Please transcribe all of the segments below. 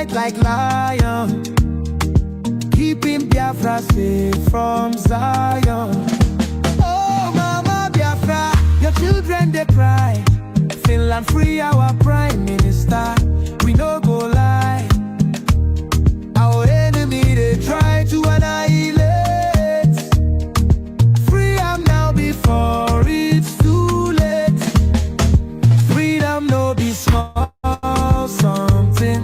fight like lion, keeping Biafra safe from Zion. Oh, Mama Biafra, your children they cry. Finland free our prime minister. We no go lie. Our enemy they try to annihilate. Free am now before it's too late. Freedom no be small something.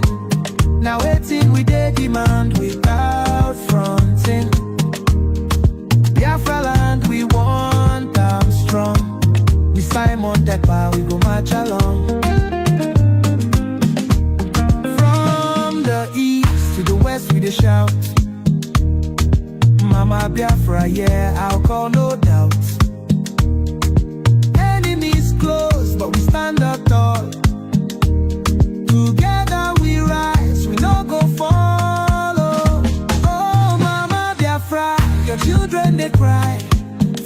Now waiting we dey demand without fronting. Biafra land we want am strong. We Simon Ekpa we go march along. From the east to the west we dey shout. Mama Biafra, yeah, I'll call no doubt. Enemies close, but we stand up tall. Together we rise, we no go follow. Oh, Mama Biafra, your children they cry.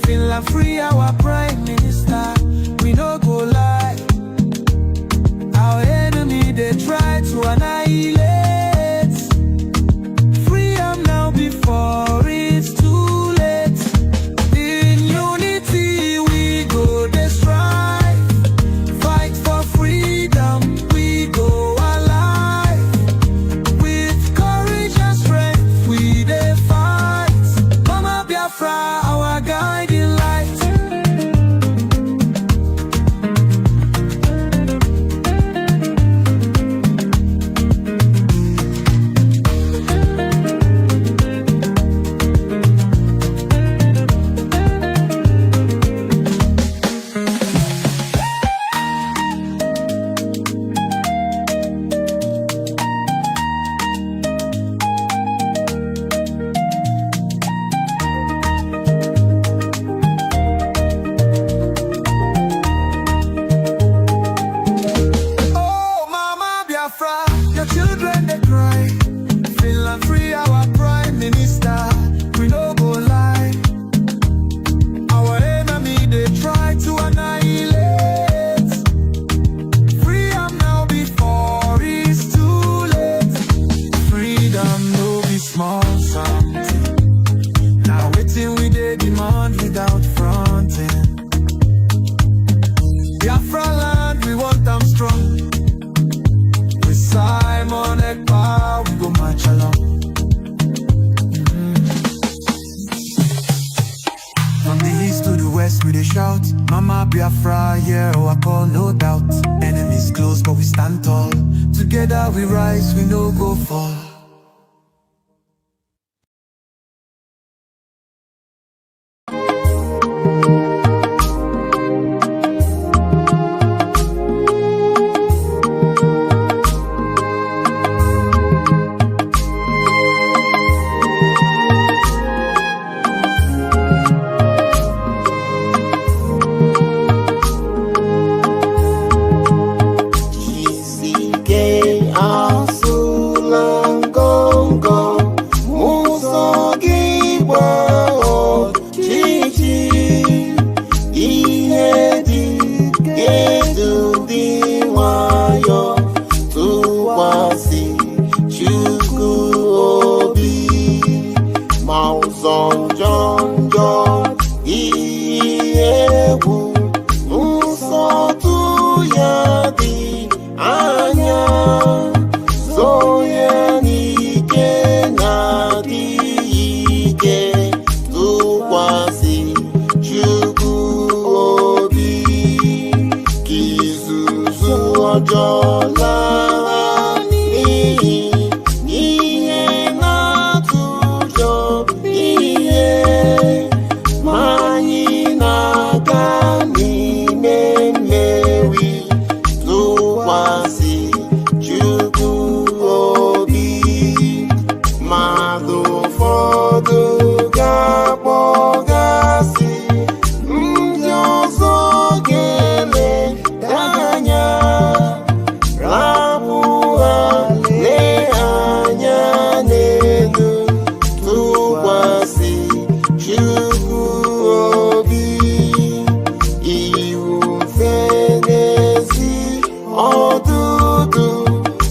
Finland free our prime minister. We no go lie. Our enemy they try to annihilate. Free am now before it's too late. In unity we go dey strive. Fight for freedom, we go alive. With courage and strength we dey fight. Mama Biafra, our guiding light. Your children they cry. Finland free our prime minister. We no go lie. Our enemy they try to annihilate. Free am now before it's too late. Freedom no be small something. Now waiting we dey demand without fronting. Biafra land we want them strong. Simon Ekpa, we go march along. From the east to the west we dey shout. Mama Biafra, yeah, oh I call no doubt. Enemies close but we stand tall. Together we rise, we no go fall.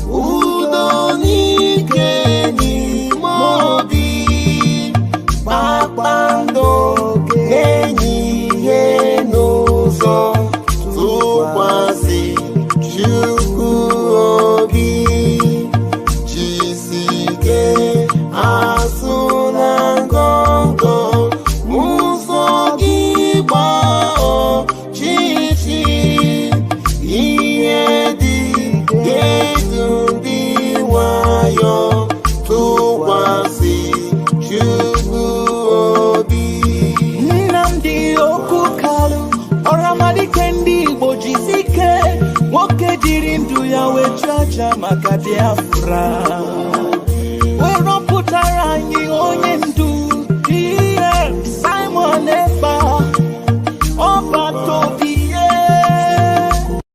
Udo Jindu ya wechacha maka Biafra. Wero putara nyi onye ndu. Simon Ekpa. Opa tobiye.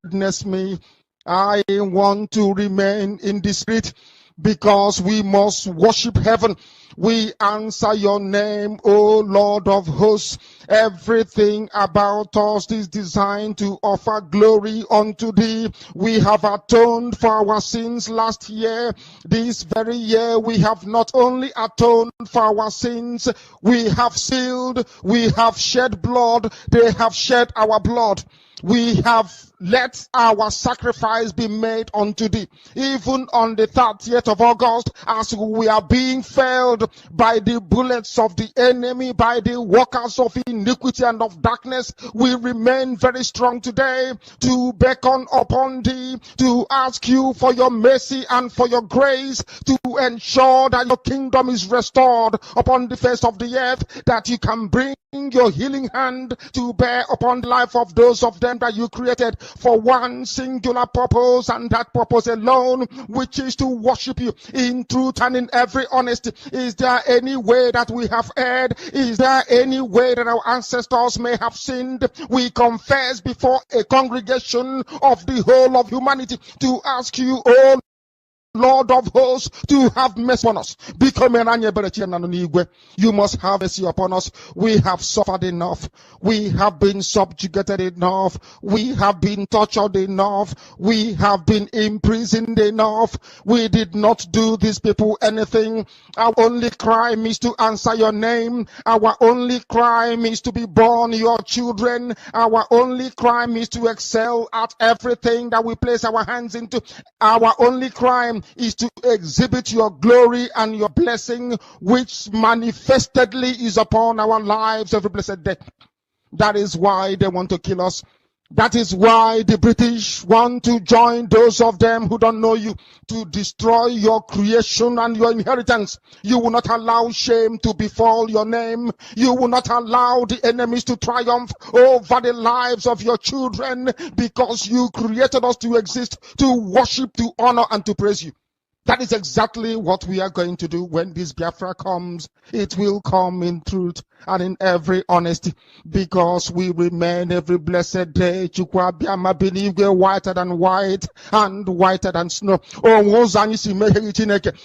Witness me. I want to remain in the spirit because we must worship heaven. We answer your name, O Lord of hosts. Everything about us is designed to offer glory unto thee. We have atoned for our sins last year. This very year we have not only atoned for our sins, we have sealed, we have shed blood, they have shed our blood. We have let our sacrifice be made unto thee. Even on the 30th of August, as we are being felled by the bullets of the enemy, by the workers of iniquity and of darkness, we remain very strong today to beckon upon thee, to ask you for your mercy and for your grace, to ensure that your kingdom is restored upon the face of the earth, that you can bring your healing hand to bear upon the life of those of them that you created for one singular purpose, and that purpose alone, which is to worship you in truth and in every honesty. Is there any way that we have erred? Is there any way that our ancestors may have sinned? We confess before a congregation of the whole of humanity to ask you, oh Lord of hosts, to have mercy upon us. You must have mercy upon us. We have suffered enough. We have been subjugated enough. We have been tortured enough. We have been imprisoned enough. We did not do these people anything. Our only crime is to answer your name. Our only crime is to be born your children. Our only crime is to excel at everything that we place our hands into. Our only crime is to exhibit your glory and your blessing, which manifestedly is upon our lives every blessed day. That is why they want to kill us. That is why the British want to join those of them who don't know you to destroy your creation and your inheritance. You will not allow shame to befall your name. You will not allow the enemies to triumph over the lives of your children, because you created us to exist, to worship, to honor, and to praise you. That is exactly what we are going to do when this Biafra comes. It will come in truth and in every honesty, because we remain every blessed day Chukwa Biama Binigwe whiter than white and whiter than snow. Oh, Ngozi,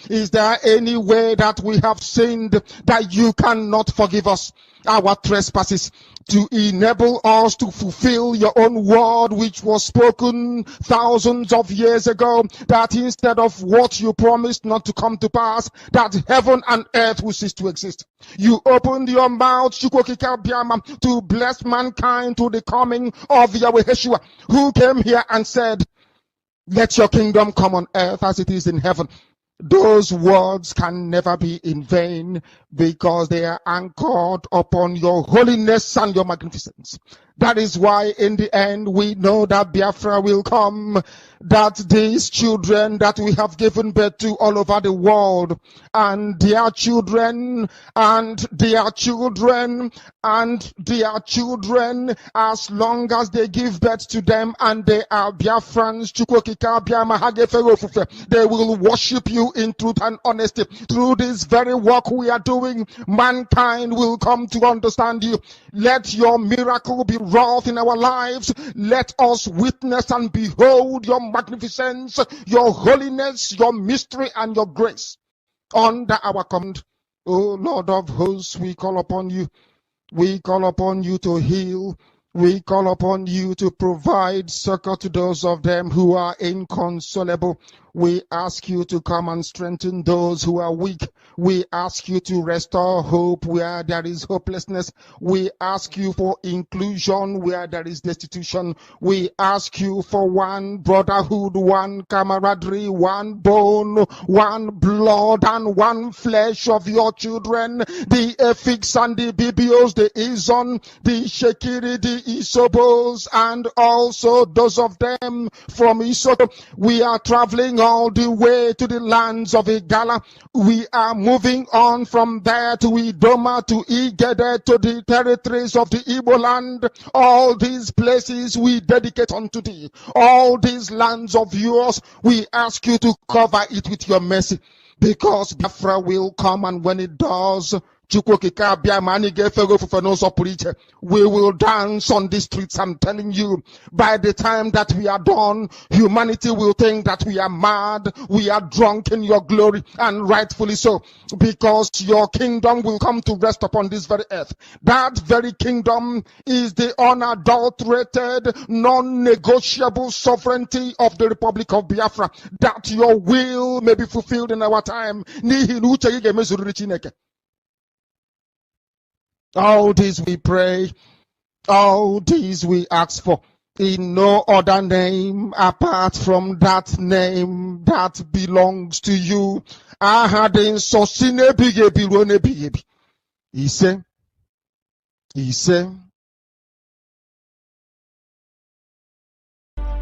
is there any way that we have sinned that you cannot forgive us our trespasses, to enable us to fulfill your own word, which was spoken thousands of years ago, that instead of what you promised not to come to pass, that heaven and earth will cease to exist? You opened your mouth to bless mankind to the coming of Yahweh Yeshua, who came here and said, let your kingdom come on earth as it is in heaven. Those words can never be in vain, because they are anchored upon your holiness and your magnificence. That is why in the end we know that Biafra will come, that these children that we have given birth to all over the world, and their children, and their children, and their children, as long as they give birth to them and they are Biafrans, they will worship you in truth and honesty. Through this very work we are doing, mankind will come to understand you. Let your miracle be wrought in our lives. Let us witness and behold your magnificence, your holiness, your mystery, and your grace. Under our command, O Lord of hosts, we call upon you. We call upon you to heal. We call upon you to provide succor to those of them who are inconsolable. We ask you to come and strengthen those who are weak. We ask you to restore hope where there is hopelessness. We ask you for inclusion where there is destitution. We ask you for one brotherhood, one camaraderie, one bone, one blood, and one flesh of your children. The Efiks and the Bibios, the Izon, the Shekiri, the Isobos, and also those of them from Isoto. We are traveling all the way to the lands of Igala. We are moving on from there to Idoma, to Igede, to the territories of the Igbo land. All these places we dedicate unto thee. All these lands of yours, we ask you to cover it with your mercy, because Biafra will come, and when it does, we will dance on the streets. I'm telling you, by the time that we are done, humanity will think that we are mad, we are drunk in your glory, and rightfully so, because your kingdom will come to rest upon this very earth. That very kingdom is the unadulterated, non-negotiable sovereignty of the Republic of Biafra, that your will may be fulfilled in our time. All this we pray, all this we ask for, in no other name apart from that name that belongs to you. He said,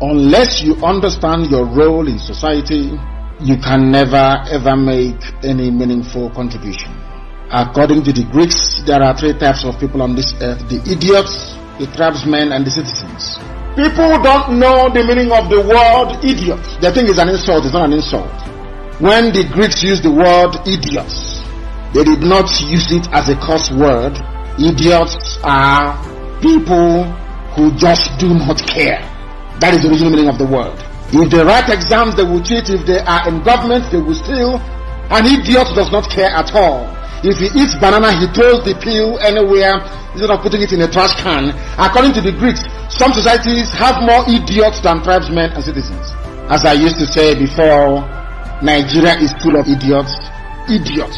unless you understand your role in society, you can never ever make any meaningful contribution. According to the Greeks, there are three types of people on this earth: the idiots, the tribesmen, and the citizens. People don't know the meaning of the word idiot. They think it's an insult. It's not an insult. When the Greeks used the word idiots, they did not use it as a curse word. Idiots are people who just do not care. That is the original meaning of the word. If they write exams, they will cheat. If they are in government, they will steal. An idiot does not care at all. If he eats banana, he throws the peel anywhere instead of putting it in a trash can. According to the Greeks, some societies have more idiots than tribesmen and citizens. As I used to say before, Nigeria is full of idiots. Idiots.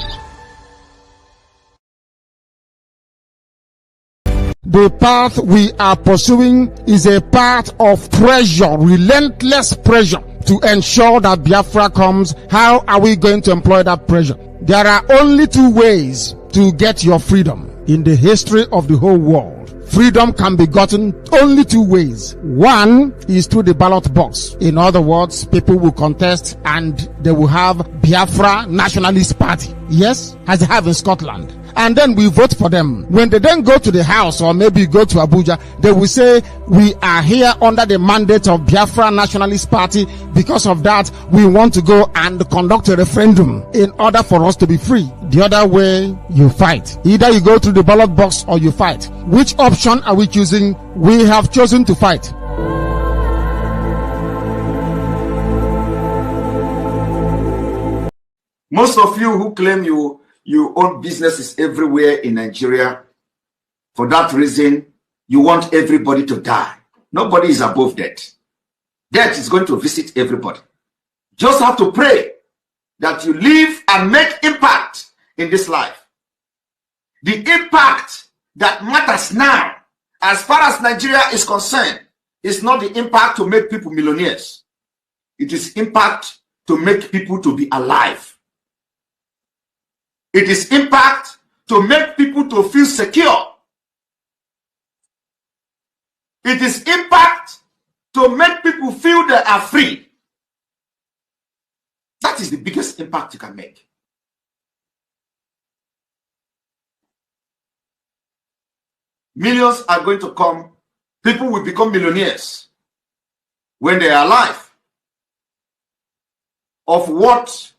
The path we are pursuing is a path of pressure, relentless pressure, to ensure that Biafra comes. How are we going to employ that pressure? There are only two ways to get your freedom in the history of the whole world. Freedom can be gotten only two ways. One is through the ballot box. In other words, people will contest and they will have Biafra Nationalist Party. Yes, as they have in Scotland. And then we vote for them. When they then go to the house or maybe go to Abuja, they will say, we are here under the mandate of Biafra Nationalist Party. Because of that, we want to go and conduct a referendum in order for us to be free. The other way, you fight. Either you go through the ballot box or you fight. Which option are we choosing? We have chosen to fight. Most of you who claim you own businesses everywhere in Nigeria, for that reason, you want everybody to die. Nobody is above death. Death is going to visit everybody. Just have to pray that you live and make impact in this life. The impact that matters now, as far as Nigeria is concerned, is not the impact to make people millionaires. It is impact to make people to be alive. It is impact to make people to feel secure. It is impact to make people feel they are free. That is the biggest impact you can make. Millions are going to come. People will become millionaires when they are alive. Of what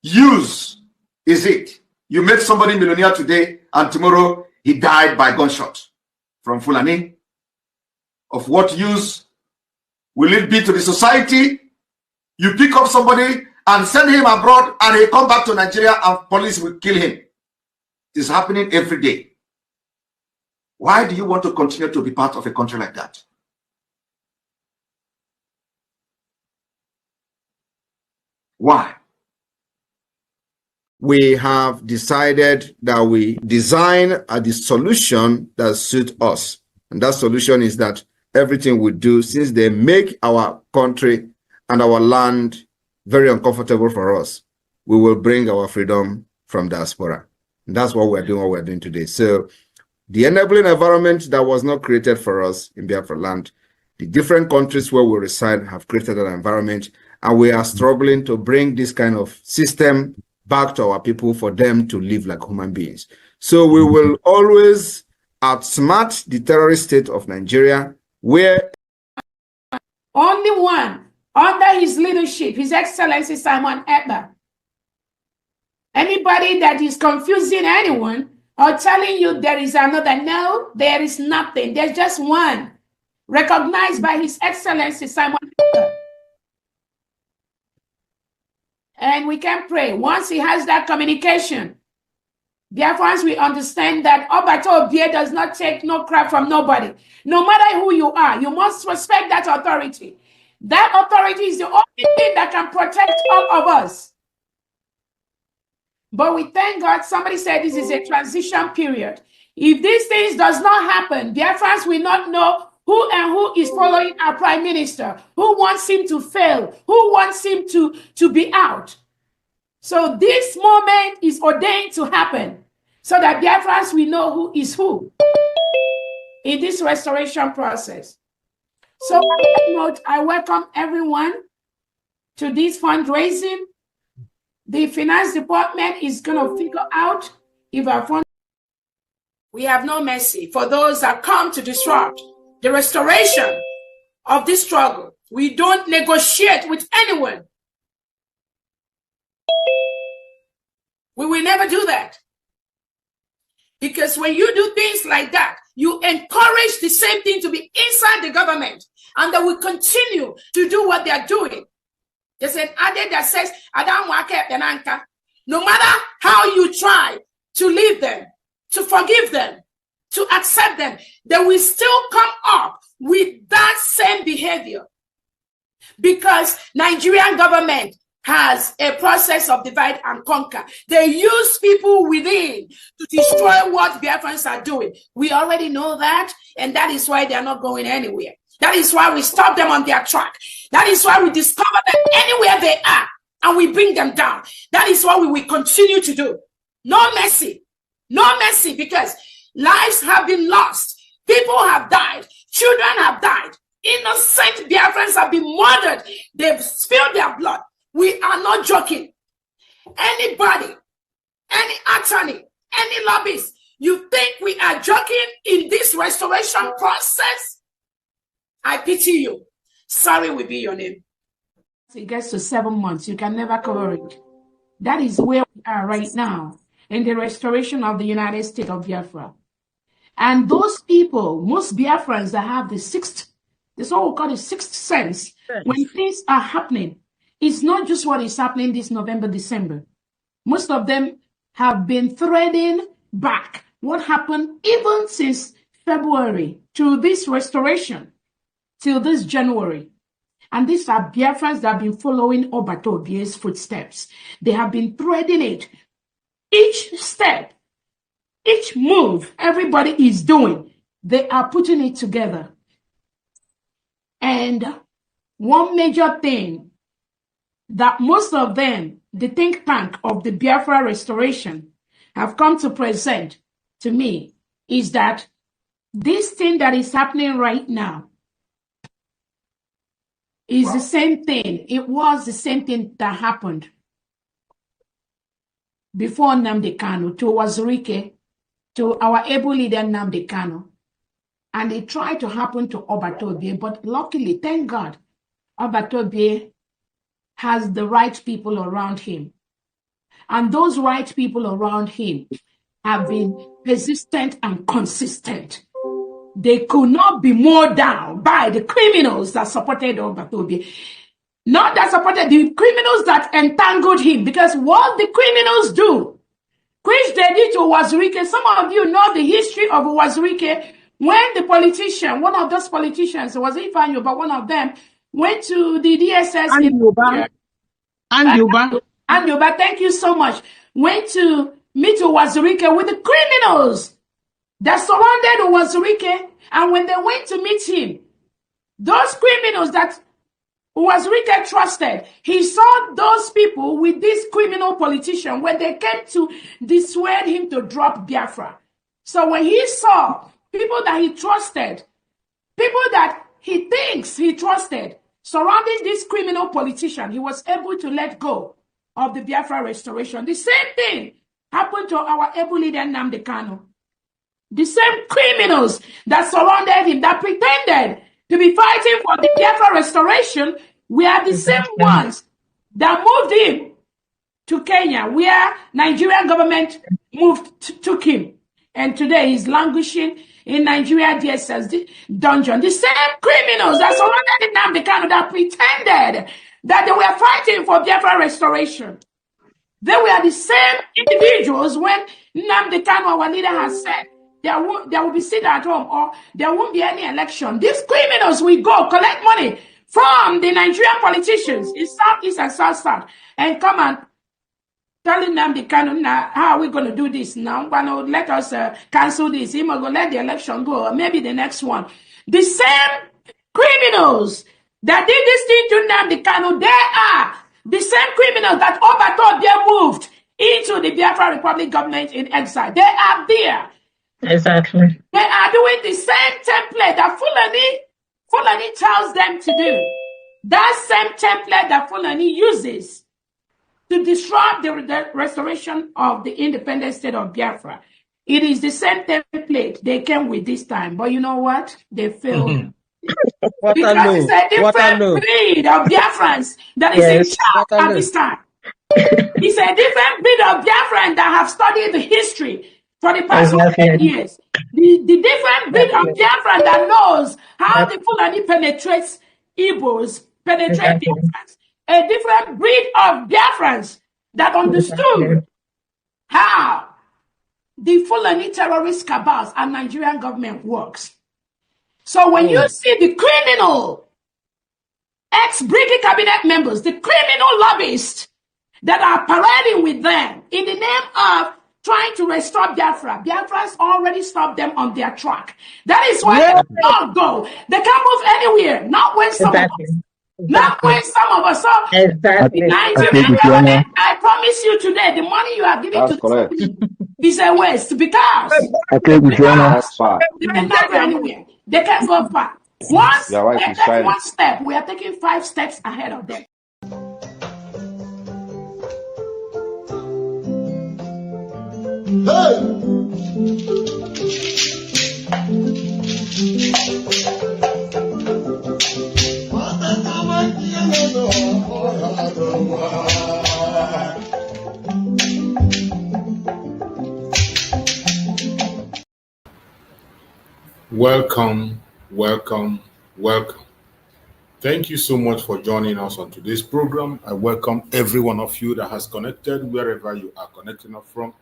use is it? You make somebody millionaire today and tomorrow he died by gunshot from Fulani. Of what use will it be to the society? You pick up somebody and send him abroad and he come back to Nigeria and police will kill him. It is happening every day. Why do you want to continue to be part of a country like that? Why? We have decided that we design the solution that suits us. And that solution is that everything we do, since they make our country and our land very uncomfortable for us, we will bring our freedom from diaspora. And that's what we're doing today. So the enabling environment that was not created for us in Biafra land, the different countries where we reside have created an environment, And we are struggling to bring this kind of system back to our people for them to live like human beings. So we will always outsmart the terrorist state of Nigeria, where only one under his leadership, His Excellency Simon Ekpa. Anybody that is confusing anyone or telling you there is another, no, there is nothing. There's just one, recognized by His Excellency Simon Ekpa. And we can pray. Once he has that communication, Biafrans, we understand that Obatobie does not take no crap from nobody. No matter who you are, you must respect that authority. That authority is the only thing that can protect all of us. But we thank God, somebody said this is a transition period. If these things does not happen, Biafrans will not know who is following our prime minister, who wants him to fail, who wants him to be out. So this moment is ordained to happen so that Biafrans will know who is who in this restoration process. So on that note, I welcome everyone to this fundraising. The finance department is going to figure out if our fund. We have no mercy for those that come to disrupt the restoration of this struggle. We don't negotiate with anyone. We will never do that. Because when you do things like that, you encourage the same thing to be inside the government, and they will continue to do what they are doing. There's an adage that says, no matter how you try to leave them, to forgive them, to accept them, they will still come up with that same behavior. Because Nigerian government has a process of divide and conquer. They use people within to destroy what Biafrans are doing. We already know that, and that is why they are not going anywhere. That is why we stop them on their track. That is why we discover them anywhere they are, and we bring them down. That is what we will continue to do. No mercy. No mercy, because lives have been lost. People have died. Children have died. Innocent Biafrans have been murdered. They've spilled their blood. We are not joking. Anybody, any attorney, any lobbyist, you think we are joking in this restoration process? I pity you. Sorry will be your name. It gets to 7 months. You can never cover it. That is where we are right now in the restoration of the United States of Biafra. And those people, most Biafrans that have this what we call the sixth sense, when things are happening, it's not just what is happening this November, December. Most of them have been threading back what happened even since February to this restoration, till this January. And these are Biafrans that have been following Obatobie's footsteps. They have been threading it. Each step, each move everybody is doing, they are putting it together. And one major thing that most of them, the think tank of the Biafra restoration, have come to present to me is that this thing that is happening right now is the same thing. It was the same thing that happened before Nnamdi Kanu to Wazirike, to our able leader Nnamdi Kanu. And it tried to happen to Obatobie, but luckily, thank God, Obatobie has the right people around him. And those right people around him have been persistent and consistent. They could not be mowed down by the criminals that supported Obatobie. Not that supported the criminals that entangled him, because what the criminals do, which they did to Wazirike, some of you know the history of Wazirike, when the politician, one of those politicians, it was Ifanyo, but one of them, went to the DSS. Anyoba, thank you so much. Went to meet Wazirike with the criminals that surrounded Wazirike. And when they went to meet him, those criminals that Wazirike trusted, he saw those people with this criminal politician when they came to dissuade him to drop Biafra. So when he saw people that he trusted, people that he thinks he trusted, surrounding this criminal politician, he was able to let go of the Biafra restoration. The same thing happened to our able leader Nnamdi Kanu. The same criminals that surrounded him, that pretended to be fighting for the Biafra restoration, were the same ones that moved him to Kenya, where Nigerian government took him. And today he's languishing in Nigeria DSS dungeon. The same criminals that surrounded Nnamdi Kanu, that pretended that they were fighting for Biafra restoration. They were the same individuals when Nnamdi Kanu, our leader, has said there will be sit at home or there won't be any election. These criminals will go collect money from the Nigerian politicians in Southeast and South and come and telling them the canon, how are we going to do this now? Let us cancel this. We're going to let the election go, or maybe the next one. The same criminals that did this thing to Nnamdi Kanu, they are the same criminals that overthought they moved into the Biafra Republic government in exile. They are there. Exactly. They are doing the same template that Fulani tells them to do. That same template that Fulani uses to disrupt the restoration of the independent state of Biafra. It is the same template they came with this time. But you know what? They failed. Because it's a different breed of Biafrans that is in charge at this time. It's a different breed of Biafrans that have studied the history for the past 100 years. The different breed of Biafran that knows how the Fulani penetrates Igbos, penetrate Biafrans. A different breed of Biafrans that understood how the Fulani terrorist cabals and Nigerian government works. So when you see the criminal ex-Brigadier cabinet members, the criminal lobbyists that are parading with them in the name of trying to restore Biafra, Biafrans already stopped them on their track. That is why they cannot go. They can't move anywhere, not when some of us. Not when some of us. So Nigerian government, I promise you today, the money you are giving to is a waste because they cannot go anywhere. They can't go far. Once they take one step, we are taking 5 steps ahead of them. Welcome, welcome, welcome. Thank you so much for joining us on today's program. I welcome every one of you that has connected wherever you are connecting us from.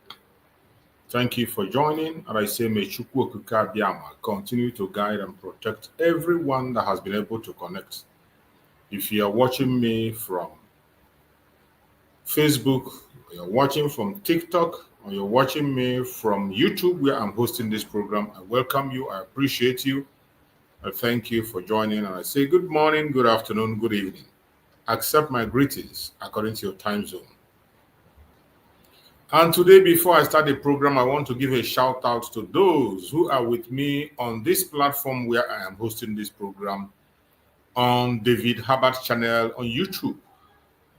Thank you for joining, and I say may Chukwu Okike Abiama continue to guide and protect everyone that has been able to connect. If you are watching me from Facebook, you're watching from TikTok, or you're watching me from YouTube where I'm hosting this program, I welcome you. I appreciate you. I thank you for joining, and I say good morning, good afternoon, good evening. Accept my greetings according to your time zone. And today, before I start the program, I want to give a shout out to those who are with me on this platform where I am hosting this program on David Herbert channel on YouTube.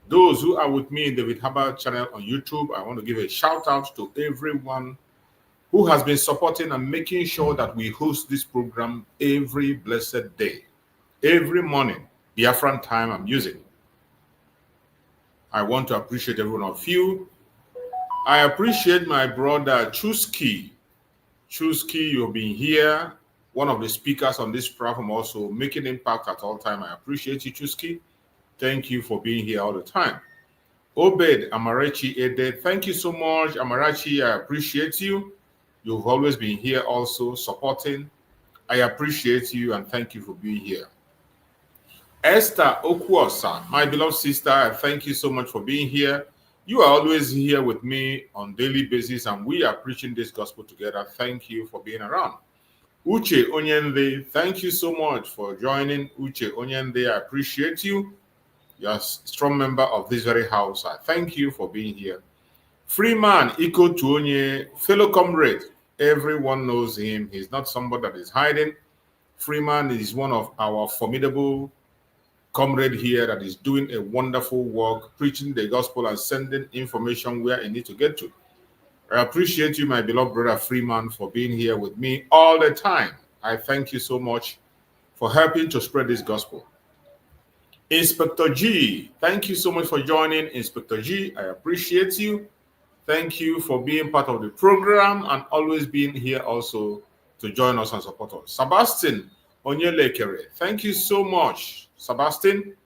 Those who are with me in David Herbert channel on YouTube, I want to give a shout out to everyone who has been supporting and making sure that we host this program every blessed day, every morning, Biafran time I'm using. I want to appreciate every one of you. I appreciate my brother Chusky. Chusky, you've been here, one of the speakers on this platform, also making impact at all time. I appreciate you, Chusky. Thank you for being here all the time. Obed Amarachi Ede, thank you so much, Amarachi. I appreciate you. You've always been here also supporting. I appreciate you and thank you for being here. Esther Okwosa, my beloved sister, I thank you so much for being here. You are always here with me on daily basis and we are preaching this gospel together. Thank you for being around. Uche Onyende, thank you so much for joining. Uche Onyende, I appreciate you. You're a strong member of this very house. I thank you for being here. Freeman Iko Tuonye, fellow comrade. Everyone knows him. He's not somebody that is hiding. Freeman is one of our formidable comrade here that is doing a wonderful work, preaching the gospel and sending information where it needs to get to. I appreciate you, my beloved brother Freeman, for being here with me all the time. I thank you so much for helping to spread this gospel. Inspector G, thank you so much for joining. Inspector G, I appreciate you. Thank you for being part of the program and always being here also to join us and support us. Sebastian Onyelekere, thank you so much. Sebastian,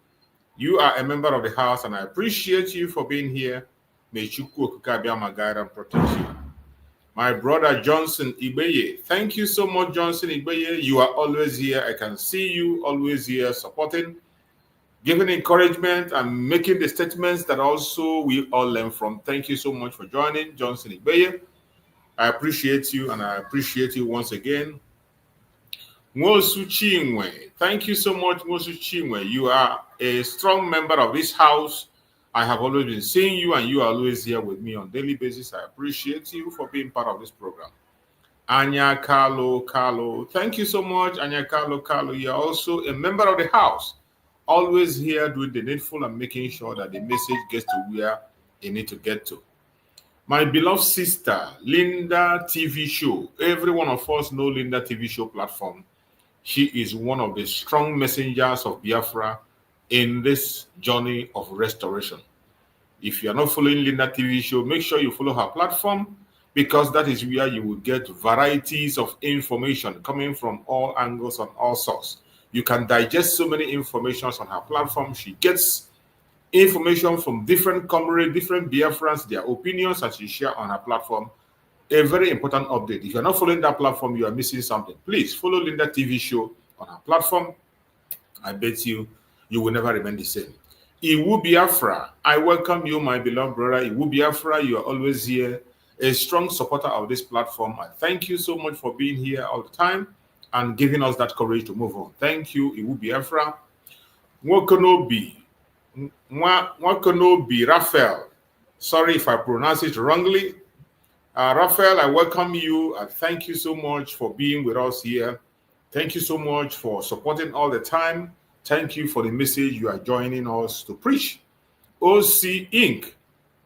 you are a member of the house and I appreciate you for being here. May Chukwu Okike Abiyama guide and protect you. My brother Johnson Ibeye, thank you so much, Johnson Ibeye. You are always here. I can see you always here supporting, giving encouragement and making the statements that also we all learn from. Thank you so much for joining, Johnson Ibeye. I appreciate you and I appreciate you once again. Ngozi Chinwe, thank you so much, Ngozi Chinwe. You are a strong member of this house. I have always been seeing you and you are always here with me on a daily basis. I appreciate you for being part of this program. Anya Carlo, thank you so much, Anya Carlo. You are also a member of the house, always here doing the needful and making sure that the message gets to where it needs to get to. My beloved sister, Linda TV Show. Every one of us know Linda TV Show platform. She is one of the strong messengers of Biafra in this journey of restoration. If you are not following Linda TV Show, make sure you follow her platform because that is where you will get varieties of information coming from all angles and all sources. You can digest so many informations on her platform. She gets information from different comrades, different Biafrans, their opinions that she shares on her platform. A very important update. If you're not following that platform, you are missing something. Please follow Linda TV Show on her platform. I bet you will never remain the same. Iwu Biafra, I welcome you, my beloved brother. Iwu Biafra, you are always here, a strong supporter of this platform. I thank you so much for being here all the time and giving us that courage to move on. Thank you, Iwu Biafra. Nwakonobi Raphael. Sorry if I pronounce it wrongly. Raphael, I welcome you. I thank you so much for being with us here. Thank you so much for supporting all the time. Thank you for the message you are joining us to preach. OC Inc.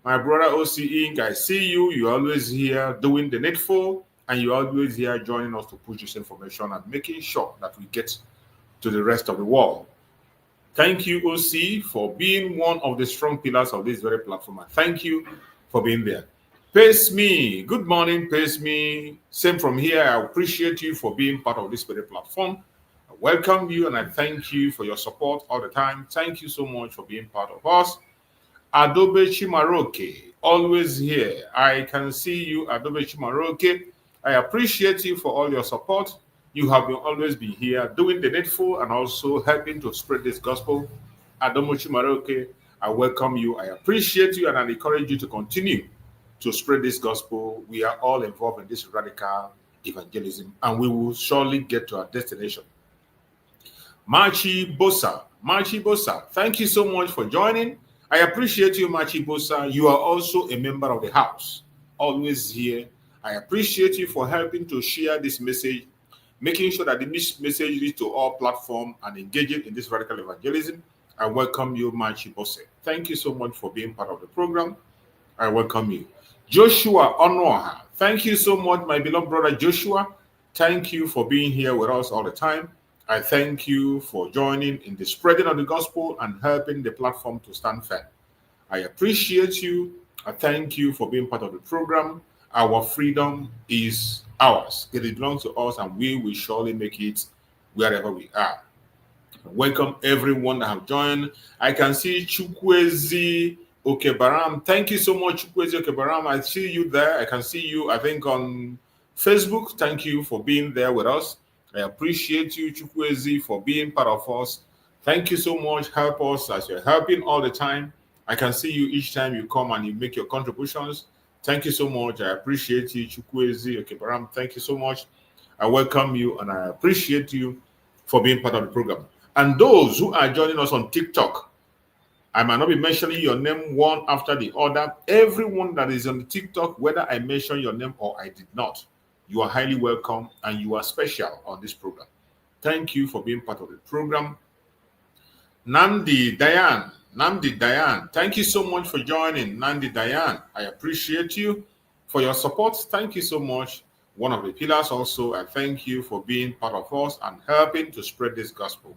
My brother OC Inc., I see you. You're always here doing the needful, and you're always here joining us to push this information and making sure that we get to the rest of the world. Thank you, OC, for being one of the strong pillars of this very platform. And thank you for being there. Pace Me, good morning, Pace Me. Same from here. I appreciate you for being part of this very platform. I welcome you and I thank you for your support all the time. Thank you so much for being part of us. Adobe Chimaroke, always here. I can see you, Adobe Chimaroke. I appreciate you for all your support. You have always been here doing the needful and also helping to spread this gospel. Adobe Chimaroke, I welcome you. I appreciate you and I encourage you to continue to spread this gospel. We are all involved in this radical evangelism and we will surely get to our destination. Machi Bosa, thank you so much for joining. I appreciate you, Machi Bosa. You are also a member of the house, always here. I appreciate you for helping to share this message, making sure that the message reaches to all platforms and engaging in this radical evangelism. I welcome you, Machi Bosa. Thank you so much for being part of the program. I welcome you. Joshua Onoha, thank you so much, my beloved brother Joshua. Thank you for being here with us all the time. I thank you for joining in the spreading of the gospel and helping the platform to stand firm. I appreciate you. I thank you for being part of the program. Our freedom is ours. It belongs to us and we will surely make it wherever we are. Welcome everyone that have joined. I can see Chukwueze Okebaram. Thank you so much, Chukwueze Okebaram. I see you there. I can see you, I think, on Facebook. Thank you for being there with us. I appreciate you, Chukwueze, for being part of us. Thank you so much. Help us as you're helping all the time. I can see you each time you come and you make your contributions. Thank you so much. I appreciate you, Chukwueze Okebaram. Thank you so much. I welcome you and I appreciate you for being part of the program. And those who are joining us on TikTok, I might not be mentioning your name one after the other. Everyone that is on TikTok, whether I mention your name or I did not, you are highly welcome and you are special on this program. Thank you for being part of the program. Namdi Dayan, thank you so much for joining. Namdi Dayan, I appreciate you for your support. Thank you so much. One of the pillars also, I thank you for being part of us and helping to spread this gospel.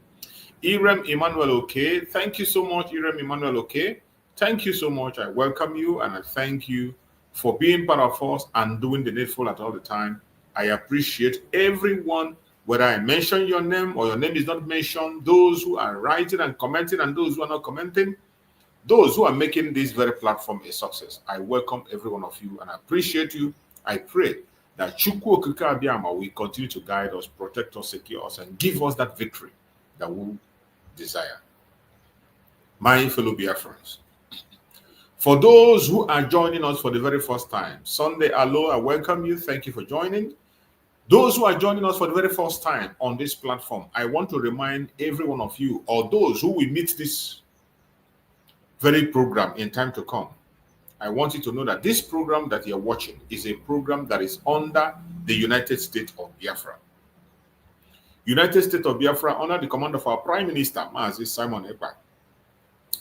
Irem Emmanuel OK, thank you so much, Irem Emmanuel OK. Thank you so much. I welcome you and I thank you for being part of us and doing the needful at all the time. I appreciate everyone, whether I mention your name or your name is not mentioned, those who are writing and commenting and those who are not commenting, those who are making this very platform a success. I welcome every one of you and I appreciate you. I pray that Chukwu Okike Abiyama will continue to guide us, protect us, secure us, and give us that victory that we desire. My fellow Biafrans, for those who are joining us for the very first time, Sunday Alo, I welcome you. Thank you for joining. Those who are joining us for the very first time on this platform, I want to remind every one of you, or those who will meet this very program in time to come, I want you to know that this program that you're watching is a program that is under the United States of Biafra. United States of Biafra under the command of our Prime Minister, Mazi Simon Ekpa,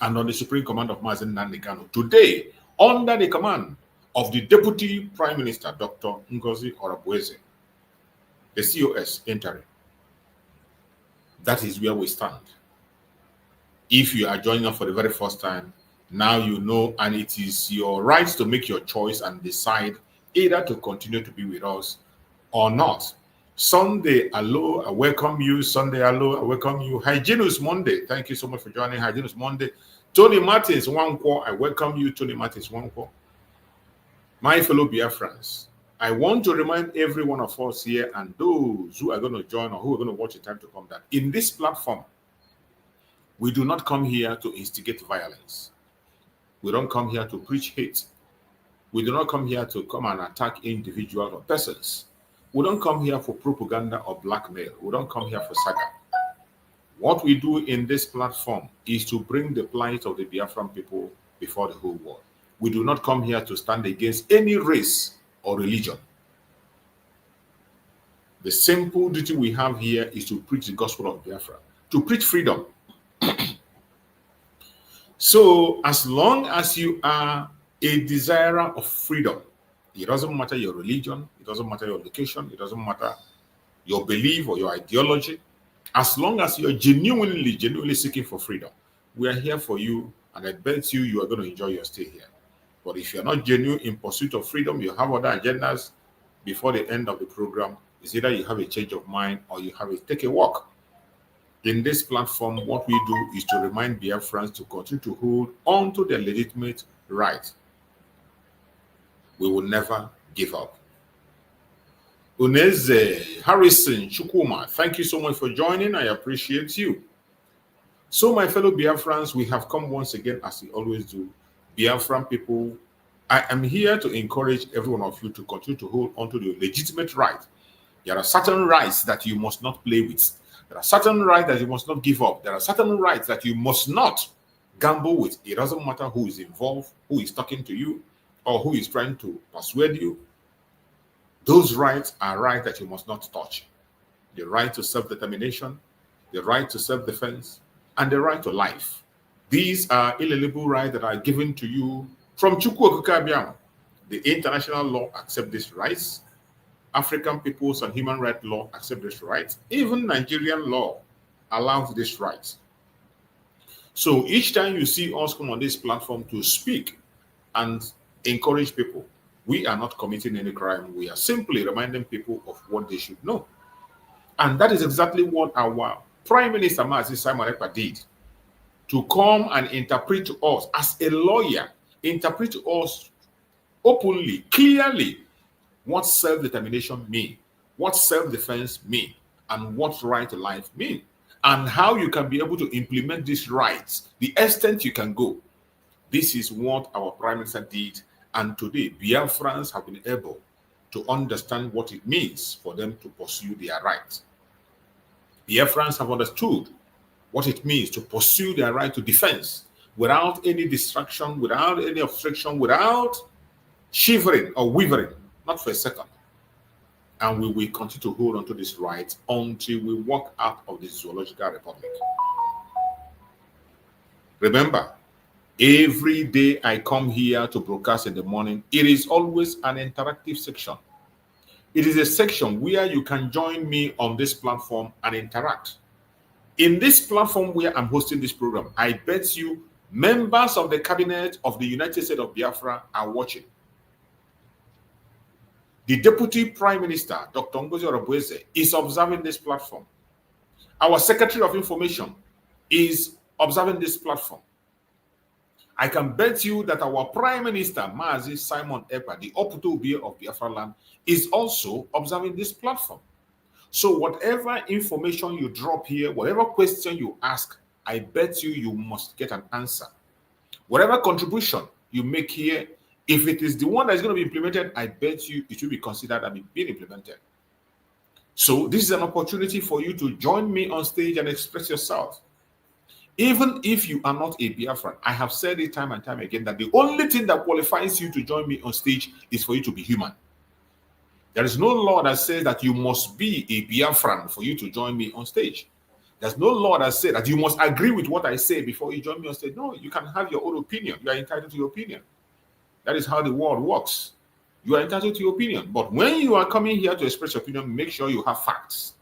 and on the Supreme Command of Mazi Nnamdi Kanu. Today, under the command of the Deputy Prime Minister, Dr. Ngozi Orabueze, the COS interim. That is where we stand. If you are joining us for the very first time, now you know, and it is your right to make your choice and decide either to continue to be with us or not. Sunday Alo, I welcome you. Sunday Alo, I welcome you. Hygienus Monday, thank you so much for joining. Hygienus Monday. Tony Martins Wankwo, I welcome you. Tony Martins Wankwo. My fellow Biafrans, I want to remind every one of us here and those who are going to join or who are going to watch the time to come that in this platform, we do not come here to instigate violence. We don't come here to preach hate. We do not come here to come and attack individuals or persons. We don't come here for propaganda or blackmail. We don't come here for saga. What we do in this platform is to bring the plight of the Biafran people before the whole world. We do not come here to stand against any race or religion. The simple duty we have here is to preach the gospel of Biafra, to preach freedom. So as long as you are a desirer of freedom, it doesn't matter your religion, it doesn't matter your location, it doesn't matter your belief or your ideology. As long as you're genuinely seeking for freedom, we are here for you, and I bet you are going to enjoy your stay here. But if you're not genuine in pursuit of freedom, you have other agendas before the end of the program, it's either you have a change of mind or you have a take a walk. In this platform, what we do is to remind Biafrans to continue to hold on to their legitimate right. We will never give up. Uneze Harrison Chukuma, thank you so much for joining. I appreciate you. So, my fellow Biafrans, we have come once again, as we always do. Biafran people, I am here to encourage every one of you to continue to hold on to the legitimate right. There are certain rights that you must not play with. There are certain rights that you must not give up. There are certain rights that you must not gamble with. It doesn't matter who is involved, who is talking to you, or who is trying to persuade you. Those rights are rights that you must not touch. The right to self-determination, the right to self-defense, and the right to life. These are inalienable rights that are given to you from Chukwu Okike Abiyama. The international law accepts these rights. African peoples and human rights law accept this right. Even Nigerian law allows this right. So each time you see us come on this platform to speak and encourage people, we are not committing any crime. We are simply reminding people of what they should know. And that is exactly what our Prime Minister Mazi Simon Ekpa did, to come and interpret to us as a lawyer, interpret to us openly, clearly, what self-determination means, what self-defense means, and what right to life means, and how you can be able to implement these rights, the extent you can go. This is what our Prime Minister did, and today Biafrans have been able to understand what it means for them to pursue their rights. Biafrans have understood what it means to pursue their right to defense without any distraction, without any obstruction, without shivering or wavering, not for a second. And we will continue to hold on to this right until we walk out of the zoological republic. Remember, every day I come here to broadcast in the morning, it is always an interactive section. It is a section where you can join me on this platform and interact. In this platform where I'm hosting this program, I bet you members of the cabinet of the United States of Biafra are watching. The Deputy Prime Minister, Dr. Ngozi is observing this platform. Our Secretary of Information is observing this platform. I can bet you that our Prime Minister, Mazi Simon Ekpa, the Oputo of Biafra land, is also observing this platform. So whatever information you drop here, whatever question you ask, I bet you must get an answer. Whatever contribution you make here, if it is the one that is going to be implemented, I bet you it will be considered and being implemented. So this is an opportunity for you to join me on stage and express yourself. Even if you are not a Biafran, I have said it time and time again that the only thing that qualifies you to join me on stage is for you to be human. There is no law that says that you must be a Biafran for you to join me on stage. There's no law that says that you must agree with what I say before you join me on stage. No, you can have your own opinion. You are entitled to your opinion. That is how the world works. You are entitled to your opinion. But when you are coming here to express your opinion, make sure you have facts.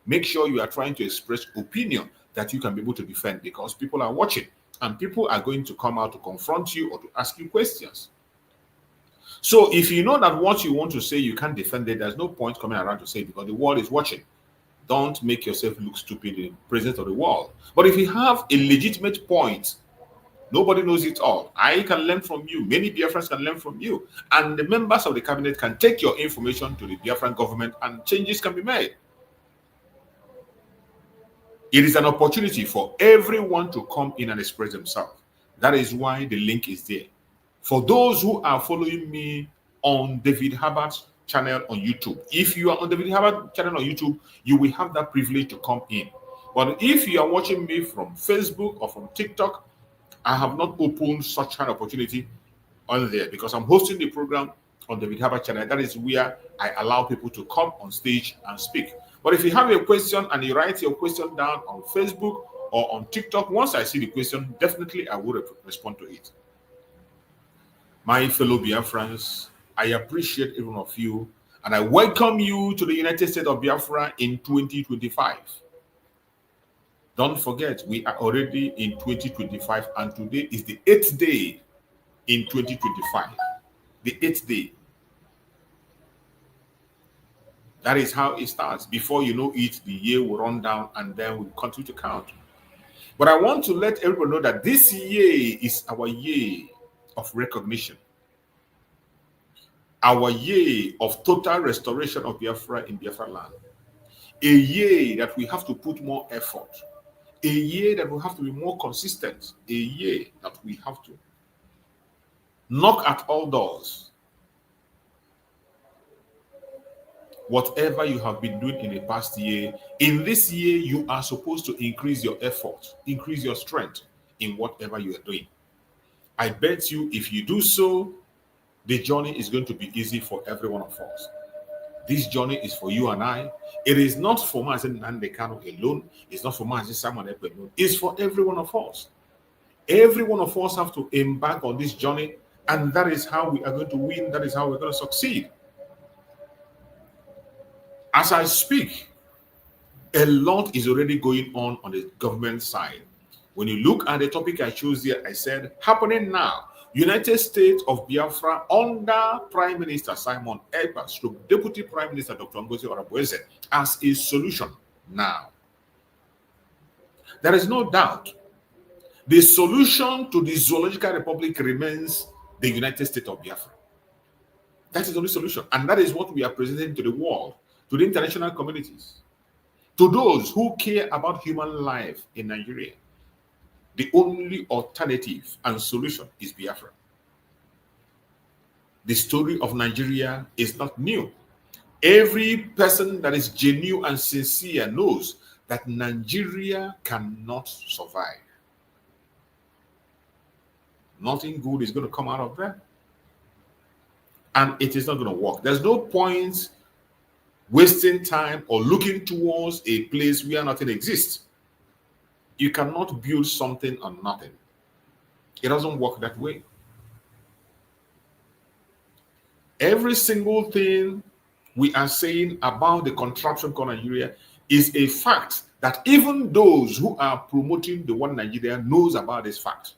Make sure you are trying to express opinion that you can be able to defend, because people are watching and people are going to come out to confront you or to ask you questions. So if you know that what you want to say, you can't defend it, there's no point coming around to say it because the world is watching. Don't make yourself look stupid in the presence of the world. But if you have a legitimate point, nobody knows it all. I can learn from you. Many Biafrans can learn from you. And the members of the cabinet can take your information to the Biafran government and changes can be made. It is an opportunity for everyone to come in and express themselves. That is why the link is there. For those who are following me on David Herbert's channel on YouTube, if you are on David Herbert's channel on YouTube, you will have that privilege to come in. But if you are watching me from Facebook or from TikTok, I have not opened such an opportunity on there because I'm hosting the program on David Herbert's channel. That is where I allow people to come on stage and speak. But if you have a question and you write your question down on Facebook or on TikTok, once I see the question, definitely I will respond to it. My fellow Biafrans, I appreciate every one of you, and I welcome you to the United States of Biafra in 2025. Don't forget, we are already in 2025, and today is the 8th day in 2025. The 8th day. That is how it starts. Before you know it, the year will run down and then we'll continue to count. But I want to let everyone know that this year is our year of recognition. Our year of total restoration of Biafra in Biafra land. A year that we have to put more effort. A year that we have to be more consistent. A year that we have to knock at all doors. Whatever you have been doing in the past year, in this year, you are supposed to increase your effort, increase your strength in whatever you are doing. I bet you if you do so, the journey is going to be easy for every one of us. This journey is for you and I. It is not for Mazi Nnamdi alone. It's not for Mazi Simon Ekpa alone. It's for every one of us. Every one of us have to embark on this journey, and that is how we are going to win. That is how we're going to succeed. As I speak, a lot is already going on the government side. When you look at the topic I chose here, I said, happening now, United States of Biafra under Prime Minister Simon Ekpa, Deputy Prime Minister Dr. Ngozi as a solution now. There is no doubt. The solution to the Zoological Republic remains the United States of Biafra. That is the only solution. And that is what we are presenting to the world, to the international communities, to those who care about human life in Nigeria. The only alternative and solution is Biafra. The story of Nigeria is not new. Every person that is genuine and sincere knows that Nigeria cannot survive. Nothing good is going to come out of that. And it is not going to work. There's no point wasting time or looking towards a place where nothing exists. You cannot build something on nothing. It doesn't work that way. Every single thing we are saying about the contraption called Nigeria is a fact that even those who are promoting the one Nigeria knows about this fact.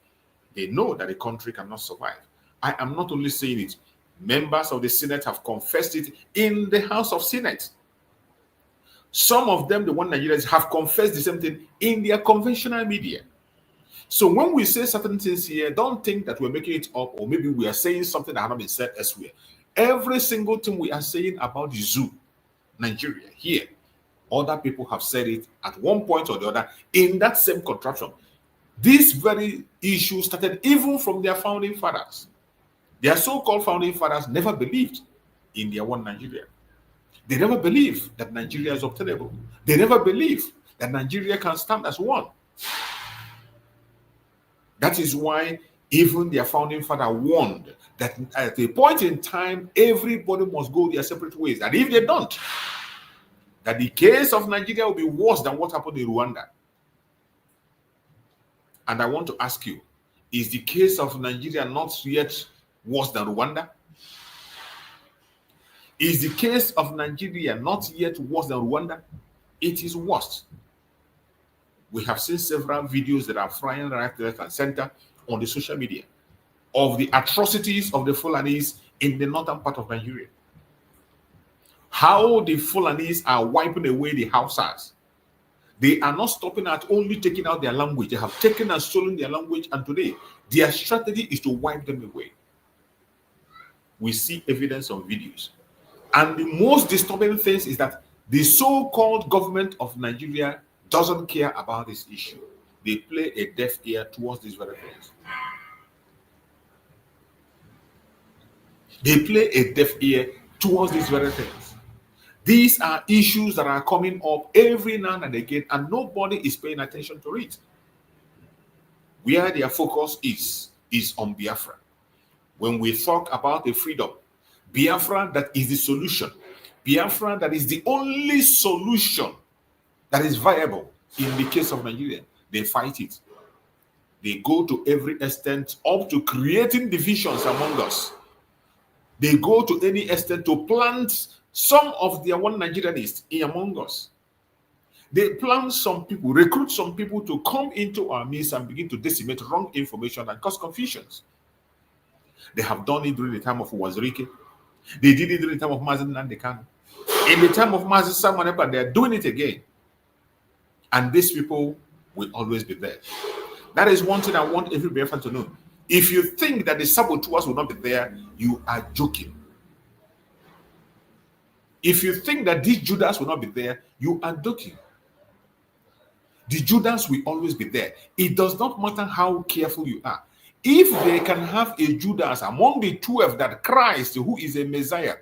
They know that the country cannot survive. I am not only saying it. Members of the Senate have confessed it in the House of Senate. Some of them, the one Nigerians, have confessed the same thing in their conventional media. So when we say certain things here, don't think that we're making it up, or maybe we are saying something that has not been said elsewhere. Every single thing we are saying about the zoo, Nigeria, here, other people have said it at one point or the other in that same contraption. This very issue started even from their founding fathers. Their so-called founding fathers never believed in their one Nigeria. They never believed that Nigeria is obtainable. They never believed that Nigeria can stand as one. That is why even their founding father warned that at a point in time, everybody must go their separate ways. And if they don't, that the case of Nigeria will be worse than what happened in Rwanda. And I want to ask you, is the case of Nigeria not yet worse than Rwanda? Is the case of Nigeria not yet worse than Rwanda? It is worse. We have seen several videos that are flying right, left, and center on the social media of the atrocities of the Fulanis in the northern part of Nigeria. How the Fulanis are wiping away the Hausas. They are not stopping at only taking out their language. They have taken and stolen their language, and today their strategy is to wipe them away. We see evidence on videos. And the most disturbing thing is that the so-called government of Nigeria doesn't care about this issue. They play a deaf ear towards these very things. They play a deaf ear towards these very things. These are issues that are coming up every now and again, and nobody is paying attention to it. Where their focus is on Biafra. When we talk about the freedom, Biafra that is the solution. Biafra that is the only solution that is viable in the case of Nigeria. They fight it. They go to every extent up to creating divisions among us. They go to any extent to plant some of their one Nigerianists in among us. They plan some people, recruit some people to come into our midst and begin to disseminate wrong information and cause confusions. They have done it during the time of Wazirike. They did it during the time of Mazi Nnamdi Kanu. In the time of Mazi Simon Ekpa, they are doing it again. And these people will always be there. That is one thing I want every Biafran to know. If you think that the saboteurs will not be there, you are joking. If you think that these Judas will not be there, you are joking. The Judas will always be there. It does not matter how careful you are. If they can have a Judas among the 12 that Christ, who is a Messiah,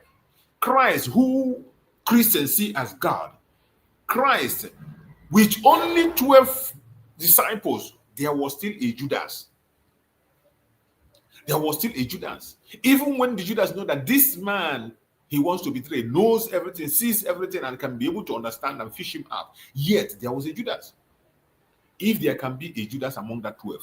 Christ, who Christians see as God, Christ, with only 12 disciples, there was still a Judas. There was still a Judas. Even when the Judas know that this man he wants to betray, knows everything, sees everything, and can be able to understand and fish him out, yet there was a Judas. If there can be a Judas among that 12,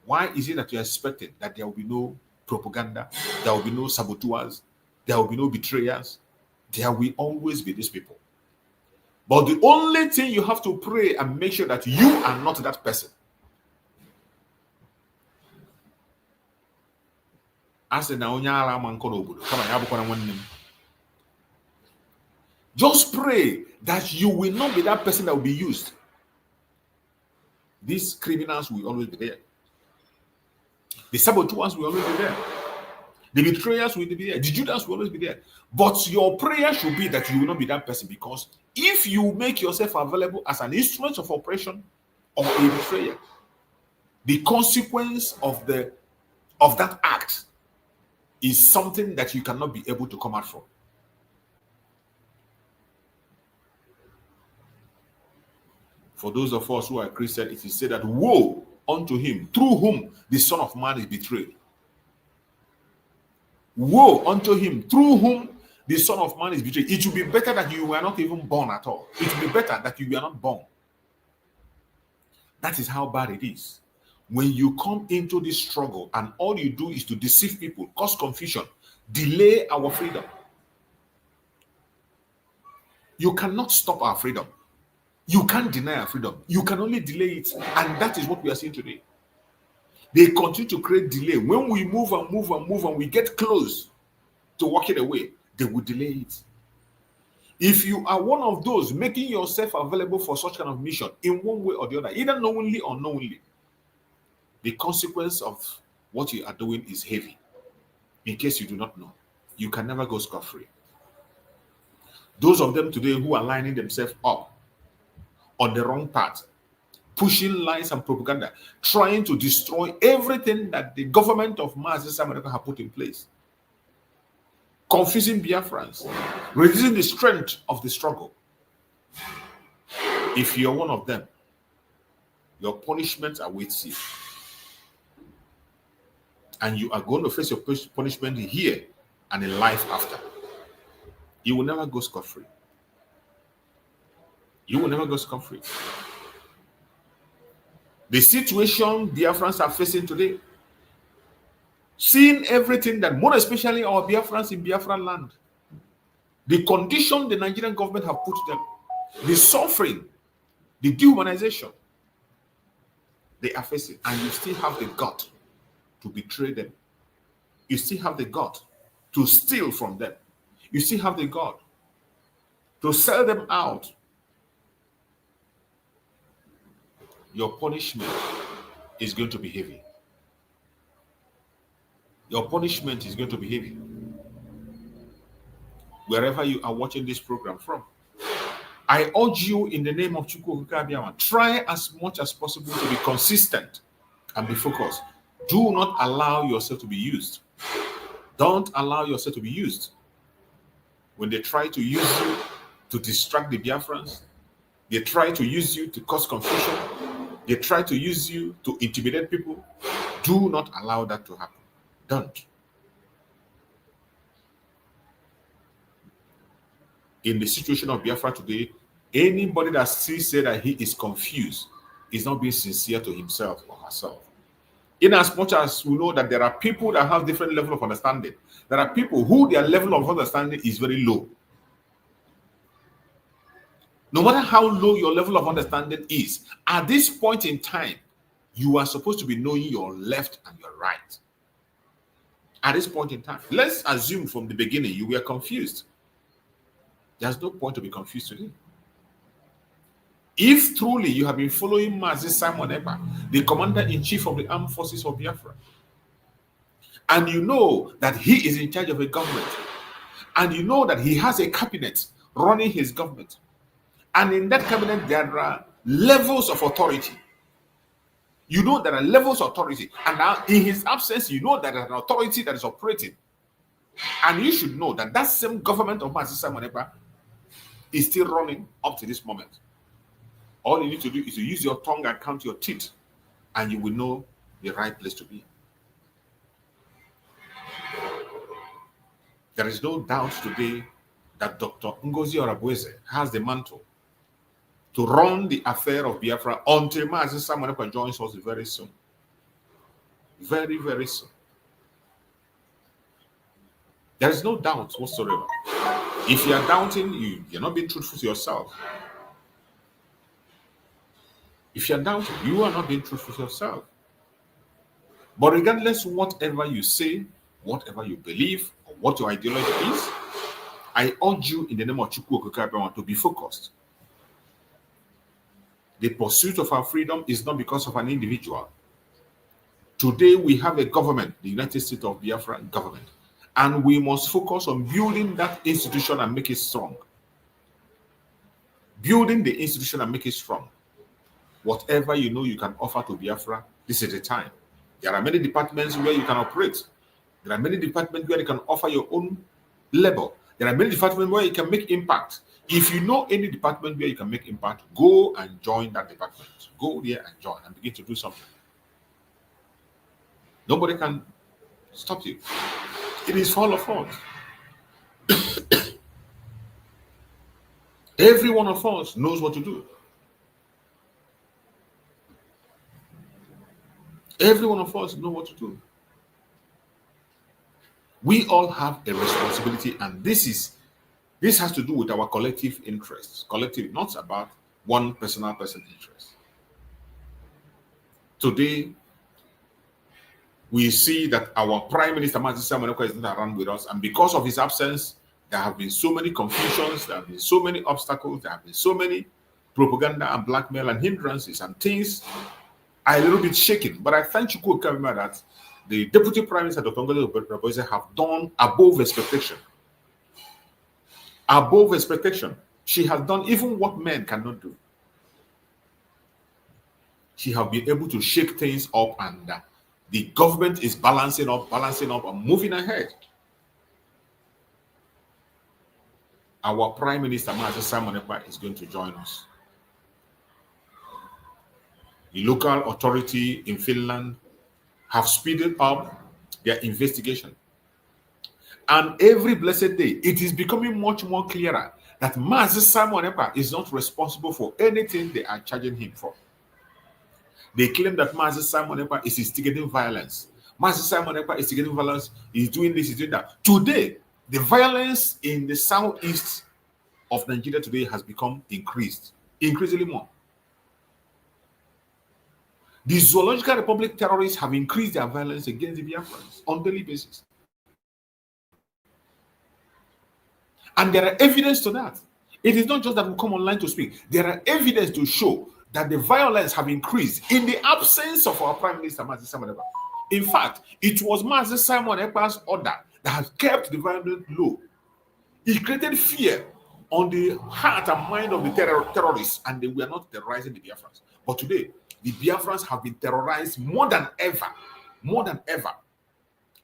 why is it that you are expecting that there will be no propaganda, there will be no saboteurs, there will be no betrayers? There will always be these people. But the only thing you have to pray and make sure that you are not that person. Just pray that you will not be that person that will be used. These criminals will always be there. The saboteurs will always be there. The betrayers will be there. The Judas will always be there. But your prayer should be that you will not be that person, because if you make yourself available as an instrument of oppression or a betrayer, the consequence of that act is something that you cannot be able to come out from. For those of us who are Christian, it is said that woe unto him through whom the Son of Man is betrayed. Woe unto him through whom the Son of Man is betrayed. It would be better that you were not even born at all. It would be better that you were not born. That is how bad it is. When you come into this struggle and all you do is to deceive people, cause confusion, delay our freedom, you cannot stop our freedom. You can't deny our freedom. You can only delay it. And that is what we are seeing today. They continue to create delay. When we move and move and move and we get close to walking away, they will delay it. If you are one of those making yourself available for such kind of mission in one way or the other, either knowingly or unknowingly, the consequence of what you are doing is heavy. In case you do not know, you can never go scot-free. Those of them today who are lining themselves up on the wrong path, pushing lies and propaganda, trying to destroy everything that the government of Mazi America have put in place, confusing Biafrans, reducing the strength of the struggle. If you're one of them, your punishment awaits you. And you are going to face your punishment here and in life after. You will never go scot-free. You will never go scot-free. The situation Biafrans are facing today, seeing everything that, more especially our Biafrans in Biafran land, the condition the Nigerian government have put them, the suffering, the dehumanization they are facing, and you still have the gut to betray them. You still have the gut to steal from them. You still have the gut to sell them out. Your punishment is going to be heavy. Your punishment is going to be heavy. Wherever you are watching this program from, I urge you in the name of Chukwu Okike Abiama, try as much as possible to be consistent and be focused. Do not allow yourself to be used. Don't allow yourself to be used. When they try to use you to distract the Biafrans, they try to use you to cause confusion, they try to use you to intimidate people, do not allow that to happen. Don't. In the situation of Biafra today, anybody that still say that he is confused is not being sincere to himself or herself. In as much as we know that there are people that have different level of understanding, there are people who their level of understanding is very low. No matter how low your level of understanding is, at this point in time, you are supposed to be knowing your left and your right. At this point in time, let's assume from the beginning you were confused. There's no point to be confused today. If truly you have been following Mazi Simon Ekpa, the commander-in-chief of the armed forces of Biafra, and you know that he is in charge of a government, and you know that he has a cabinet running his government, and in that cabinet there are levels of authority. You know there are levels of authority, and now in his absence, you know that there is an authority that is operating. And you should know that that same government of Mazi Simon Ekpa is still running up to this moment. All you need to do is to use your tongue and count your teeth, and you will know the right place to be. There is no doubt today that Dr. NgoziOrabueze has the mantle to run the affair of Biafra until Mazi Simon Ekpa joins us very soon. Very, very soon. There is no doubt whatsoever. If you are doubting, you're not being truthful to yourself. If you're doubting, you are not being truthful to yourself. But regardless of whatever you say, whatever you believe, or what your ideology is, I urge you in the name of Chukwu Okike Abiama to be focused. The pursuit of our freedom is not because of an individual. Today we have a government, the United States of Biafra government, and we must focus on building that institution and make it strong. Building the institution and make it strong. Whatever you know you can offer to Biafra, this is the time. There are many departments where you can operate. There are many departments where you can offer your own labor. There are many departments where you can make impact. If you know any department where you can make impact, go and join that department. Go there and join and begin to do something. Nobody can stop you. It is for all of us. Every one of us knows what to do. Every one of us know what to do. We all have a responsibility, and this has to do with our collective interests. Collective, not about one personal person interest. Today, we see that our Prime Minister, Ngozi, is not around with us, and because of his absence, there have been so many confusions, there have been so many obstacles, there have been so many propaganda and blackmail and hindrances, and things are a little bit shaken. But I thank you, Kukavima, that the Deputy Prime Minister, Dr. Ngozi Orabueze, have done above expectation. Above expectation. She has done even what men cannot do. She has been able to shake things up, and the government is balancing up and moving ahead. Our Prime Minister, Simon Ekpa, is going to join us. The local authority in Finland have speeded up their investigation. And every blessed day, it is becoming much more clearer that Simon Ekpa is not responsible for anything they are charging him for. They claim that Simon Ekpa is instigating violence. Simon Ekpa is instigating violence, he's doing this, he's doing that. Today, the violence in the southeast of Nigeria today has become increasingly more. The Zoological Republic terrorists have increased their violence against the Biafrans on a daily basis. And there are evidence to that. It is not just that we come online to speak. There are evidence to show that the violence have increased in the absence of our Prime Minister, Simon Ekpa. In fact, it was Simon Ekpa's order that has kept the violence low. It created fear on the heart and mind of the terrorists, and they were not terrorizing the Biafrans. But today, the Biafrans have been terrorized more than ever.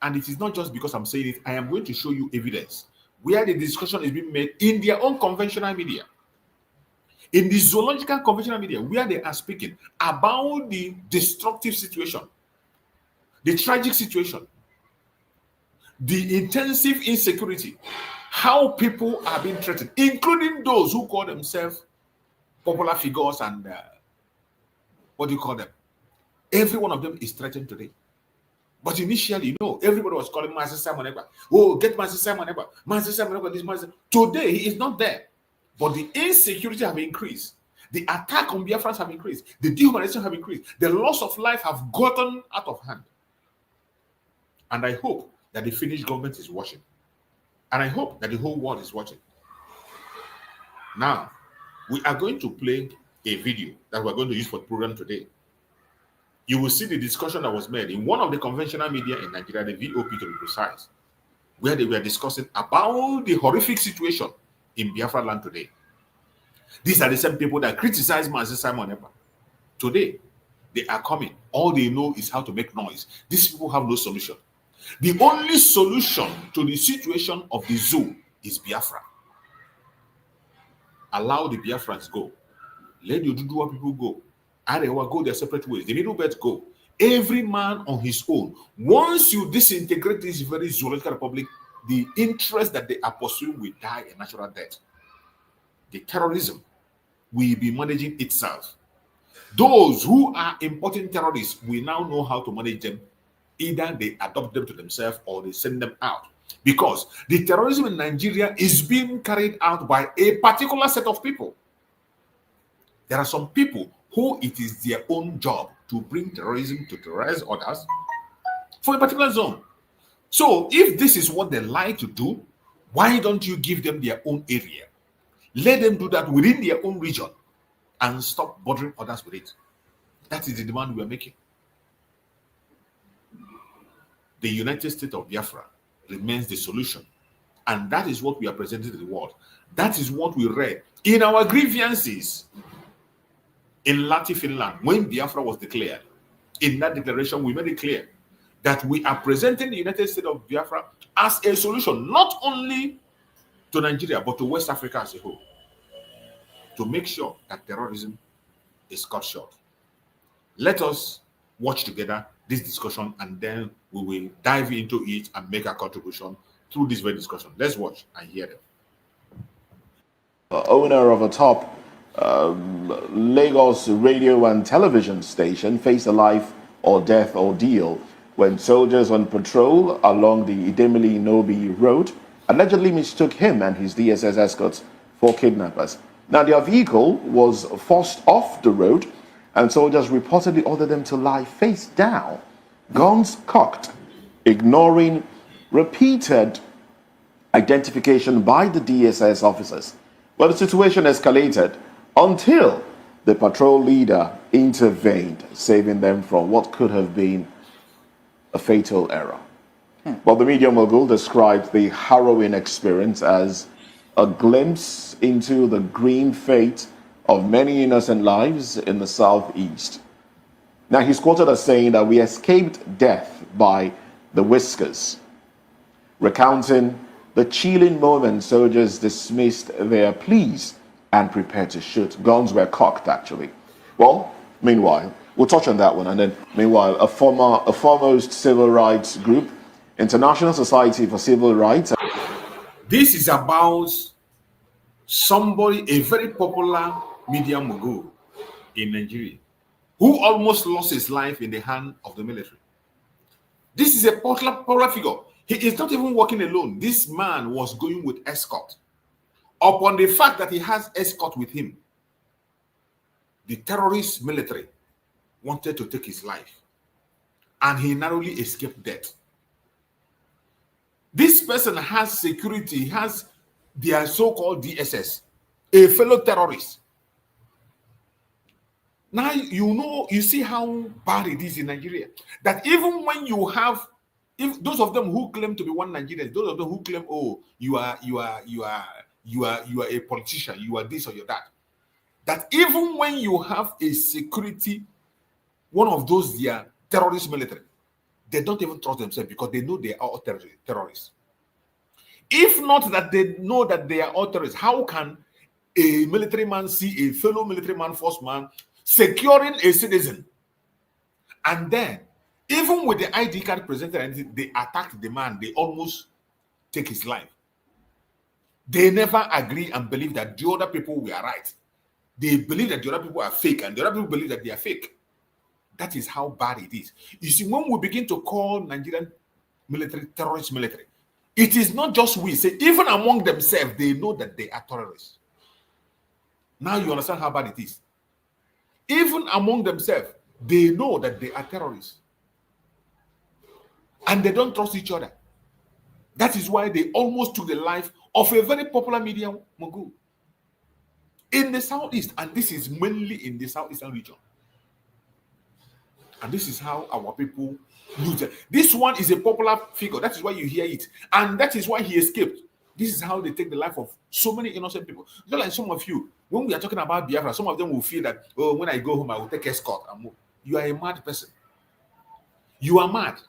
And it is not just because I'm saying it. I am going to show you evidence where the discussion is being made in their own conventional media, in the zoological conventional media, where they are speaking about the destructive situation, the tragic situation, the intensive insecurity, how people are being threatened, including those who call themselves popular figures and what do you call them? Every one of them is threatened today. But initially, everybody was calling Master Simon Ekpa. Oh, get Master Simon Ekpa. Master Simon Ekpa, this Master. Today, he is not there. But the insecurity have increased. The attack on Biafrans have increased. The dehumanization have increased. The loss of life have gotten out of hand. And I hope that the Finnish government is watching. And I hope that the whole world is watching. Now, we are going to play a video that we're going to use for the program today. You will see the discussion that was made in one of the conventional media in Nigeria, the VOP to be precise, where they were discussing about the horrific situation in Biafra land today. These are the same people that criticize Master Simon Ekpa. Today, they are coming. All they know is how to make noise. These people have no solution. The only solution to the situation of the zoo is Biafra. Allow the Biafrans go. Let the Oduduwa people go. Arewa go their separate ways. The Middle Belt go. Every man on his own. Once you disintegrate this very zoological republic, the interest that they are pursuing will die a natural death. The terrorism will be managing itself. Those who are importing terrorists, we now know how to manage them. Either they adopt them to themselves or they send them out. Because the terrorism in Nigeria is being carried out by a particular set of people. There are some people who it is their own job to bring terrorism, to terrorize others for a particular zone. So if this is what they like to do, why don't you give them their own area? Let them do that within their own region and stop bothering others with it. That is the demand we are making. The United States of Biafra remains the solution. And that is what we are presenting to the world. That is what we read in our grievances in Lati, Finland, when Biafra was declared. In that declaration, we made it clear that we are presenting the United States of Biafra as a solution, not only to Nigeria, but to West Africa as a whole, to make sure that terrorism is cut short. Let us watch together this discussion, and then we will dive into it and make a contribution through this very discussion. Let's watch and hear them. Owner of a top Lagos radio and television station faced a life or death ordeal when soldiers on patrol along the Idemili-Nobi road allegedly mistook him and his DSS escorts for kidnappers. Now, their vehicle was forced off the road and soldiers reportedly ordered them to lie face down, guns cocked, ignoring repeated identification by the DSS officers. Well, the situation escalated until the patrol leader intervened, saving them from what could have been a fatal error. Well, the media mogul described the harrowing experience as a glimpse into the grim fate of many innocent lives in the Southeast. Now, he's quoted as saying that we escaped death by the whiskers, recounting the chilling moment soldiers dismissed their pleas and prepared to shoot. Guns were cocked, actually. Well, meanwhile, we'll touch on that one. And then, meanwhile, a foremost civil rights group, International Society for Civil Rights. This is about somebody, a very popular media mogul in Nigeria, who almost lost his life in the hand of the military. This is a popular figure. He is not even working alone. This man was going with escort. Upon the fact that he has escort with him, the terrorist military wanted to take his life, and he narrowly escaped death. This person has security, has their so-called DSS, a fellow terrorist. Now, you see how bad it is in Nigeria. That even when you have, if those of them who claim to be one Nigerians, those of them who claim, oh, you are a politician, you are this or you are that. That even when you have a security, one of those their terrorist military, they don't even trust themselves because they know they are all terrorists. If not that they know that they are all terrorists, how can a military man see a fellow military man, force man, securing a citizen? And then, even with the ID card presented, they attack the man, they almost take his life. They never agree and believe that the other people were right. They believe that the other people are fake, and the other people believe that they are fake. That is how bad it is. You see, when we begin to call Nigerian military terrorist military, it is not just we. Say, even among themselves, they know that they are terrorists. Now you understand how bad it is. Even among themselves, they know that they are terrorists. And they don't trust each other. That is why they almost took the life of a very popular media mogul in the Southeast. And this is mainly in the Southeastern region. And this is how our people lose it. This one is a popular figure. That is why you hear it. And that is why he escaped. This is how they take the life of so many innocent people. Just like some of you, when we are talking about Biafra, some of them will feel that, oh, when I go home, I will take escort and move. You are a mad person. You are mad.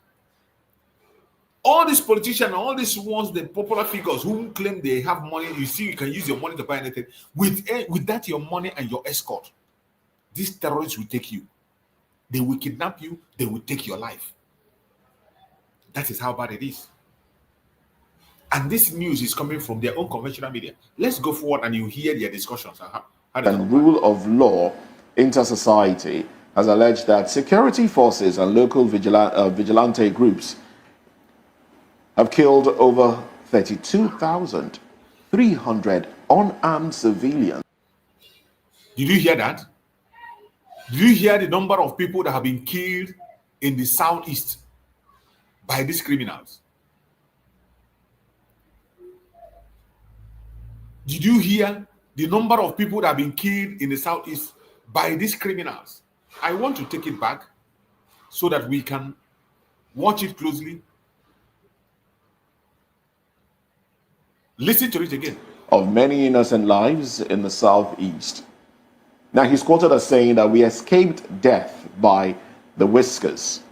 All these politicians, all these ones, the popular figures who claim they have money, you see, you can use your money to buy anything. With that, your money and your escort, these terrorists will take you. They will kidnap you. They will take your life. That is how bad it is. And this news is coming from their own conventional media. Let's go forward and you hear their discussions. And rule of law inter-society has alleged that security forces and local vigilante groups have killed over 32,300 unarmed civilians. Did you hear that? Did you hear the number of people that have been killed in the Southeast by these criminals? Did you hear the number of people that have been killed in the Southeast by these criminals? I want to take it back so that we can watch it closely. Listen to it again. Of many innocent lives in the Southeast. Now, he's quoted as saying that we escaped death by the whiskers,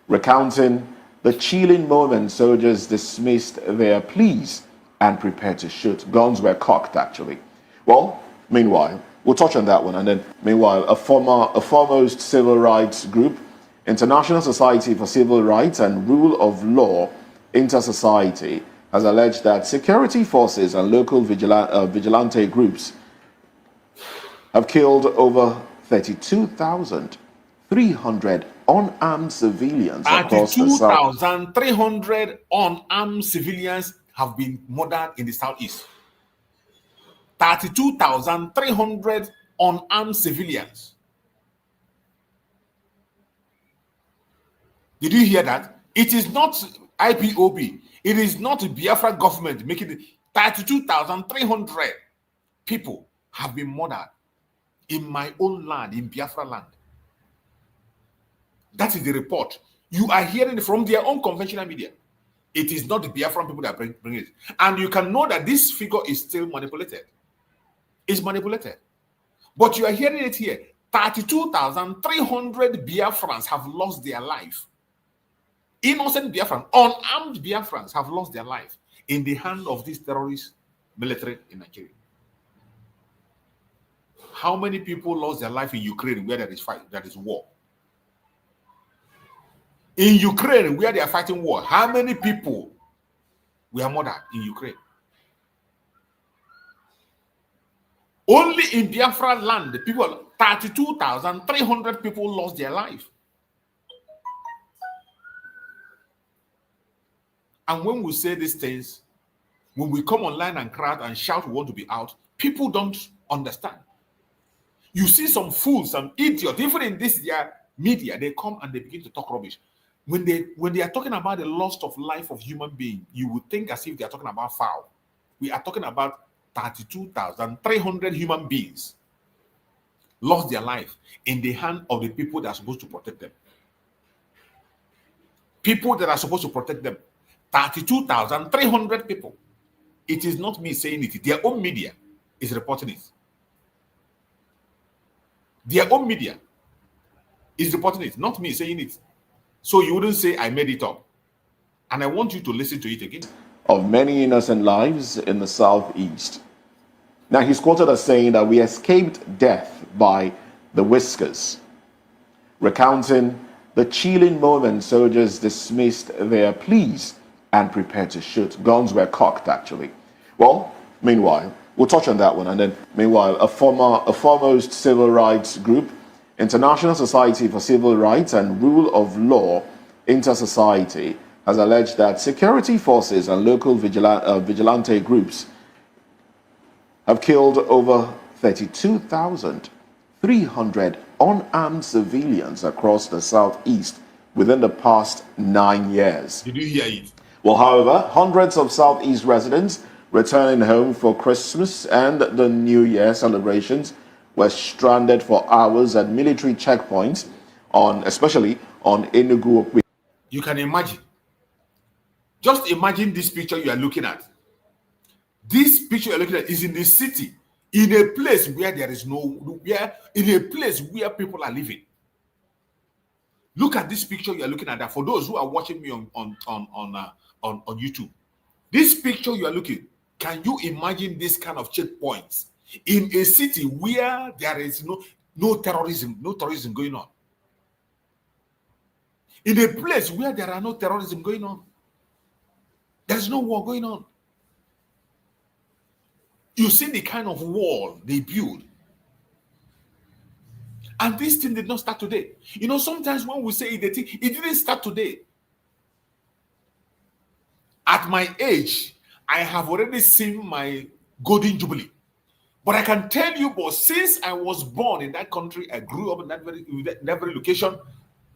recounting the chilling moment soldiers dismissed their pleas and prepared to shoot. Guns were cocked, actually. Well, meanwhile, we'll touch on that one. And then, meanwhile, a foremost civil rights group, International Society for Civil Rights and Rule of Law Inter-Society, has alleged that security forces and local vigilante groups have killed over 32,300 unarmed civilians across the south. 32,300 unarmed civilians have been murdered in the southeast. 32,300 unarmed civilians. Did you hear that? It is not IPOB. It is not the Biafra government making it. 32,300 people have been murdered in my own land, in Biafra land. That is the report. You are hearing it from their own conventional media. It is not the Biafran people that bring it. And you can know that this figure is still manipulated. It's manipulated. But you are hearing it here. 32,300 Biafrans have lost their life. Innocent Biafrans, unarmed Biafrans have lost their life in the hand of this terrorist military in Nigeria. How many people lost their life in Ukraine where there is fight, there is war? In Ukraine, where they are fighting war, how many people were murdered in Ukraine? Only in Biafra land, the people, 32,300 people lost their life. And when we say these things, when we come online and cry and shout we want to be out, people don't understand. You see some fools, some idiots, even in this their media, they come and they begin to talk rubbish. When they are talking about the loss of life of human being, you would think as if they are talking about foul. We are talking about 32,300 human beings lost their life in the hand of the people that are supposed to protect them. People that are supposed to protect them. 32,300 people. It is not me saying it. Their own media is reporting it. Their own media is reporting it, not me saying it. So you wouldn't say I made it up. And I want you to listen to it again. Of many innocent lives in the southeast. Now he's quoted as saying that we escaped death by the whiskers, recounting the chilling moment soldiers dismissed their pleas and prepared to shoot. Guns were cocked, actually. Well, meanwhile, we'll touch on that one. And then, meanwhile, a foremost civil rights group, International Society for Civil Rights and Rule of Law, Inter-Society, has alleged that security forces and local vigilante groups have killed over 32,300 unarmed civilians across the southeast within the past 9 years. Did you hear it? Well, however, hundreds of southeast residents returning home for Christmas and the New Year celebrations were stranded for hours at military checkpoints, especially on Enugu. You can imagine. Just imagine this picture you are looking at. This picture you're looking at is in the city, in a place where there is in a place where people are living. Look at this picture you are looking at. That for those who are watching me on YouTube, this picture you are looking. Can you imagine this kind of checkpoints in a city where there is no terrorism going on? In a place where there are no terrorism going on, there is no war going on. You see the kind of wall they build. And this thing did not start today. Sometimes when we say it didn't start today. At my age, I have already seen my golden jubilee. But I can tell you, but since I was born in that country, I grew up in that very location,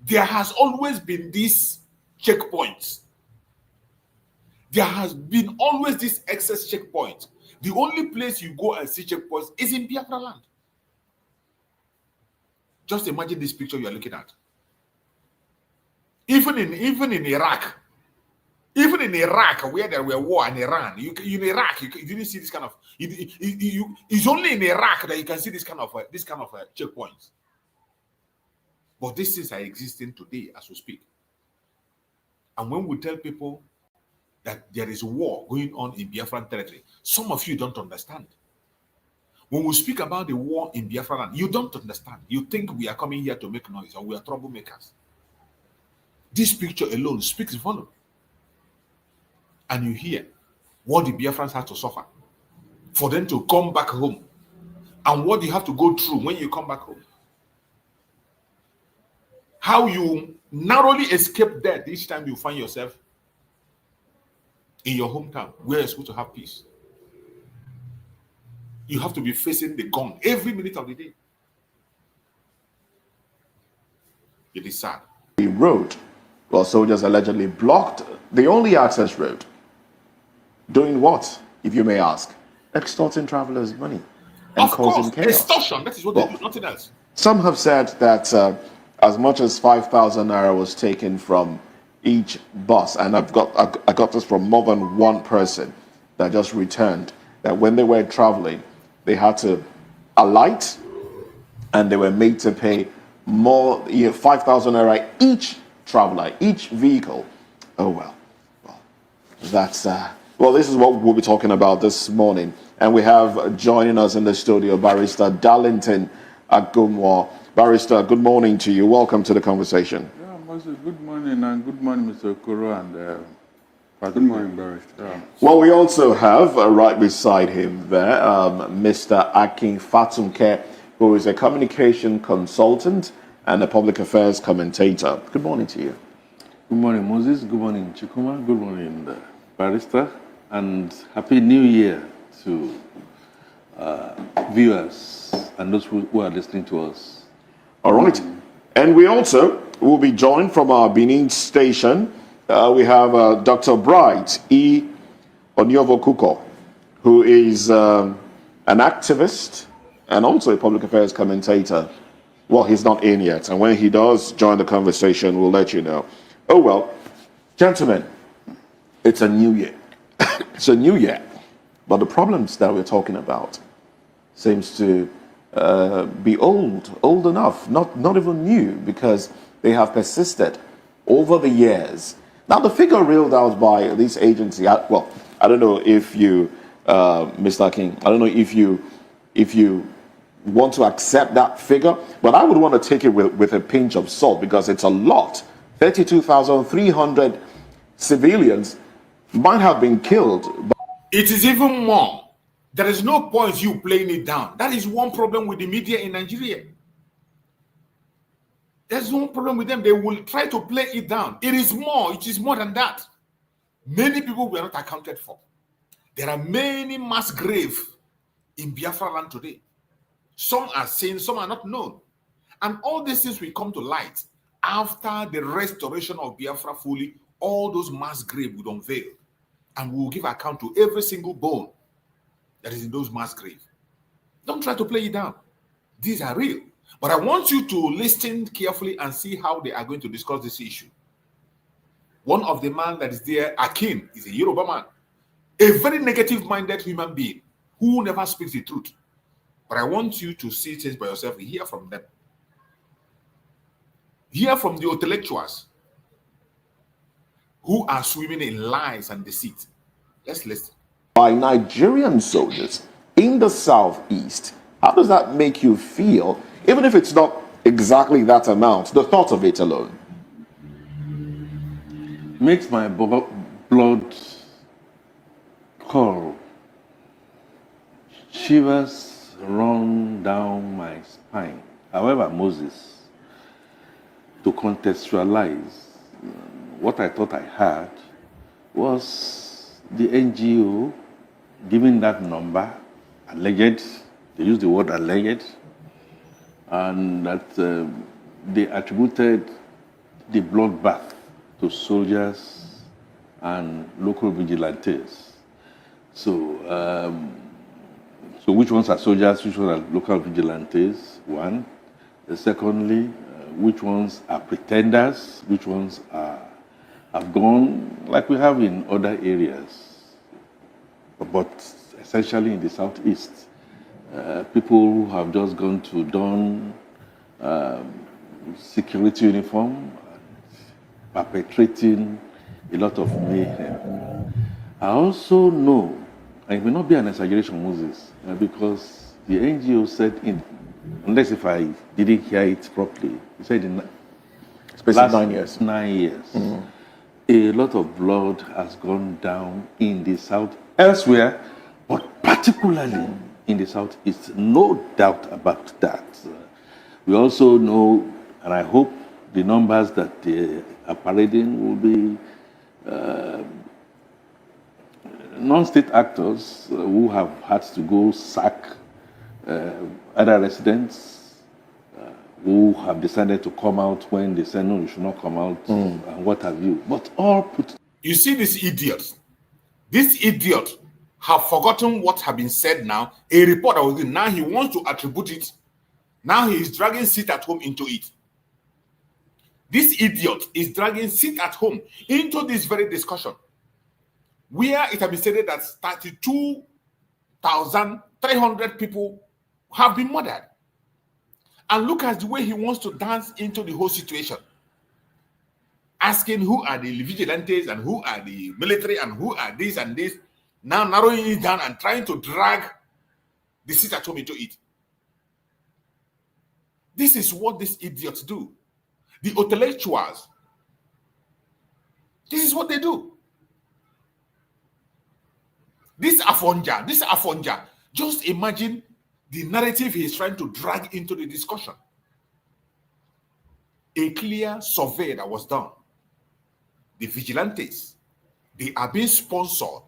there has always been these checkpoints. There has been always this excess checkpoint. The only place you go and see checkpoints is in Biafra land. Just imagine this picture you are looking at. Even in Iraq, where there were war in Iran, in Iraq you didn't see this kind of. It's only in Iraq that you can see this kind of checkpoints. But these things are existing today as we speak. And when we tell people that there is war going on in Biafran territory, some of you don't understand. When we speak about the war in Biafra land, you don't understand. You think we are coming here to make noise or we are troublemakers. This picture alone speaks volume. And you hear what the Biafrans have to suffer for them to come back home and what you have to go through when you come back home. how you narrowly escape death each time you find yourself in your hometown where you're supposed to have peace. You have to be facing the gun every minute of the day. It is sad. The road, well, soldiers allegedly blocked the only access road. Doing what, if you may ask? Extorting travelers' money and causing chaos. Extortion, that is what they do, nothing else. Some have said that as much as 5,000 naira was taken from each bus, and I got this from more than one person that just returned, that when they were traveling, they had to alight and they were made to pay more, 5,000 naira each traveler, each vehicle. Oh well, that's this is what we'll be talking about this morning. And we have joining us in the studio Barrister Darlington Agumwa. Barrister, good morning to you. Welcome to the conversation. Yeah, Moses, good morning, and good morning, Mr. Okoro, and good morning, Barrister. Yeah. Well, we also have right beside him there, Mr. Akin Fatunke, who is a communication consultant and a public affairs commentator. Good morning to you. Good morning, Moses. Good morning, Chikuma. Good morning, Barrister, and Happy New Year to viewers and those who are listening to us. All right. And we also will be joined from our Benin station. We have Dr. Bright E. Onyovo-Kuko, who is an activist and also a public affairs commentator. Well, he's not in yet, and when he does join the conversation, we'll let you know. Oh, well, gentlemen, it's a new year. It's a new year, but the problems that we're talking about seems to be old enough, not even new, because they have persisted over the years. Now, the figure reeled out by this agency, well, I don't know if you, Mr. King, I don't know if you want to accept that figure, but I would want to take it with a pinch of salt, because it's a lot. 32,300 civilians might have been killed. It is even more. There is no point you playing it down. That is one problem with the media in Nigeria. There's no problem with them. They will try to play it down. It is more. It is more than that. Many people were not accounted for. There are many mass graves in Biafra land today. Some are seen, some are not known. And all these things will come to light after the restoration of Biafra fully. All those mass graves will unveil. And we will give account to every single bone that is in those mass graves. Don't try to play it down. These are real. But I want you to listen carefully and see how they are going to discuss this issue. One of the man that is there, Akin, is a Yoruba man. A very negative-minded human being who never speaks the truth. But I want you to see things by yourself and hear from them. Hear from the intellectuals who are swimming in lies and deceit. Let's listen. By Nigerian soldiers in the southeast, how does that make you feel, even if it's not exactly that amount, the thought of it alone? Makes my blood cold. Shivers run down my spine. However, Moses, to contextualize, what I thought I had was the NGO giving that number, alleged, they use the word alleged, and that they attributed the bloodbath to soldiers and local vigilantes. So, so which ones are soldiers, which ones are local vigilantes, one. Secondly, which ones are pretenders, which ones have gone, like we have in other areas, but essentially in the southeast, people who have just gone to don security uniform, perpetrating a lot of mayhem. I also know, and it may not be an exaggeration, Moses, because the NGO said, unless if I didn't hear it properly, he said in last 9 years. 9 years. A lot of blood has gone down in the south, elsewhere, but particularly in the southeast. No doubt about that. We also know, and I hope the numbers that they are parading will be non-state actors who have had to go sack other residents who have decided to come out when they say, no, you should not come out, and what have you. But all put... You see this idiot. This idiot have forgotten what have been said now. A report that was given. Now he wants to attribute it. Now he is dragging sit at home into it. This idiot is dragging sit at home into this very discussion, where it has been stated that 32,300 people have been murdered. And look at the way he wants to dance into the whole situation, asking who are the vigilantes and who are the military and who are this and this, now narrowing it down and trying to drag the sit at home into it. This is what these idiots do. The intellectuals, this is what they do. This Afonja, just imagine the narrative he is trying to drag into the discussion. A clear survey that was done. The vigilantes, they are being sponsored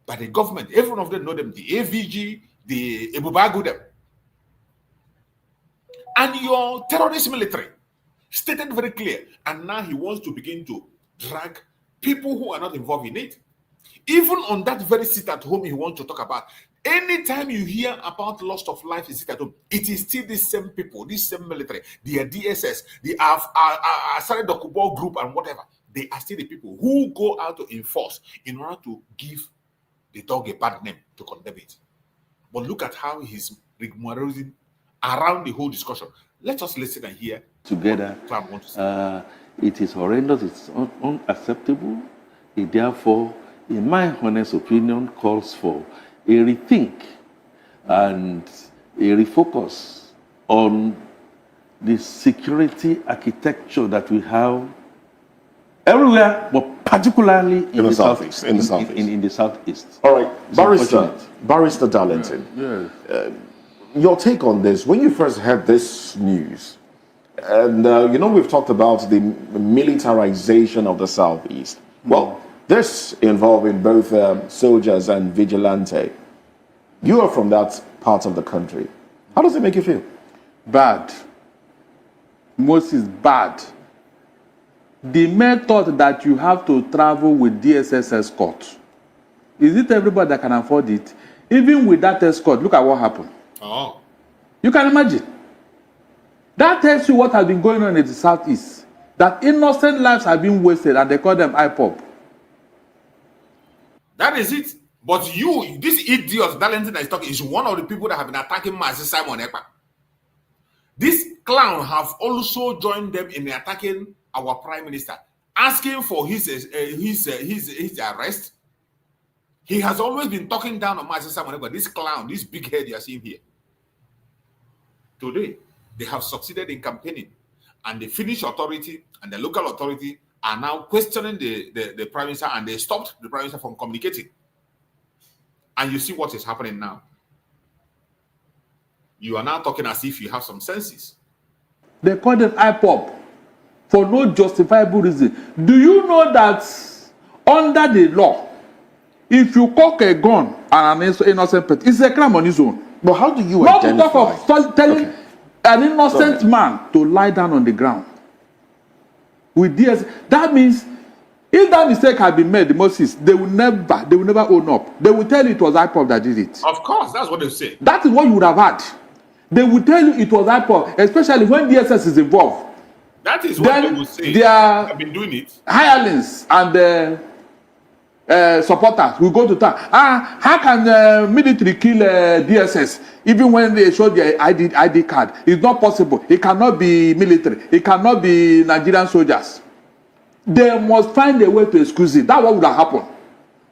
by the government. Every one of them know them, the AVG, the Ebubagudem. And your terrorist military stated very clear. And now he wants to begin to drag people who are not involved in it. Even on that very sit at home he wants to talk about. Anytime you hear about loss of life in sit at home, it is still the same people, this same military, the DSS, the Asare Dokubo group and whatever. They are still the people who go out to enforce in order to give the dog a bad name, to condemn it. But look at how he's rigmarousing around the whole discussion. Let us listen and hear together. What wants to say. It is horrendous, it's unacceptable. It therefore, in my honest opinion, calls for a rethink and a refocus on the security architecture that we have everywhere, but particularly in the southeast. In the southeast. All right, Barrister Darlington. Yes. Your take on this, when you first heard this news, and you know, we've talked about the militarization of the southeast. Well, this involving both soldiers and vigilante. You are from that part of the country. How does it make you feel? Bad. Moses, bad. The method that you have to travel with DSS escort, is it everybody that can afford it? Even with that escort, look at what happened. Oh. You can imagine. That tells you what has been going on in the southeast. That innocent lives have been wasted and they call them IPOP. That is it. But you, this idiot Darlington that is talking, is one of the people that have been attacking Mazi Simon Ekpa. This clown have also joined them in attacking our prime minister, asking for his arrest. He has always been talking down on Mazi Simon Ekpa. This clown, this big head you are seeing here. Today, they have succeeded in campaigning, and the Finnish authority and the local authority are now questioning the prime minister, and they stopped the prime minister from communicating. And you see what is happening now. You are now talking as if you have some senses. They call them IPOP for no justifiable reason. Do you know that under the law, if you cock a gun and an innocent person, it's a crime on its own. But how do you not identify? to talk of telling an innocent man to lie down on the ground with DS. That means if that mistake had been made, Moses, they will never own up. They will tell you it was IPOP that did it. Of course, that's what they say. That is what you would have had. They will tell you it was IPOP, especially when DSS is involved. That is what they will say. They have been doing it. Hirelings and supporters will go to town. How can military kill DSS even when they show their ID card? It's not possible. It cannot be military. It cannot be Nigerian soldiers. They must find a way to excuse it. That's what would have happened.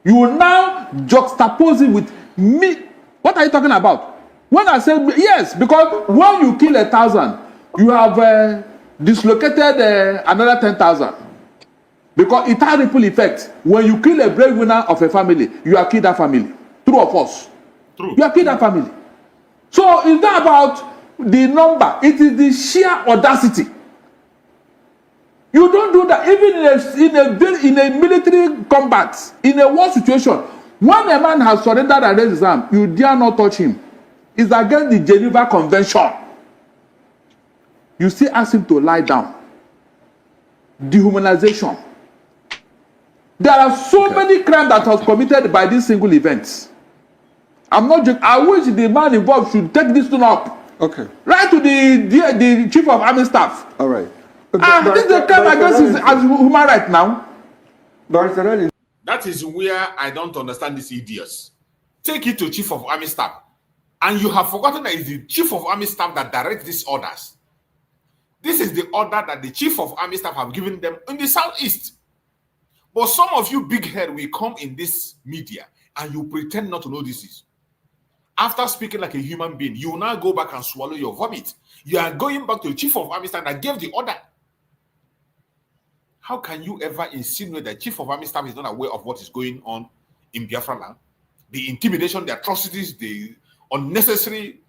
You will now juxtapose it with me. What are you talking about? When I say yes, because when you kill 1,000, you have dislocated another 10,000. Because it has ripple effect. When you kill a breadwinner of a family, you have killed that family. True or false? True. You have killed that family. So it's not about the number. It is the sheer audacity. You don't do that. Even in a military combat, in a war situation, when a man has surrendered and raised his arm, you dare not touch him. It's against the Geneva Convention. You still ask him to lie down. Dehumanization. There are so many crimes that was committed by these single events. I'm not joking. I wish the man involved should take this one up. Okay. Right to the chief of army staff. All right. This is a crime against human rights now. That is where I don't understand these idiots. Take it to chief of army staff. And you have forgotten that it's the chief of army staff that directs these orders. This is the order that the chief of army staff have given them in the southeast. But some of you big head will come in this media and you pretend not to know this is. After speaking like a human being, you will now go back and swallow your vomit. You are going back to the chief of army staff that gave the order. How can you ever insinuate that chief of army staff is not aware of what is going on in Biafra land? The intimidation, the atrocities, the unnecessary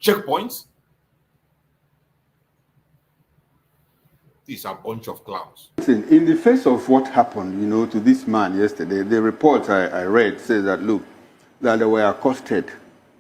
checkpoints? These are a bunch of clowns. Listen, in the face of what happened, to this man yesterday, the report I read says that, look, that they were accosted,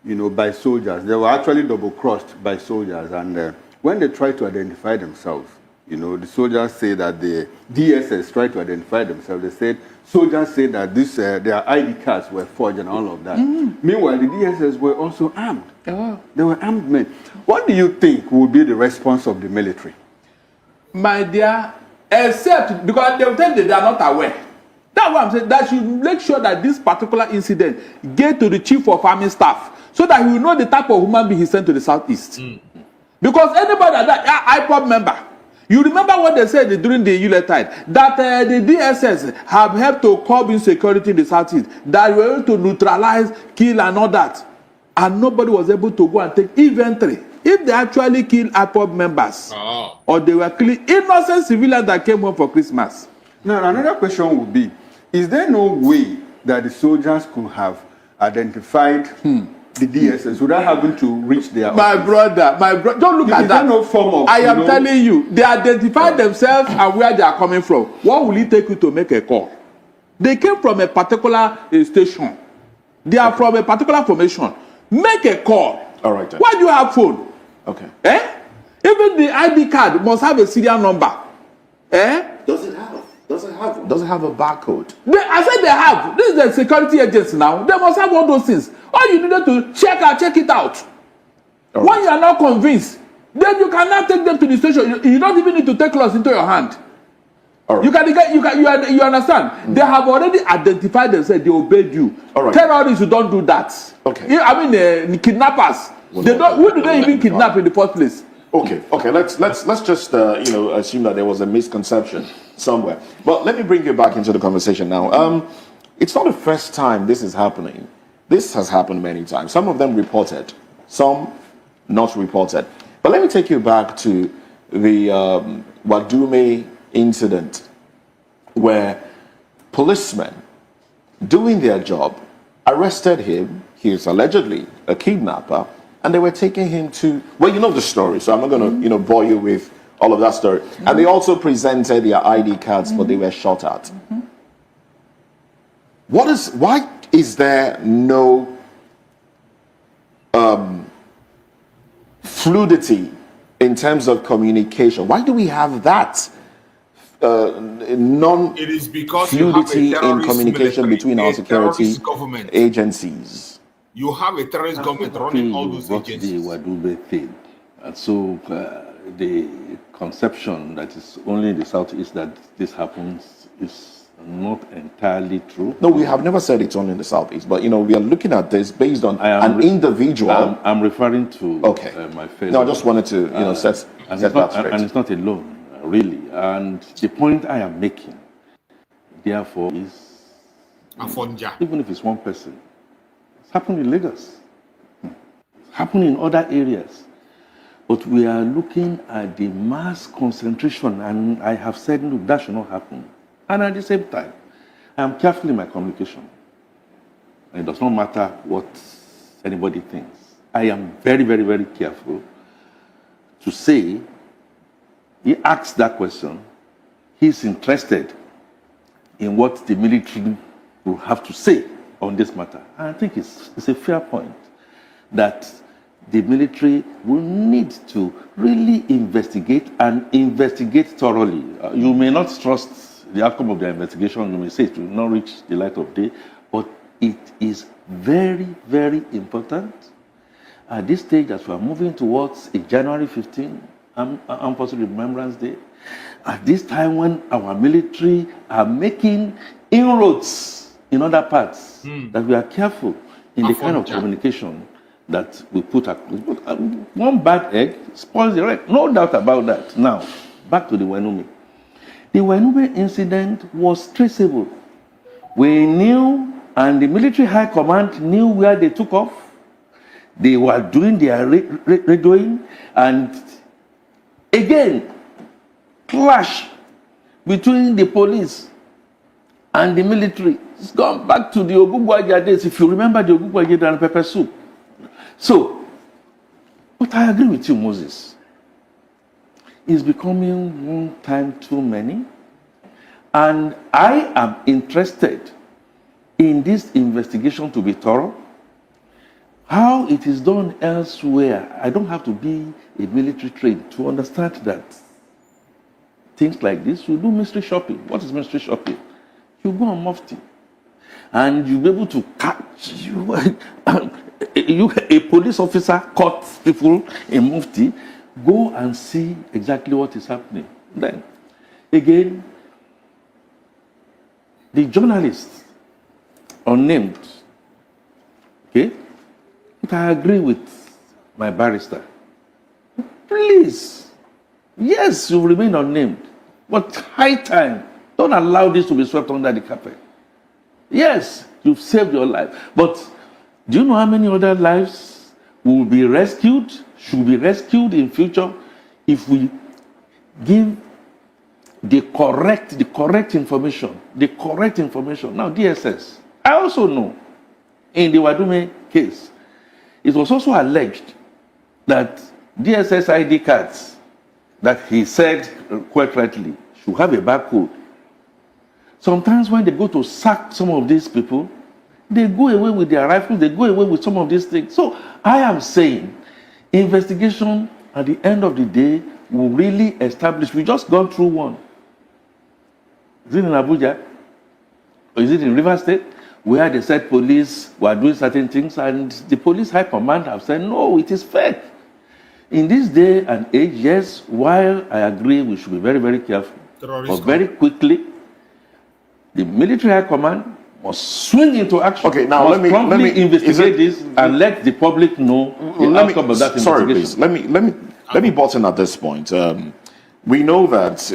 by soldiers. They were actually double-crossed by soldiers. And when they tried to identify themselves, the soldiers say that the DSS tried to identify themselves. They said, soldiers say that their ID cards were forged and all of that. Meanwhile, the DSS were also armed. They were armed men. What do you think would be the response of the military? My dear, except because they will tell you they are not aware. That's what I'm saying. That should make sure that this particular incident get to the chief of army staff so that he will know the type of human being he sent to the southeast. Because anybody that IPOB member, you remember what they said during the Yuletide, that the DSS have helped to curb insecurity in the southeast, that we were able to neutralize, kill and all that. And nobody was able to go and take inventory. If they actually killed IPOB members, or they were killing innocent civilians that came home for Christmas. Now, another question would be, is there no way that the soldiers could have identified the DSS without having to reach their My brother, don't look at that. No form of, I am telling you, they identified themselves and where they are coming from. What will it take you to make a call? They came from a particular station. They are from a particular formation. Make a call. All right. Then. Why do you have phone? Okay. Even the ID card must have a serial number. Does it have a barcode? I said they have. This is the security agents now. They must have all those things. All you needed to check it out. All when you are not convinced, then you cannot take them to the station. You don't even need to take laws into your hand. All right. You understand? They have already identified themselves. They obeyed you. All right. Terrorists who don't do that. Okay. I mean, kidnappers. Who do they even kidnap in the first place? Okay. Let's just assume that there was a misconception somewhere. But let me bring you back into the conversation now. It's not the first time this is happening. This has happened many times. Some of them reported, some not reported. But let me take you back to the Wadume incident, where policemen doing their job arrested him. He is allegedly a kidnapper, and they were taking him to, well, you know the story, so I'm not going to bore you with all of that story. And they also presented their ID cards, but they were shot at. Why is there no fluidity in terms of communication? Why do we have that It is because you have a fluidity in terrorist communication military, between a our security terrorist government. agencies? You have a terrorist government running all those What agencies. the Wadube thing. And so the conception that is only in the southeast that this happens is not entirely true. No, we have never said it's only in the southeast, but we are looking at this based on an individual. I'm referring to my fellow. No, I just wanted to set that straight. And it's not alone, really. And the point I am making, therefore, is Afonja. even if it's one person, it's happened in Lagos, it's happened in other areas. But we are looking at the mass concentration, and I have said, look, that should not happen. And at the same time, I am careful in my communication. It does not matter what anybody thinks. I am very, very, very careful to say, he asked that question, he's interested in what the military will have to say on this matter. And I think it's a fair point that the military will need to really investigate and investigate thoroughly. You may not trust the outcome of the investigation. You may say it will not reach the light of day, but it is very, very important at this stage as we are moving towards a January 15 Armed Forces Remembrance Day. At this time when our military are making inroads in other parts, that we are careful in the kind of communication that we put up. One bad egg spoils the rest. No doubt about that. Now, back to the Wenume. The Wenume incident was traceable. We knew, and the military high command knew where they took off. They were doing their radioing, and again, clash between the police and the military. It's gone back to the Ogugwaja days. If you remember the Ogugwaja and pepper soup. So, but I agree with you, Moses. It's becoming one time too many. And I am interested in this investigation to be thorough. How it is done elsewhere, I don't have to be a military trained to understand that things like this, you do mystery shopping. What is mystery shopping? You go on Mufti and you'll be able to catch a police officer caught people in Mufti. Go and see exactly what is happening. Then, again, the journalists, unnamed, okay? But I agree with my barrister. Please, yes, you remain unnamed, but high time. Don't allow this to be swept under the carpet. Yes, you've saved your life, but do you know how many other lives will be rescued, should be rescued in future if we give the correct information? Now, DSS, I also know in the Wadume case, it was also alleged that DSS ID cards that he said quite rightly should have a barcode. Sometimes when they go to sack some of these people, they go away with their rifles, they go away with some of these things. So I am saying investigation at the end of the day will really establish. We just gone through one. Is it in Abuja? Or is it in River State? Where they said police were doing certain things and the police high command have said, no, it is fake. In this day and age, yes, while I agree we should be very, very careful, but very quickly, the military high command must swing into action. Okay, now let me investigate this and let the public know the outcome of that investigation. Sorry, please. Let me button at this point. We know that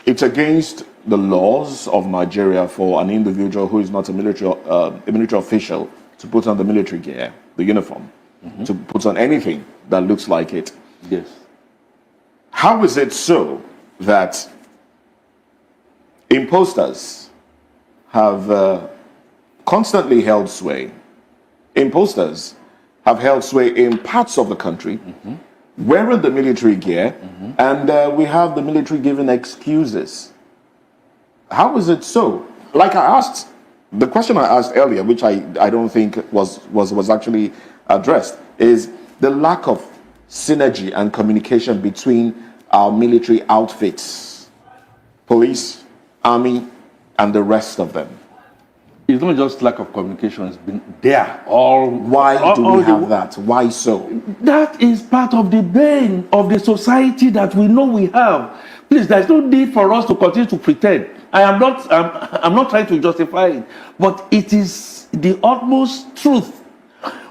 it's against the laws of Nigeria for an individual who is not a military official to put on the military gear, the uniform, to put on anything that looks like it. Yes. How is it so that imposters have constantly held sway? Imposters have held sway in parts of the country, wearing the military gear, and we have the military giving excuses. How is it so? Like I asked, the question I asked earlier, which I don't think was actually addressed, is the lack of synergy and communication between our military outfits, police, army, and the rest of them. It's not just lack of communication, it's been there all. Why do we have that? Why so? That is part of the bane of the society that we know we have. Please, there's no need for us to continue to pretend. I'm not trying to justify it, but it is the utmost truth.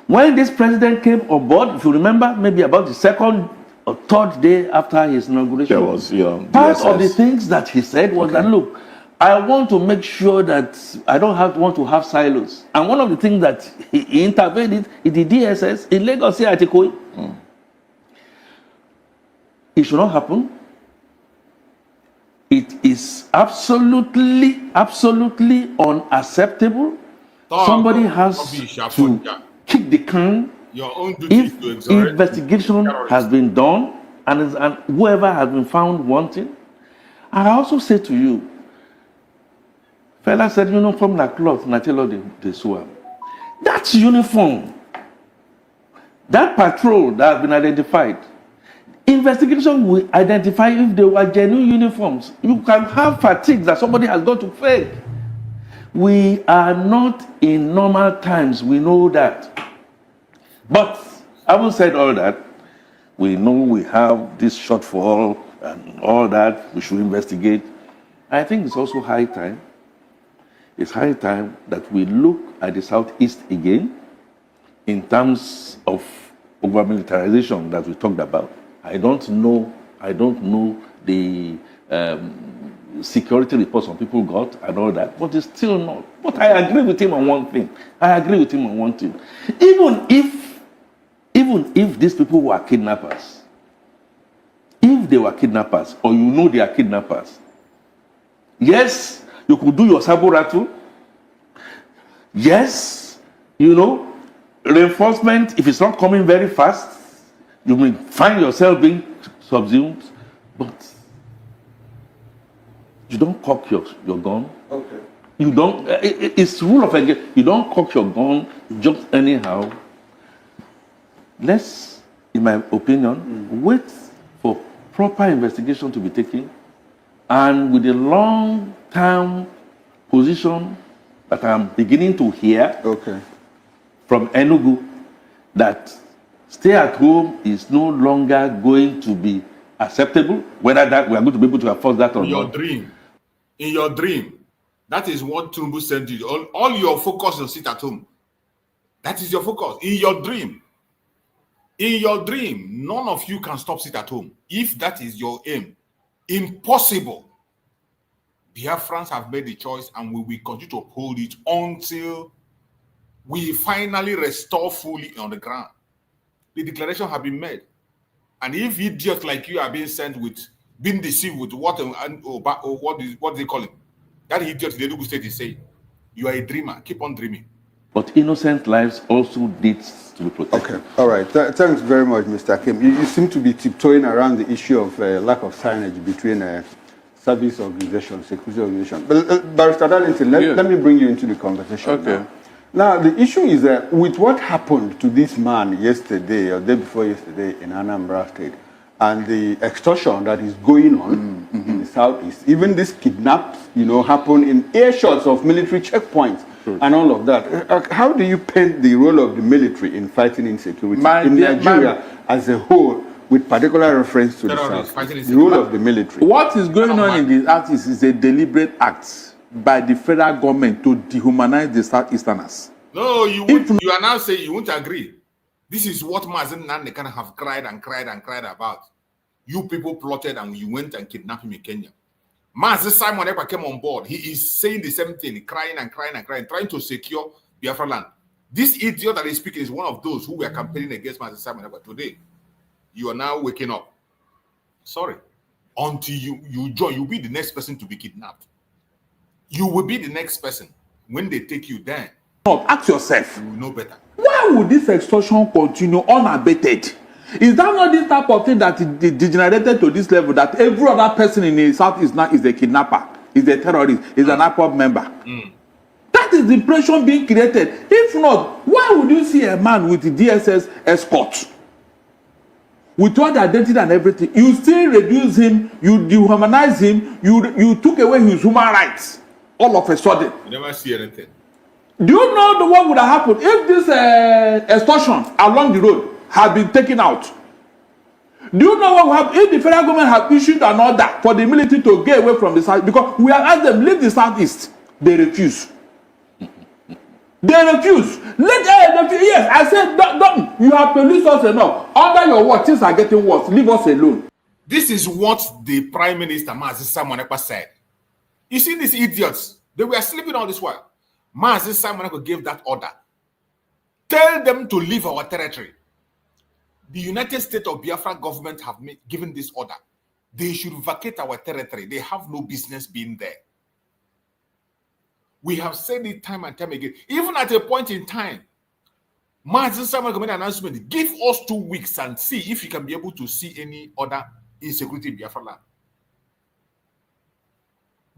When this president came on board, if you remember, maybe about the second or third day after his inauguration, there was, part of the things that he said was that, look, I want to make sure that I don't want to have silos. And one of the things that he intervened in the DSS in Lagos here at Ikoyi. It should not happen. It is absolutely unacceptable. Somebody has to kick the can. Your own duty if to investigation has been done and whoever has been found wanting, I also say to you, fella said uniform na cloth, na tell the swam. That's uniform. That patrol that has been identified, investigation will identify if they were genuine uniforms. You can have fatigue that somebody has got to fake. We are not in normal times, we know that. But having said all that, we know we have this shortfall and all that, we should investigate. I think it's also high time. It's high time that we look at the Southeast again in terms of over-militarization that we talked about. I don't know the security reports some people got and all that, but it's still not. But I agree with him on one thing. Even if these people were kidnappers, if they were kidnappers, or they are kidnappers, yes, you could do your saboratu. Yes, reinforcement, if it's not coming very fast, you may find yourself being subsumed, but you don't cock your gun. Okay. You don't, it's rule of engagement. You don't cock your gun just anyhow. Let's, in my opinion, wait for proper investigation to be taken, and with a long-term position that I'm beginning to hear from Enugu, that stay at home is no longer going to be acceptable, whether that we are going to be able to enforce that or not. In your dream, that is what Tinubu said to you. All your focus is sit at home. That is your focus. In your dream, none of you can stop sit at home. If that is your aim, impossible. Biafrans have made the choice, and we will continue to uphold it until we finally restore fully on the ground. The declaration have been made. And if idiots like you are being sent with, being deceived with what they call it, that idiot the Enugu State is saying, you are a dreamer, keep on dreaming. But innocent lives also needs to be protected. Okay, all right. Thanks very much, Mr. Kim. You seem to be tiptoeing around the issue of lack of signage between service organizations, security organizations. But Barrister Darlington, let me bring you into the conversation. Okay. Now, the issue is that with what happened to this man yesterday or day before yesterday in Anambra State, and the extortion that is going on in the Southeast, even this kidnaps, happen in earshots of military checkpoints and all of that. How do you paint the role of the military in fighting insecurity in Nigeria as a whole, with particular reference to the South? The role of the military. What is going on in the Southeast is a deliberate act by the federal government to dehumanize the Southeasterners. No, you are now saying you won't agree. This is what Mazen Nande kind of have cried about. You people plotted and you went and kidnapped him in Kenya. Mazen Simon Ekpa came on board. He is saying the same thing, crying, trying to secure Biafra land. This idiot that is speaking is one of those who were campaigning against Mazen Simon Ekpa today. You are now waking up. Sorry. Until you join, you'll be the next person to be kidnapped. You will be the next person. When they take you down, ask yourself, you will know better. Why would this extortion continue unabated? Is that not this type of thing that degenerated to this level, that every other person in the South is now is a kidnapper, is a terrorist, is an IPOB member? That is the impression being created. If not, why would you see a man with the DSS escort, with all the identity and everything? You still reduce him, you dehumanize him, you took away his human rights all of a sudden. You never see anything. Do you know what would have happened if this extortion along the road had been taken out? Do you know what would happen if the federal government had issued an order for the military to get away from the South? Because we have asked them, leave the Southeast. They refuse. They refuse. Yes, I said, don't, you have policed us enough. Under your watch, things are getting worse. Leave us alone. This is what the Prime Minister, Mazi Simon Ekpa, said. You see these idiots, they were sleeping all this while. Mazi Simon Ekpa gave that order. Tell them to leave our territory. The United States of Biafra government have given this order. They should vacate our territory. They have no business being there. We have said it time and time again. Even at a point in time, Mazi Simon Ekpa made an announcement. Give us 2 weeks and see if you can be able to see any other insecurity in Biafra land.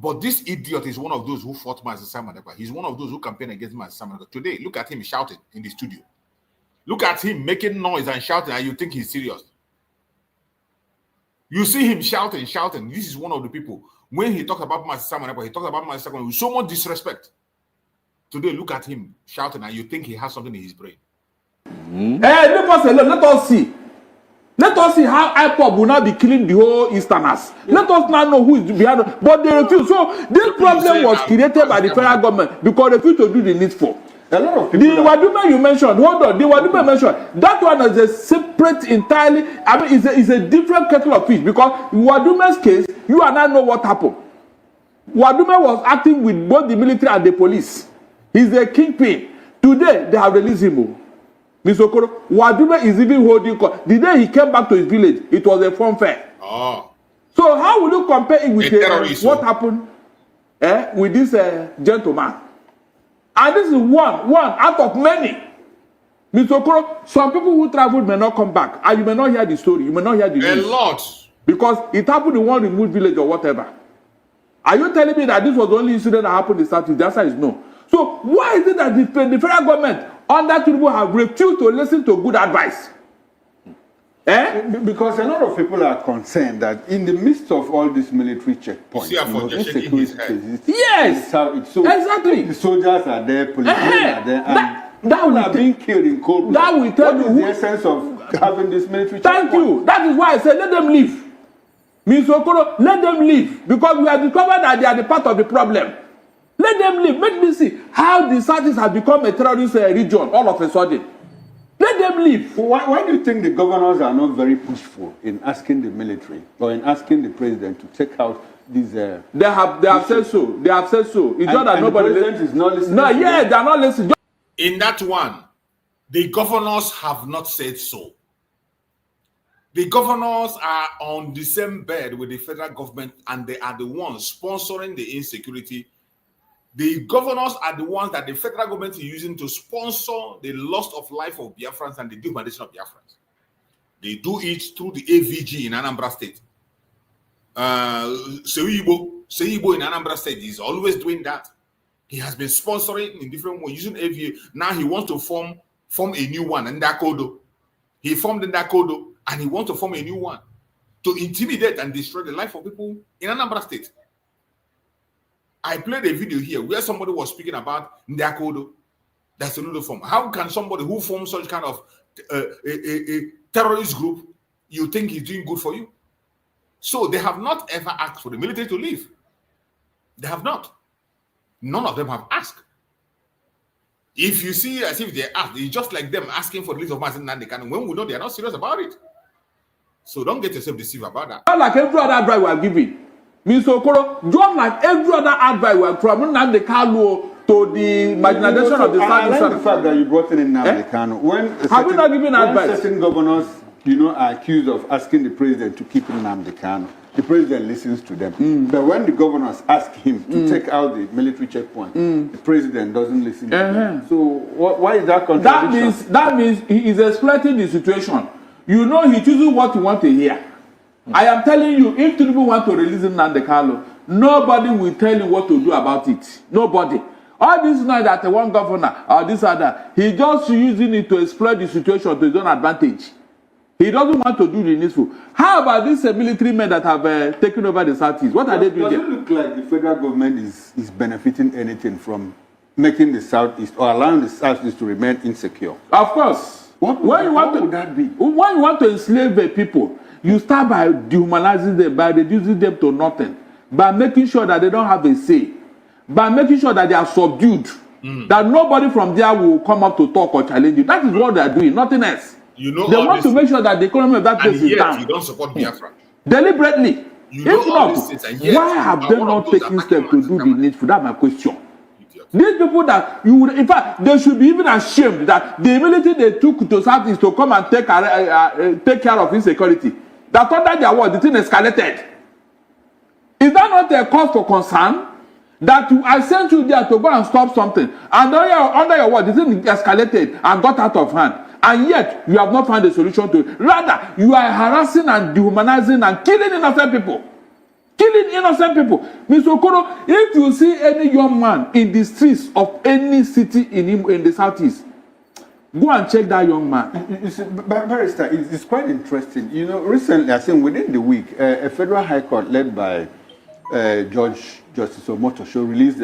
But this idiot is one of those who fought Master Simon Ekpa. He's one of those who campaigned against Master Simon Ekpa. Today, look at him shouting in the studio. Look at him making noise and shouting, and you think he's serious. You see him shouting. This is one of the people. When he talks about Master Simon Ekpa, he talks about Master Simon with so much disrespect. Today, look at him shouting, and you think he has something in his brain. Hey, let us see. Let us see how IPOB will not be killing the whole Easterners. Let us now know who is behind it. But they refuse. So this problem was created by the federal government because they refused to do the needful. A lot of people. The Wadume you mentioned, hold on. The Wadume mentioned, that one is a separate, entirely. I mean, it's a different kettle of fish because in Wadume's case, you and I know what happened. Wadume was acting with both the military and the police. He's a kingpin. Today, they have released him. Ms. Okoro, Wadume is even holding court. The day he came back to his village, it was a fun fair. Oh. So how will you compare it with what happened with this gentleman? And this is one out of many. Ms. Okoro, some people who traveled may not come back, and you may not hear the story. You may not hear the news. A lot. Because it happened in one remote village or whatever. Are you telling me that this was the only incident that happened in South East? The answer is no. So why is it that the federal government under Tinubu have refused to listen to good advice? Because a lot of people are concerned that in the midst of all these military checkpoints, insecurity cases, yes, exactly. The soldiers are there, policemen are there, and people are being killed in cold blood. That will tell you the essence of having this military checkpoint. Thank you. That is why I said let them leave. Ms. Okoro, let them leave because we have discovered that they are the part of the problem. Let them leave. Let me see how the Southeast has become a terrorist region all of a sudden. Let them leave. Why do you think the governors are not very pushful in asking the military or in asking the president to take out these? They have said so. They have said so. It's not that nobody. The president is not listening. No, yeah, they are not listening. In that one, the governors have not said so. The governors are on the same bed with the federal government, and they are the ones sponsoring the insecurity. The governors are the ones that the federal government is using to sponsor the loss of life of Biafrans and the dehumanization of Biafrans. They do it through the AVG in Anambra State. Seibo in Anambra State is always doing that. He has been sponsoring in different ways using AVG. Now he wants to form a new one in Dakodo. He formed in Dakodo and he wants to form a new one to intimidate and destroy the life of people in Anambra State. I played a video here where somebody was speaking about Ndakodo. That's another form. How can somebody who forms such kind of a terrorist group, you think he's doing good for you? So they have not ever asked for the military to leave. They have not. None of them have asked. If you see as if they asked, it's just like them asking for the release of Mazen Nandekan when we know they are not serious about it. So don't get yourself deceived about that. Like every other drive we are giving. Mr. Okoro, just like every other advice we are from Nnamdi Kanu to the marginalization of the South. I like the fact that you brought in Nnamdi Kanu. Have we not given advice? When certain governors, are accused of asking the president to keep Nnamdi Kanu, the president listens to them. But when the governors ask him to take out the military checkpoint, the president doesn't listen to them. So why is that contradiction? That means he is exploiting the situation. You know he chooses what he wants to hear. I am telling you, if Tinubu want to release Nnamdi Kanu, nobody will tell you what to do about it. Nobody. All this now that one governor or this other, he just using it to exploit the situation to his own advantage. He doesn't want to do the needful. How about these military men that have taken over the Southeast? What are they doing there? Does it look like the federal government is benefiting anything from making the Southeast or allowing the Southeast to remain insecure? Of course. What would that be? When you want to enslave the people, you start by dehumanizing them, by reducing them to nothing, by making sure that they don't have a say, by making sure that they are subdued, that nobody from there will come up to talk or challenge you. That is what they are doing, nothing else. You know, they want to make sure that the economy of that place is down. You don't support Biafra. Deliberately. You know if not, why have they not taken steps to do the needful? That's my question. These people that you would, in fact, they should be even ashamed that the ability they took to Southeast to come and take care of insecurity, that under their word, the thing escalated. Is that not a cause for concern? That I sent you there to go and stop something, and under your word, the thing escalated and got out of hand, and yet you have not found a solution to it. Rather, you are harassing and dehumanizing and killing innocent people. killing innocent people. Mr. Okoro, if you see any young man in the streets of any city in the southeast, go and check that young man. You see, Barrister, it's quite interesting. You know, recently, I think within the week, a federal high court led by Judge Justice Omotosho released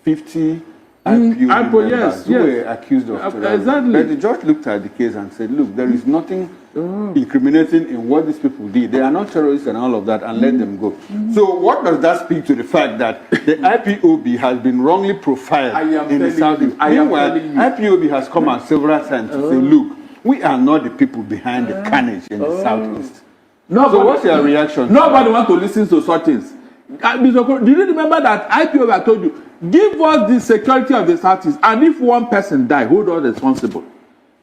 50 IPO members who were accused of terrorism. Exactly. But the judge looked at the case and said, look, there is nothing incriminating in what these people did. They are not terrorists and all of that, and let them go. So what does that speak to the fact that the IPOB has been wrongly profiled in the Southeast? Meanwhile, IPOB has come out several times to say, look, we are not the people behind the carnage in the Southeast. So what's your reaction? Nobody wants to listen to such things. Mr. Okoro, did you remember that IPOB I told you, give us the security of the Southeast, and if one person die, hold us responsible.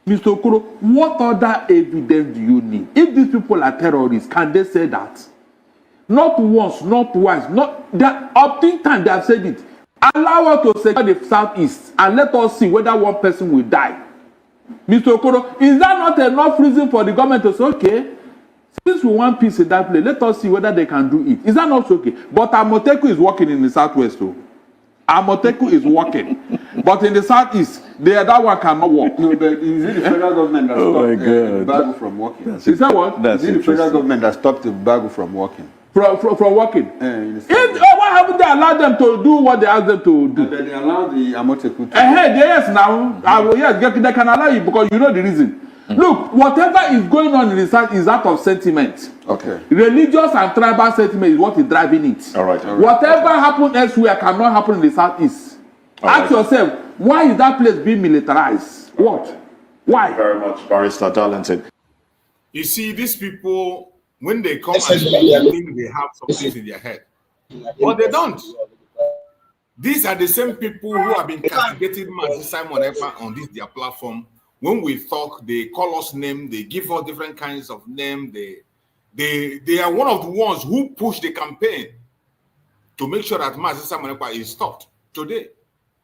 Mr. Okoro, what other evidence do you need? If these people are terrorists, can they say that? Not once, not twice, not that up to time they have said it. Allow us to secure the Southeast and let us see whether one person will die. Mr. Okoro, is that not enough reason for the government to say, okay, since we want peace in that place, let us see whether they can do it. Is that not okay? But Amoteku is working in the Southwest too. Amoteku is working. But in the Southeast, that one cannot work. No, but is it the federal government that stopped the embargo from working? Is that what? Is it the federal government that stopped the embargo from working? From working? Why haven't they allowed them to do what they asked them to do? But they allowed the Amoteku to... Yes, now. Yes, they can allow you because you know the reason. Look, whatever is going on in the South is out of sentiment. Okay. Religious and tribal sentiment is what is driving it. All right. Whatever happens elsewhere cannot happen in the Southeast. Ask yourself, why is that place being militarized? What? Why? Thank you very much, Barrister Darlington. You see, these people, when they come and speak, they think they have something in their head. But they don't. These are the same people who have been castigating Simon Ekpa on their platform. When we talk, they call us names, they give us different kinds of names. They are one of the ones who push the campaign to make sure that Simon Ekpa is stopped. Today,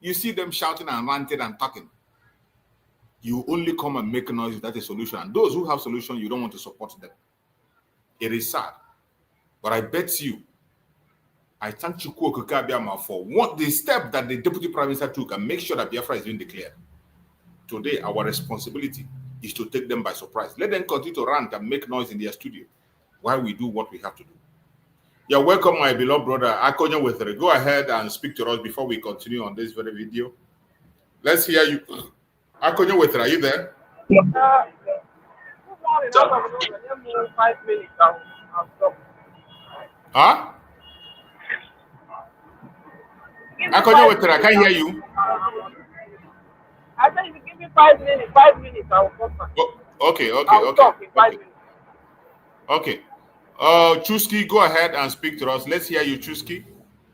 you see them shouting and ranting and talking. You only come and make noise, that's a solution. And those who have solutions, you don't want to support them. It is sad. But I bet you, I thank Chukwu Okeke for what the step that the Deputy Prime Minister took and make sure that Biafra is being declared. Today, our responsibility is to take them by surprise. Let them continue to rant and make noise in their studio while we do what we have to do. You're welcome, my beloved brother, Akonyo. Go ahead and speak to us before we continue on this very video. Let's hear you. Akonyo, are you there? Good morning. 5 minutes. I'll stop. Huh? Akonyo, I can't hear you. I said if you give me 5 minutes, 5 minutes, I will come back. Okay. I'll talk in 5 minutes. Okay. Chusky, go ahead and speak to us. Let's hear you, Chusky.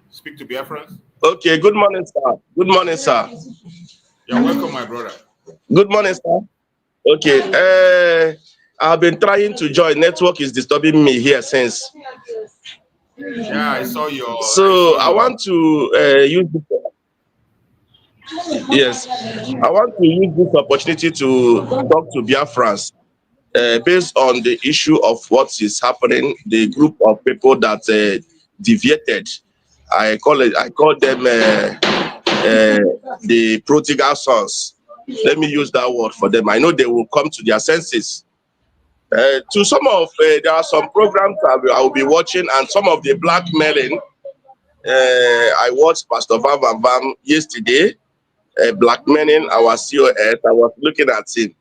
Speak to Biafrans. Okay, good morning, sir. Good morning, sir. You're welcome, my brother. Good morning, sir. Okay, I've been trying to join. Network is disturbing me here since. Yeah, I saw your... So I want to use this... Yes, I want to use this opportunity to talk to Biafrans based on the issue of what is happening, the group of people that deviated. I call them the prodigal sons. Let me use that word for them. I know they will come to their senses. To some of, there are some programs I will be watching, and some of the blackmailing. I watched Pastor Vam yesterday. Blackmailing our COS. I was looking at him.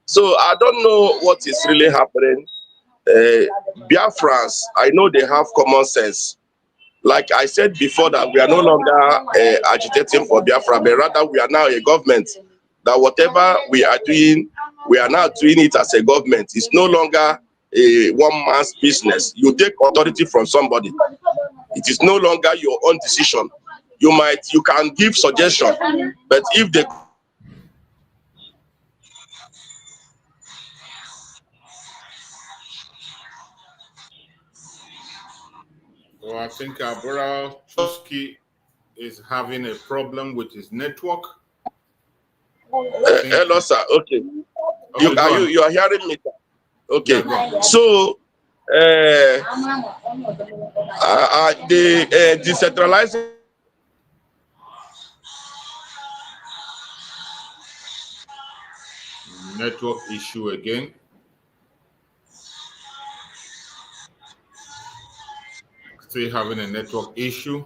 So I don't know what is really happening. Biafrans, I know they have common sense. Like I said before, that we are no longer agitating for Biafra, but rather we are now a government. That whatever we are doing, we are now doing it as a government. It's no longer a one man's business. You take authority from somebody. It is no longer your own decision. You can give suggestion, but if they... Well, I think our brother Chusky is having a problem with his network. Hello, sir. Okay. You are hearing me? Okay. Yeah, so the decentralizing network issue again. Still having a network issue.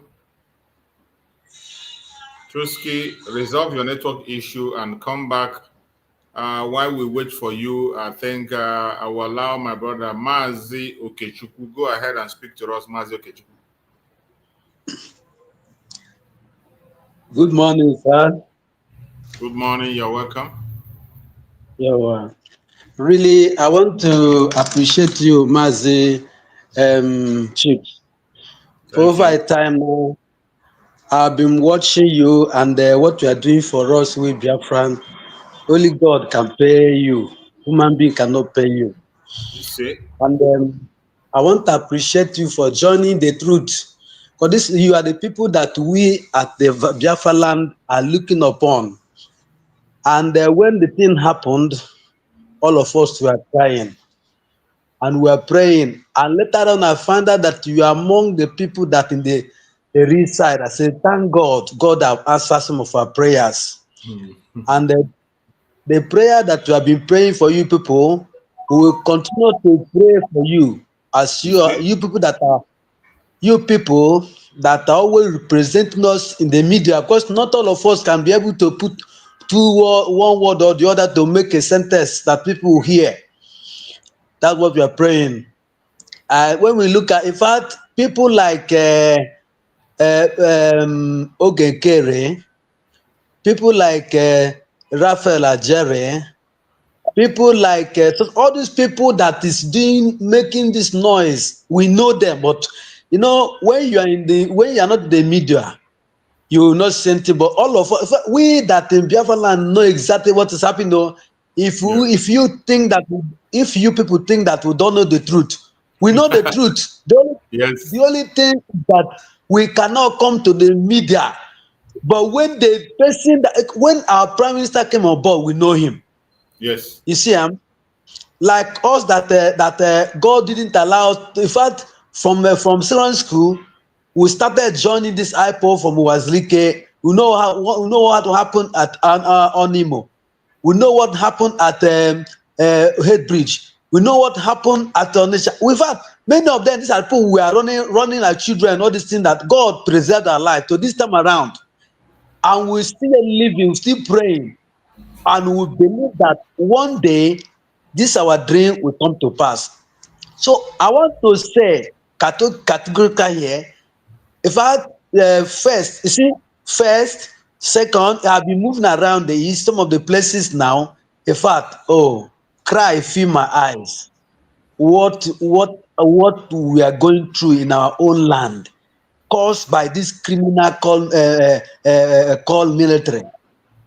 Trusky, resolve your network issue and come back. While we wait for you, I think I will allow my brother Mazi Okechukwu. Go ahead and speak to us, Mazi Okechukwu. Good morning, sir. Good morning, you're welcome. Really, I want to appreciate you, Mazi Chief. For over a time now, I've been watching you and what you are doing for us with Biafran. Only God can pay you. Human being cannot pay you. You see? And I want to appreciate you for joining the truth. Because you are the people that we at the Biafra land are looking upon. And when the thing happened, all of us were crying. And we are praying. And later on, I found out that you are among the people that in the real side. I said, thank God, God have answered some of our prayers. And the prayer that we have been praying for you people, we will continue to pray for you as you people that are always representing us in the media. Because not all of us can be able to put one word or the other to make a sentence that people will hear. That's what we are praying. When we look at, in fact, people like Ogenkere, people like Raphael Ajere, people like so all these people that is making this noise, we know them. But you know, when you are not in the media, you will not see anything. But all of us, we that in Biafra land know exactly what is happening. Though, if you people think that we don't know the truth, we know the truth. The only thing that we cannot come to the media. But when when our prime minister came on board, we know him. Yes. You see, like us that God didn't allow. In fact, from secondary school, we started joining this IPO from Wazlike. We know what happened at Onimo. We know what happened at Headbridge. We know what happened at Onisha. In fact, many of them, these are people who are running like children, all these things that God preserved our life to this time around. And we're still living, still praying. And we believe that one day, this our dream will come to pass. So I want to say categorical here. In fact, first, you see, second, I've been moving around the east, some of the places now. In fact, cry, fill my eyes. What we are going through in our own land, caused by this criminal called military.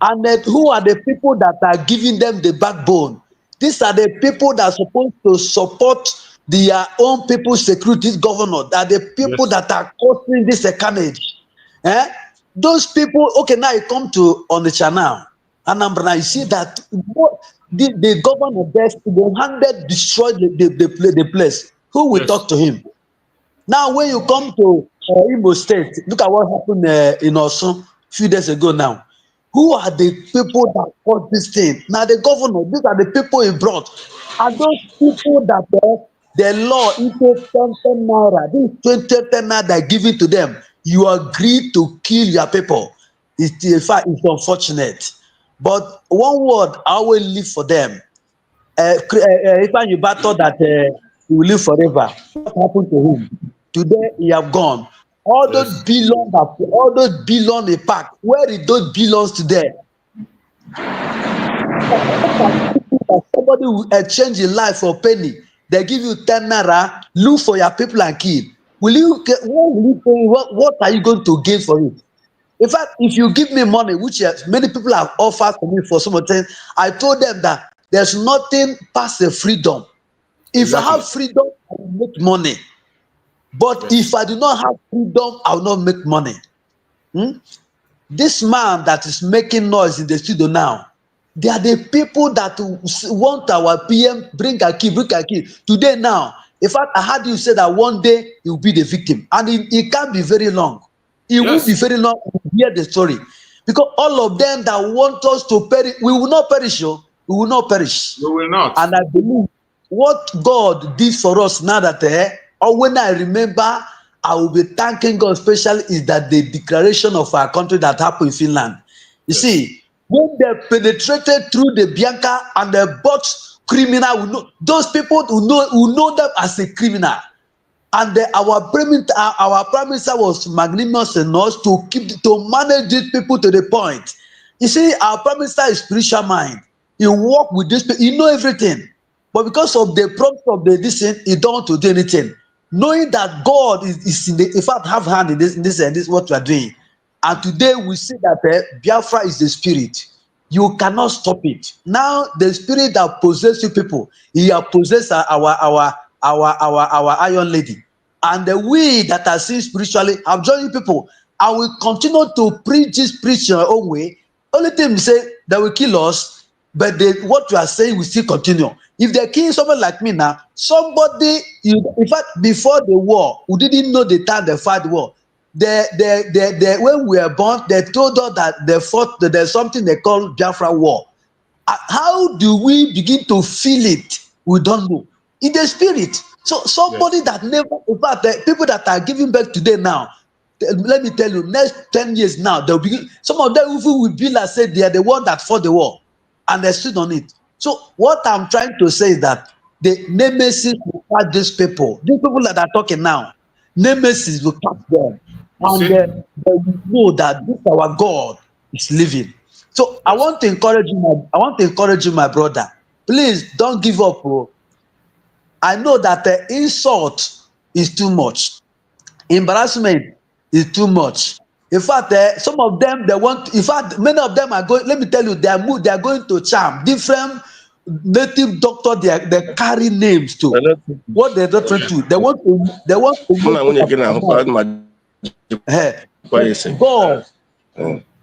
And who are the people that are giving them the backbone? These are the people that are supposed to support their own people's security governor. That are the people that are causing this carnage. Those people, okay, now you come to Onitsha now, Anambra, you see that the governor there, destroyed the place. Who will talk to him? Now, when you come to Imo State, look at what happened in Osun a few days ago now. Who are the people that caused this thing? Now, the governor, these are the people he brought. And those people that the law, into 10 naira, this 20 naira that give it to them, you agree to kill your people. In fact, it's unfortunate. But one word, I will live for them. If you battle that he will live forever, what happened to him? Today he have gone. All those billions he packed, where did those billions today? Somebody will exchange your life for penny. They give you 10 naira, look for your people and kill. What are you going to gain for it? In fact, if you give me money, which many people have offered to me for some things, I told them that there's nothing past the freedom. If I have freedom, I will make money. But if I do not have freedom, I will not make money. This man that is making noise in the studio now, they are the people that want our PM bring a key. Today now, In fact, I heard you say that one day he will be the victim, and it can't be very long. It Yes. will be very long to hear the story, because all of them that want us to perish, we will not perish. Oh, we will not perish. We will not. And I believe what God did for us now that or when I remember, I will be thanking God especially is that the declaration of our country that happened in Finland. You Yes. see, when they penetrated through the Bianca and they bought criminal, we know, those people who know them as a criminal. And our prime minister was magnanimous enough to manage these people to the point. You see, our prime minister is spiritual mind. He work with these people. He know everything, but because of the promise of the listen, he don't want to do anything. Knowing that God is in fact have hand in this what we are doing. And today we see that Biafra is the spirit. You cannot stop it. Now the spirit that possesses you people, he has possessed our Iron Lady. And we that are seen spiritually have joined people. And we continue to preach our own way. Only thing we say, they will kill us, but what you are saying will still continue. If they're killing someone like me now, in fact, before the war, we didn't know the time they fight the war. When we were born, they told us that they fought, that there's something they call Biafra war. How do we begin to feel it? We don't know. In the spirit. So somebody that never, in fact, the people that are giving birth today now, let me tell you, next 10 years now, they'll begin, some of them will be like say they are the one that fought the war and they stood on it. So what I'm trying to say is that the nemesis will catch these people that are talking now, nemesis will catch them. And they will know that this our God is living. So I want to encourage you, my brother. Please don't give up. Oh. I know that the insult is too much. Embarrassment is too much. In fact, some of them they want. In fact, many of them are going. Let me tell you, they are going to charm different native doctor. They carry names too. What they're not trying to. They want to.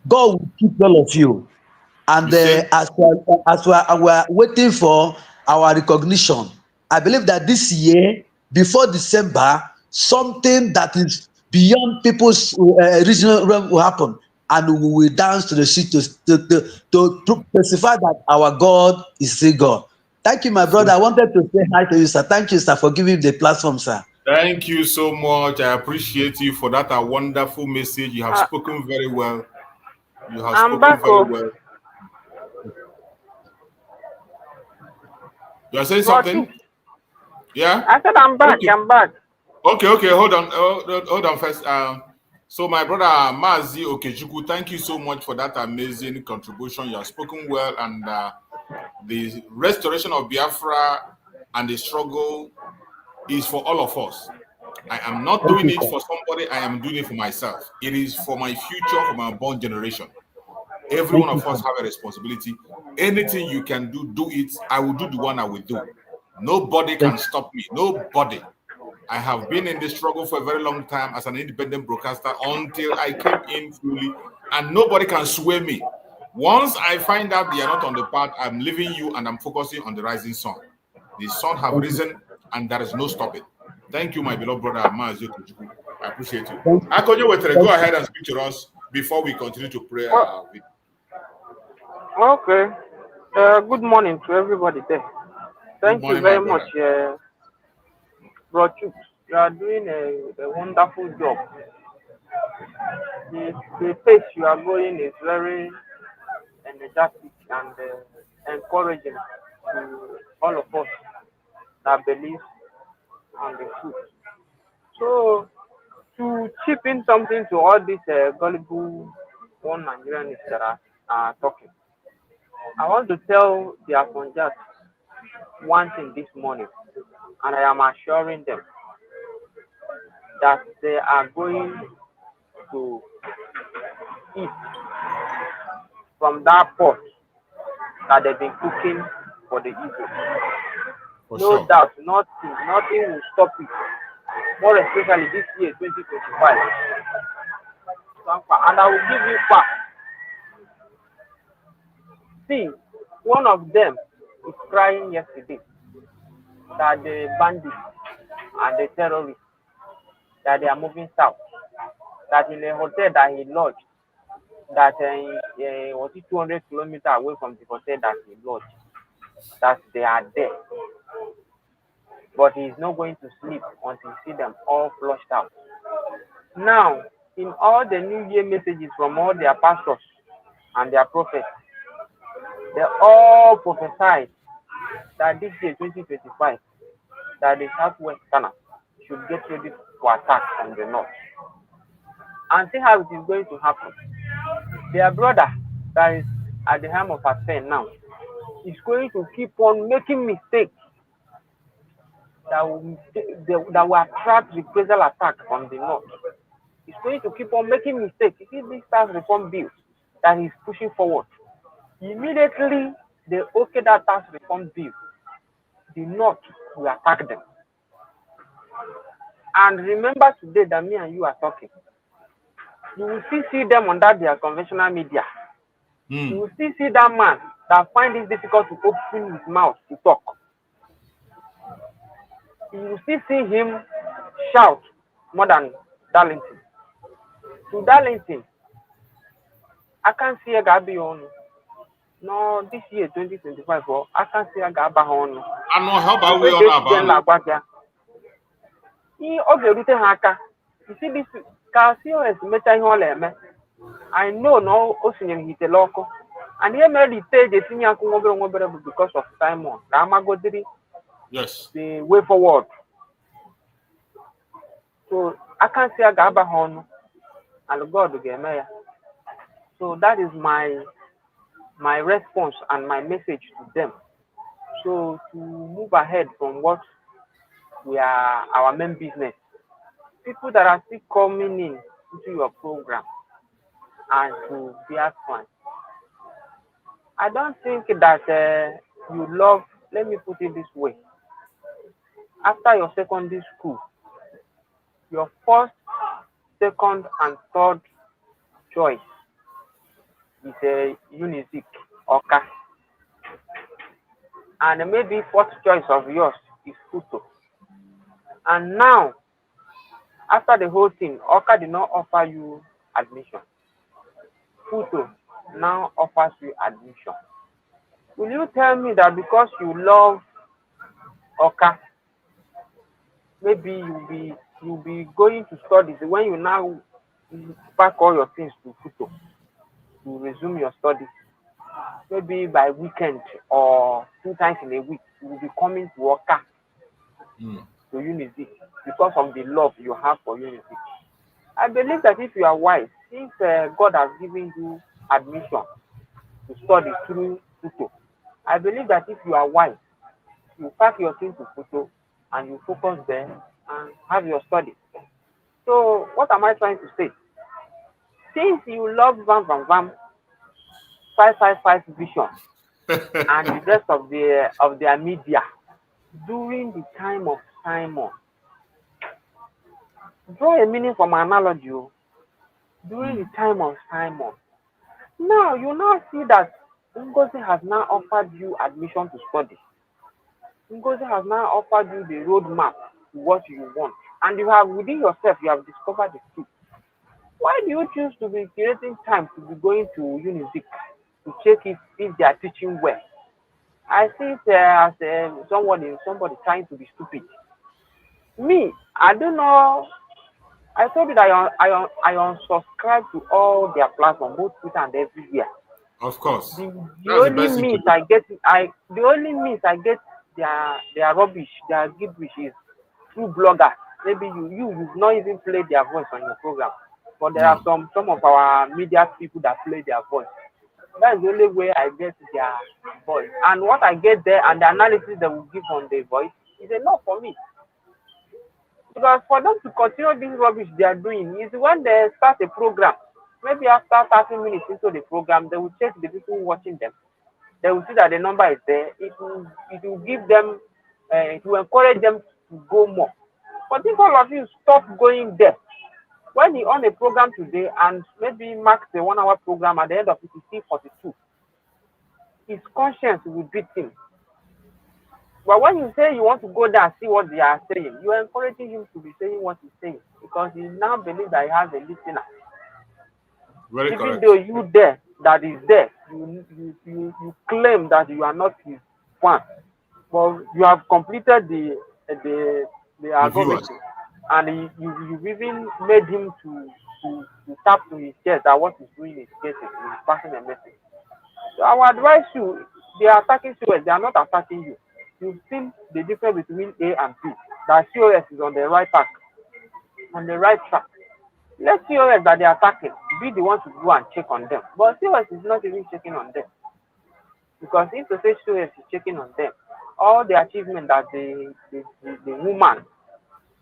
God will keep all of you. And as we are waiting for our recognition, I believe that this year, before December, something that is beyond people's regional realm will happen, and we will dance to the street to specify that our God is still God. Thank you, my brother. I wanted to say hi to you, sir. Thank you, sir, for giving the platform, sir. Thank you so much. I appreciate you for that wonderful message. You have spoken very well. You have spoken very well. You are saying something? Yeah? I said I'm back. Okay. I'm back. Okay. Hold on first. So my brother Mazi Okechukwu, thank you so much for that amazing contribution. You have spoken well, and the restoration of Biafra and the struggle is for all of us. I am not doing it for somebody. I am doing it for myself. It is for my future, for my born generation. Every one of us have a responsibility. Anything you can do, do it. I will do the one I will do. Nobody can stop me. Nobody. I have been in this struggle for a very long time as an independent broadcaster until I came in fully, and nobody can sway me. Once I find out they are not on the path, I'm leaving you and I'm focusing on the rising sun. The sun have risen and there is no stopping. Thank you, my beloved brother Mazi Okechukwu. I appreciate you. Akonye, go ahead and speak to us before we continue to pray. Okay. Good morning to everybody there. Thank you very much, Bro Chuk. You are doing a wonderful job. The pace you are going is very energetic and encouraging to all of us that believe on the truth. So, to chip in something to all these gullible one Nigerians that are talking, I want to tell the Afonjas one thing this morning, and I am assuring them that they are going to eat from that pot that they've been cooking for the evil. No doubt, nothing will stop it. More especially this year, 2025. And I will give you facts. See, one of them is crying yesterday that the bandits and the terrorists that they are moving south. That in a hotel that he lodged, that was it 200 kilometers away from the hotel that he lodged, that they are there. But he is not going to sleep until he see them all flushed out. Now, in all the New Year messages from all their pastors and their prophets, they all prophesied that this year 2025, that the Southwest Ghana should get ready for attack from the north. And see how it is going to happen. Their brother that is at the helm of affairs now is going to keep on making mistakes that will attract reprisal attack from the north. He's going to keep on making mistakes. You see this tax reform bill that he's pushing forward. Immediately they okay that tax reform bill, the north will attack them. And remember today that me and you are talking. You will still see them on that their conventional media. You will still see that man that find it difficult to open his mouth to talk. You will still see him shout more than Darlington. To Darlington, I can't see a Gabi on. No, this year 2025, I can't see a Gaba on. I know how about we on about. You see this Casio is metal hole. I know no ocean hit a local. And he made it take the senior because of time on. Ramagodiri. Yes. The way forward. So I can't see a Gaba on and God to get mayor. So that is my response and my message to them. So to move ahead from what we are our main business, people that are still coming in into your program and to Biafrans, I don't think that you love. Let me put it this way: after your secondary school, your first, second, and third choice is a Unizik Oka, and maybe fourth choice of yours is Futo. And now, after the whole thing, Oka did not offer you admission. Futo now offers you admission. Will you tell me that because you love Oka, maybe you'll be going to studies when you now pack all your things to Futo to resume your studies? Maybe by weekend or 2 times in a week, you will be coming to Oka to Unity because of the love you have for Unity. I believe that if you are wise, since God has given you admission to study through Futo, I believe that if you are wise, you pack your things to Futo and you focus there and have your studies. So what am I trying to say? Since you love Vam 555 vision and the rest of their media during the time of Simon, draw a meaning from analogy. During the time of Simon, now you now see that Ngozi has now offered you admission to study. Ngozi has now offered you the roadmap to what you want, and you have within yourself you have discovered the truth. Why do you choose to be creating time to be going to Unizik to check if they are teaching well? I see it as somebody trying to be stupid. Me, I don't know. I told you that I unsubscribe to all their platforms, both Twitter and everywhere. Of course. The only means I get their rubbish, their gibberish is through bloggers. Maybe you've not even played their voice on your program, but there are some of our media people that play their voice. That's the only way I get their voice, and what I get there and the analysis they will give on the voice is enough for me. Because for them to continue this rubbish they are doing is when they start a program, maybe after 30 minutes into the program, they will check the people watching them. They will see that the number is there. It will give them, it will encourage them to go more. But if all of you stop going there, when you on a program today and maybe marks a 1 hour program, at the end of it, you see 42, his conscience will beat him. But when you say you want to go there and see what they are saying, you are encouraging him to be saying what he's saying because he now believes that he has a listener. Very Even correct. though you there, that is there, you claim that you are not his fan, but you have completed the algorithm, and you've even made him to tap to his chest that what he's doing is getting, he's passing a message. So I would advise you, they are attacking COS, they are not attacking you. You've seen the difference between A and B, that COS is on the right track, Let COS that they are attacking be the one to go and check on them. But COS is not even checking on them. Because if the say COS is checking on them, all the achievement that the woman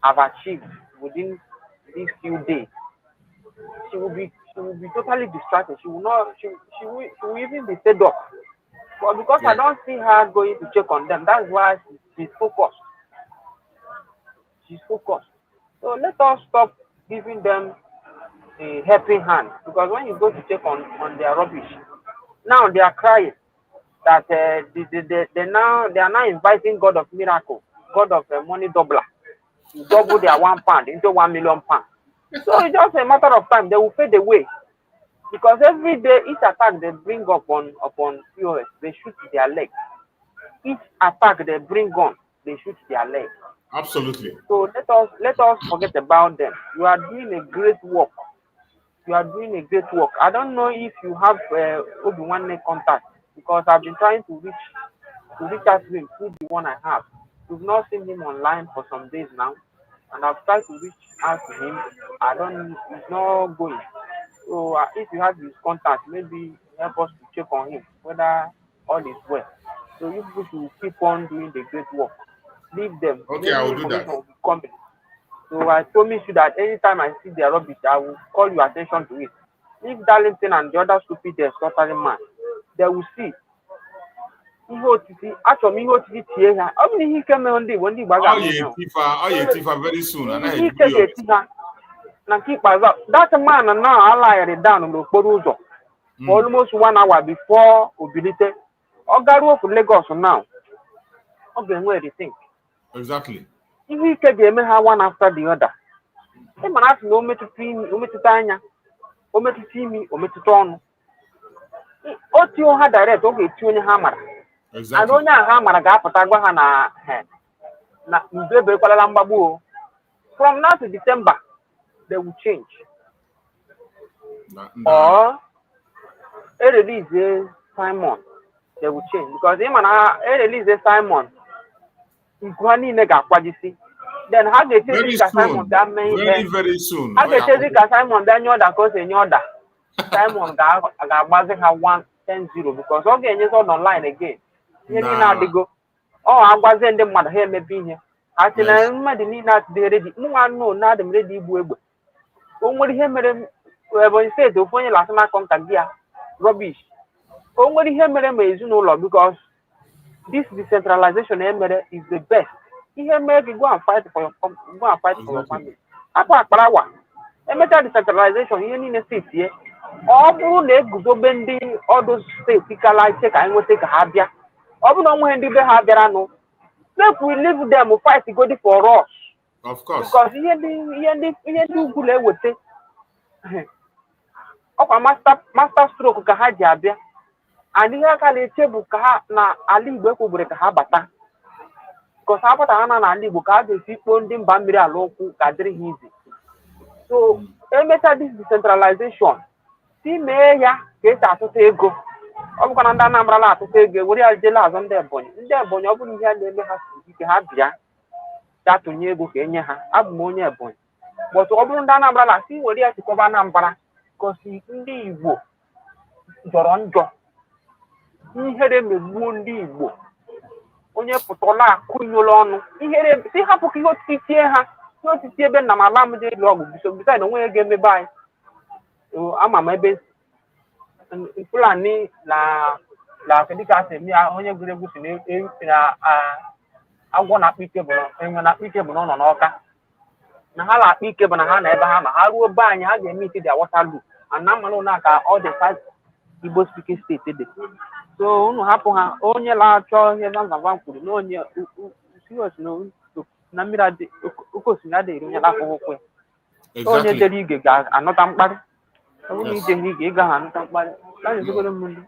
have achieved within these few days, she will be totally distracted. She will even be fed up. But because I don't see her going to check on them, that's why she's focused. So let us stop giving them a helping hand, because when you go to check on their rubbish, now they are crying that they are now inviting God of miracle, God of money doubler, to double their £1 into £1 million. So it's just a matter of time. They will fade away, because every day each attack they bring up on POS, they shoot their leg. Each attack they bring on, they shoot their leg. Absolutely. So let us forget about them. You are doing a great work. I don't know if you have Obi-Wan contact, because I've been trying to reach out to him through the one I have. We've not seen him online for some days now, and I've tried to reach out to him. He's not going. So if you have his contact, maybe help us to check on him whether all is well. So you people should keep on doing the great work. Leave them. Okay, I will do that. Coming. So I promise you that anytime I see their rubbish, I will call your attention to it. If Darlington and the other stupid totally man, they will see. Actually, he came on the one day. Very soon. That man now I lied down on the Poruzo for almost 1 hour before Obilite. Ogaro for Lagos now. Okay, where do you think? Exactly. If we can get one after the other, they might have no me to clean, to Tanya, me to see me, me to turn. Otio had direct, okay, tune hammer. Exactly. I don't know hammer, Gapatagana, from now to December, they will change. Or a release is Simon, they will change, because him and a release is Simon. Then how they take Simon that very soon. How they take Simon that you that cause any other Simon got 1-10-0, because okay, you're online again. Now they go. Oh, I was in the mother here, maybe here. I said, I'm not ready. No one know now them ready. Only him, when said the phone last night contact here rubbish. Only him is no law, because this decentralization is the best. Here, maybe go and fight for your family. Apa parawa. Decentralization here in the state here. All the bending all those states, like take and take a habia. All no when they have their no. Let we leave them to fight to go for us. Of course. Because here do good would say. A master stroke kahajabia. And here can a table na Ali Beko break habata. Because Abata and Ali Buka, they see funding Bambira local gathering easy. So, this decentralization. See, Maya, get out to take go. I'm going to number to take what are jealous on their bonny. Their bonny, open here, they have that to Nego Kenya, Abmonia bonny. But open down umbrella, see what they are to cover number. Because he indeed will. Joronjo. Ihere megbuo ndị Igbo onye pụtala akụnyụla ọnụ ihere si hapụ ka ihe otiti ha n'otiti ebe nna m ala m dị ịlụ ọgụ biso bisa na onwe ga-emebe anyị ama m ebe Fulani na kedika asị mi onye gụrụ egwu si na agwọ na-akpa ike bụ enwe na-akpa ike bụ na ọ nọ n'Ọka na ha na-akpa ike bụ na ha na ebe ha ma ha ruo be anyị ha ga-eme ike dị water loop and na mmanụ na ka ọ dị Igbo speaking state dị so unu hapụ ha onye na-achọ ihe Zamzam kwuru na onye na mmiri adị oke osimiri adịghị onye na-afụ ụkwụ ya onye dere ige ga-anụta mkparị ọ bụrụ na ije ha ige ịga ha anụta mkparị ezigoro mmiri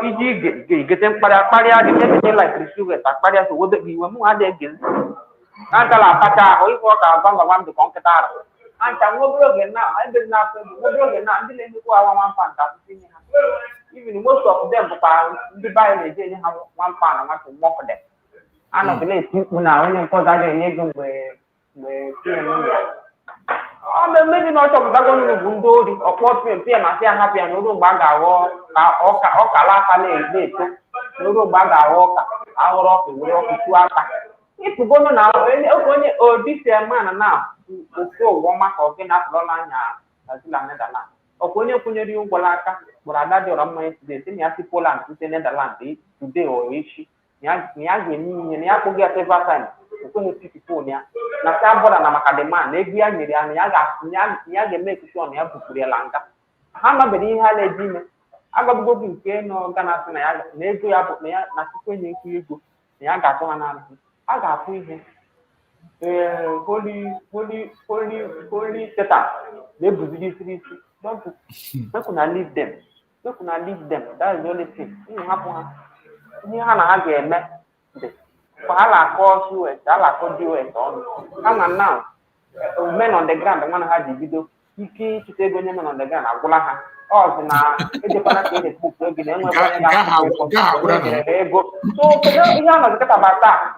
iji igete mkparị akparịa gị mebite laikiri suget akparịa so webe gị iwe mụ adịghị egezi na-agala atacha ahụ ife ọ ka Zamzam dị ka nkịta arụ ancha nwa obere oge na ebe na-afọ ego nwa obere oge na ndị na-emekwa awa nwampa nta akwụkwọ inye ha even most of them bụkwa ndị be anyị na-eji enye ha nwampa na nwata mọkụ dem anọgị na-eti mkpu na onye nke ọzọ ga-enye ego mgbe pm ya ọ memebi na ọ chọpụtago nnu bụ ndị ori ọkpọ pm asị ya hapụ ya na oru mgbe a ga-aghọ ka ọka laka na-eto na oru mgbe a ga-aghọ ọka aghọrọ ọka were ọkụ chuo aka ịpụgonu na onye odisiemana na ofe ụwa ọma ka ọ gị na-atụrụla anya Brazil Netherland ọkwa onye kwụnyere ụgwọ n'aka gbara ada dị ọra mmanya student na ya si Poland site Netherland today or echi na ya ga-eme ihe na ya akpụghị ya several times okweghị titi fon ya na sa bọda na maka demand na ego ya nyere ya na ya ga-eme ekushon ya bupụrụ ya la nga ha mabere ihe ha na-eji ime agbabugo bụ nke nọ Ghana sị na ego ya bụ na ya na chukwu enye nkwu ego na ya ga-atụ ha n'azụ a ga-afụ ihe holy Satan na-ebuziri isi make una leave them that is the only thing hapụ ha ihe ha na ha ga-eme dị kwa ha na-akọ US ha na-akọ US ọnụ kama now men on the ground nwana ha ji bido ike ịchụta ego onye men on the ground agwụla ha ọ dị na ejekwana ka na-ekpupụ oge na enwekwa onye ga-akwụkwọ ego so kedu ihe a nọzikọta ba taa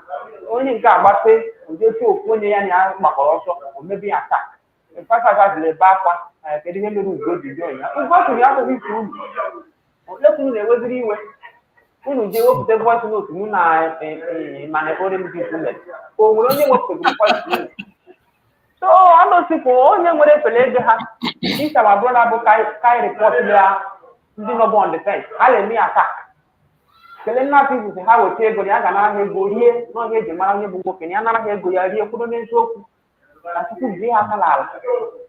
onye nke agbape ojetu ofu onye ya na ya gbakọrọ ọsọ o mebi ya taa papa ziri ebe akwa kedu ihe mere ugo ji jụọ ya ugo tụrụ ya abụghị ike unu olekwunu na-eweziri iwe unu ji ewepụta voice note m na mana ore m dị mere o nwere onye wepụtara voice note so ọnụsikwu onye nwere ekele ego ha isama bụrụ na bụ kai report ya ndị nọbụ on defense ha na-eme ya taa kele nna pizis ha weta ego ya ga nara ha ego rie n'ọhịa eji mara onye bụ nwoke na ya nara ha ego ya rie kwuru n'eziokwu na tupu zie ha aka n'ala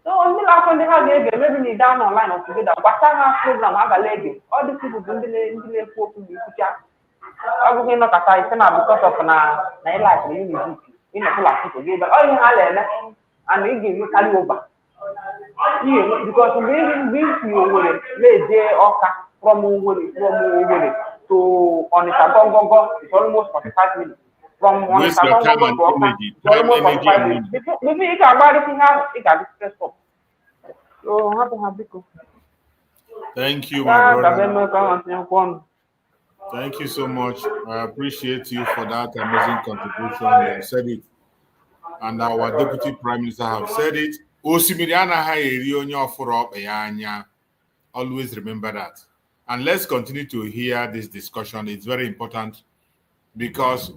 so ndị na-afọ ndị ha ga-ege mebi na ide anụ online ọtụgeda gbasa ha program a gala ege ọ dị pizis ndị na-ekwu okwu na ikwucha ọ bụghị ịnọkọta ise na because of na ịlakịrị unizik ịnọtụla foto gị ebe ọ ihe ha na-eme and ị ga-enwekarị ụba ihe because mgbe isi Owerri na-eje Ọka from Owerri to Onitsha Gongogo is almost 45 minutes. From Onitsha Gongogo to Ọka is almost 45 minutes. Before you can buy anything else, you can stress up. So happy. Thank you, my brother. Thank you so much. I appreciate you for that amazing contribution. You said it. And our Deputy Prime Minister have said it. Always remember that. And let's continue to hear this discussion. It's very important because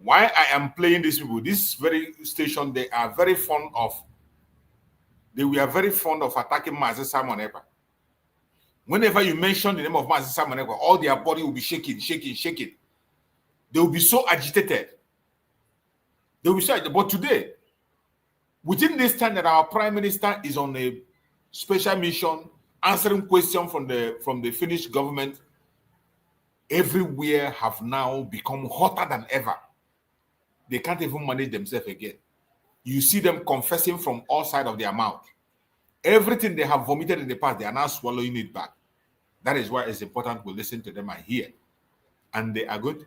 why I am playing these people, this very station, they were very fond of attacking Mazi Simon Ekpa. Whenever you mention the name of Mazi Simon Ekpa, all their body will be shaking. They will be so agitated. But today, within this time that our Prime Minister is on a special mission, answering questions from the Finnish government, everywhere have now become hotter than ever. They can't even manage themselves again. You see them confessing from all sides of their mouth. Everything they have vomited in the past, they are now swallowing it back. That is why it's important we listen to them and hear. And they are going to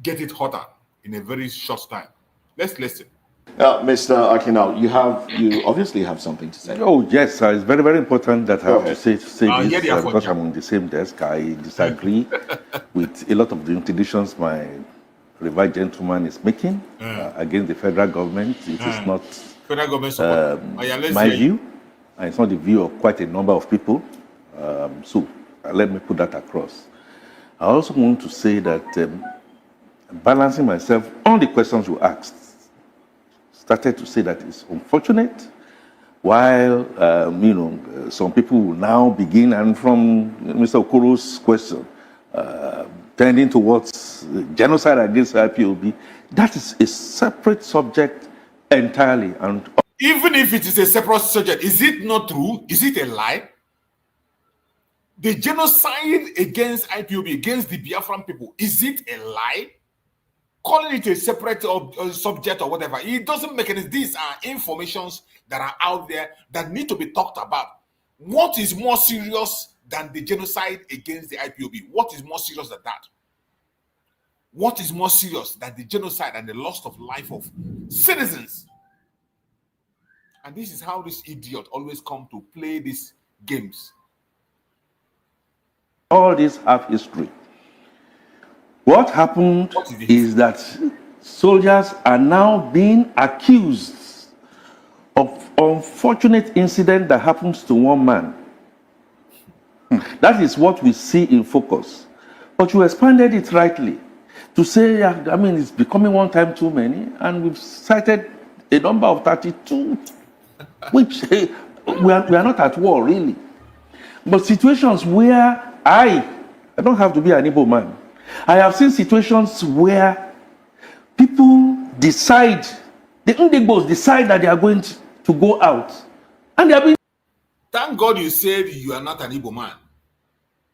get it hotter in a very short time. Let's listen. Mr. Akinau, you obviously have something to say. Oh, yes, it's very, very important that I have to say this because I'm on the same desk. I disagree with a lot of the introductions my revered gentleman is making against the federal government. It is not federal government my view, and it's not the view of quite a number of people. So let me put that across. I also want to say that balancing myself on the questions you asked, started to say that it's unfortunate, while some people will now begin, and from Mr. Okoro's question, tending towards genocide against IPOB, that is a separate subject entirely. And Even if it is a separate subject, is it not true? Is it a lie? The genocide against IPOB, against the Biafran people, is it a lie? Calling it a separate subject or whatever, it doesn't make any. These are informations that are out there that need to be talked about. What is more serious than the genocide against the IPOB? What is more serious than that? What is more serious than the genocide and the loss of life of citizens? And this is how this idiot always come to play these games. All these have history. What happened is that soldiers are now being accused of unfortunate incident that happens to one man. That is what we see in focus. But you expanded it rightly to say, I mean, it's becoming one time too many, and we've cited a number of 32, which we are not at war, really. But situations where I don't have to be an Igbo man. I have seen situations where people decide, the Ndigbos decide that they are going to go out. And they have been. Thank God you said you are not an Igbo man.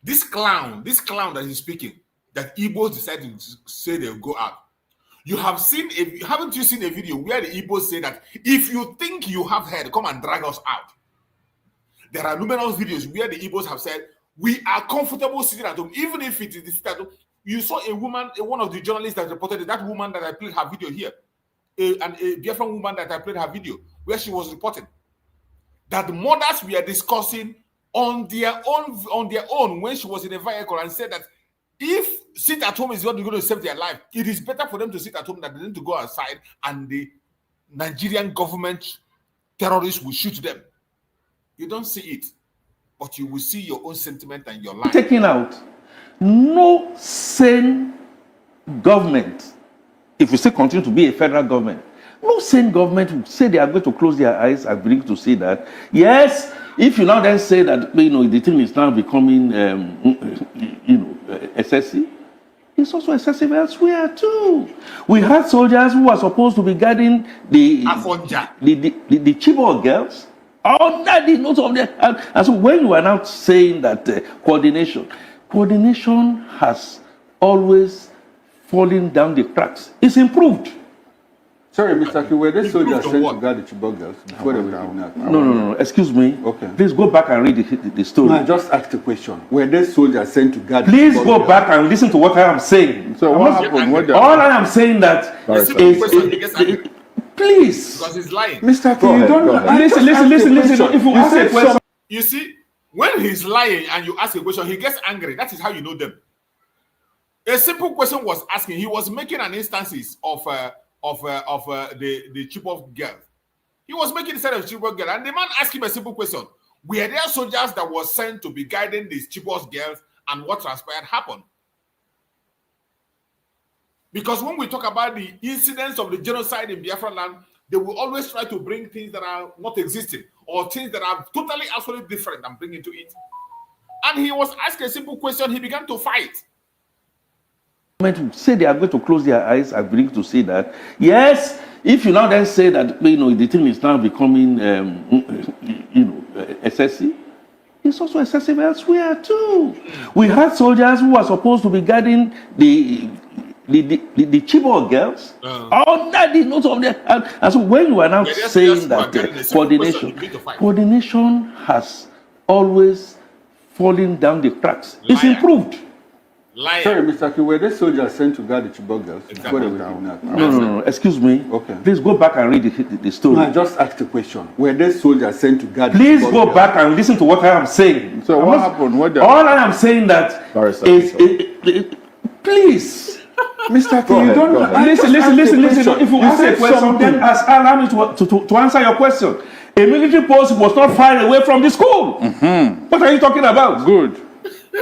This clown that is speaking, that Igbos decided to say they'll go out. You have seen, haven't you seen a video where the Igbos say that if you think you have head, come and drag us out? There are numerous videos where the Igbos have said, we are comfortable sitting at home, even if it is the sit at home. You saw a woman, one of the journalists that reported it, that woman that I played her video here, a Biafran woman that I played her video, where she was reporting that the mothers were discussing on their own when she was in a vehicle and said that if sit at home is not going to save their life, it is better for them to sit at home than them to go outside and the Nigerian government terrorists will shoot them. You don't see it, but you will see your own sentiment and your life. Taking out. No sane government, if we say continue to be a federal government, no sane government will say they are going to close their eyes and begin to say that. Yes, if you now then say that, the thing is now becoming, excessive, it's also excessive elsewhere too. We had soldiers who were supposed to be guarding the Chibok girls. All that is not of them. And so when you are now saying that coordination has always fallen down the cracks. It's improved. Sorry, Mr. Aki, were they soldiers sent to guard the Chibok girls before they were kidnapped? No. Excuse me. Okay. Please go back and read the story. No, I just asked a question. Were they soldiers sent to guard the Please Chibok go girls? back and listen to what I am saying. So what happened? All I am saying that please. Because he's lying. Mr. Aki, you don't know. Listen. If you ask a question. You see, when he's lying and you ask a question, he gets angry. That is how you know them. A simple question was asking. He was making an instances of the Chibok girl. He was making the side of Chibok girl, and the man asked him a simple question: were there soldiers that were sent to be guiding these Chibok girls, and what transpired happened? Because when we talk about the incidents of the genocide in Biafra land, they will always try to bring things that are not existing or things that are totally, absolutely different and bring into it. And he was asked a simple question. He began to fight. Say they are going to close their eyes and begin to say that. Yes, if you now then say that the thing is now becoming excessive, it's also excessive elsewhere too. We had soldiers who were supposed to be guarding the Chibok girls. All that is not of them. And so when you are now saying that coordination has always fallen down the cracks, it's improved. Liar. Sorry, Mr. Aki, were they soldiers sent to guard the Chibok girls before they were kidnapped? No. Excuse me. Okay. Please go back and read the story. No, I just asked a question. Were they soldiers sent to guard Please the Chibok go girls? back and listen to what I am saying. So what happened? All I am saying that is please. Mr. Aki, you don't know. Listen. If you ask a question, then allow me to answer your question. A military post was not far away from the school. What are you talking about? Good.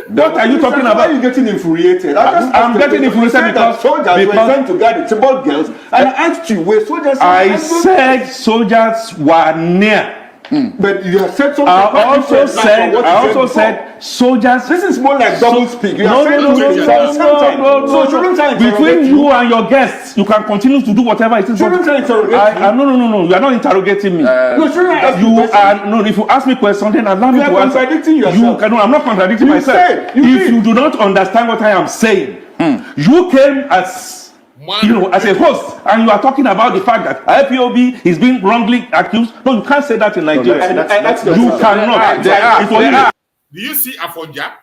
What are you talking about? Why are you getting infuriated? I'm getting infuriated because soldiers were sent to guard the Chibok girls, and I asked you, were soldiers? I said soldiers were near. But you have said something. I also said soldiers. This is more like double speak. You No. shouldn't I Between you and your guests, you can continue to do whatever it is. Shouldn't I interrogate you? No. You are not interrogating me. No, shouldn't I ask You you are no. If you ask me questions, then allow me to answer. contradicting yourself. No, I'm not contradicting You myself. said, you if did. you do not understand what I am saying, you came as as a host, and you are talking about the fact that IPOB is being wrongly accused. No, you can't say that in Nigeria. You cannot. Do you see Afonja?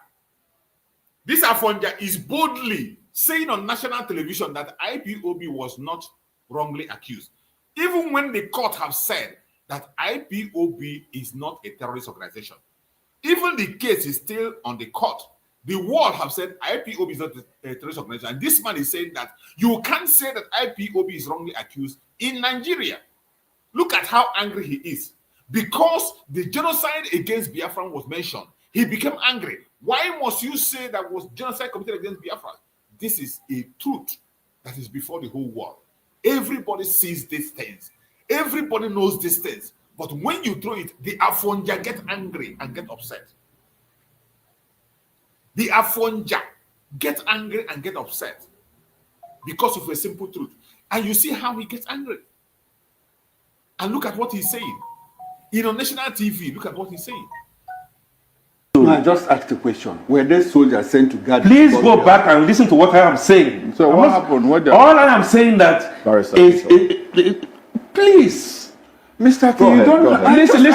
This Afonja is boldly saying on national television that IPOB was not wrongly accused, even when the court have said that IPOB is not a terrorist organization. Even the case is still on the court. The world have said IPOB is not a terrorist organization. And this man is saying that you can't say that IPOB is wrongly accused in Nigeria. Look at how angry he is. Because the genocide against Biafra was mentioned, he became angry. Why must you say that was genocide committed against Biafra? This is a truth that is before the whole world. Everybody sees these things. Everybody knows these things. But when you throw it, the Afonja get angry and get upset. The Afonja get angry and get upset because of a simple truth. And you see how he gets angry. And look at what he's saying. On national TV, look at what he's saying. I just asked a question. Were there soldiers sent to guard? Please go back and listen to what I am saying. So what happened? All I am saying that please, Mr. K, you don't listen.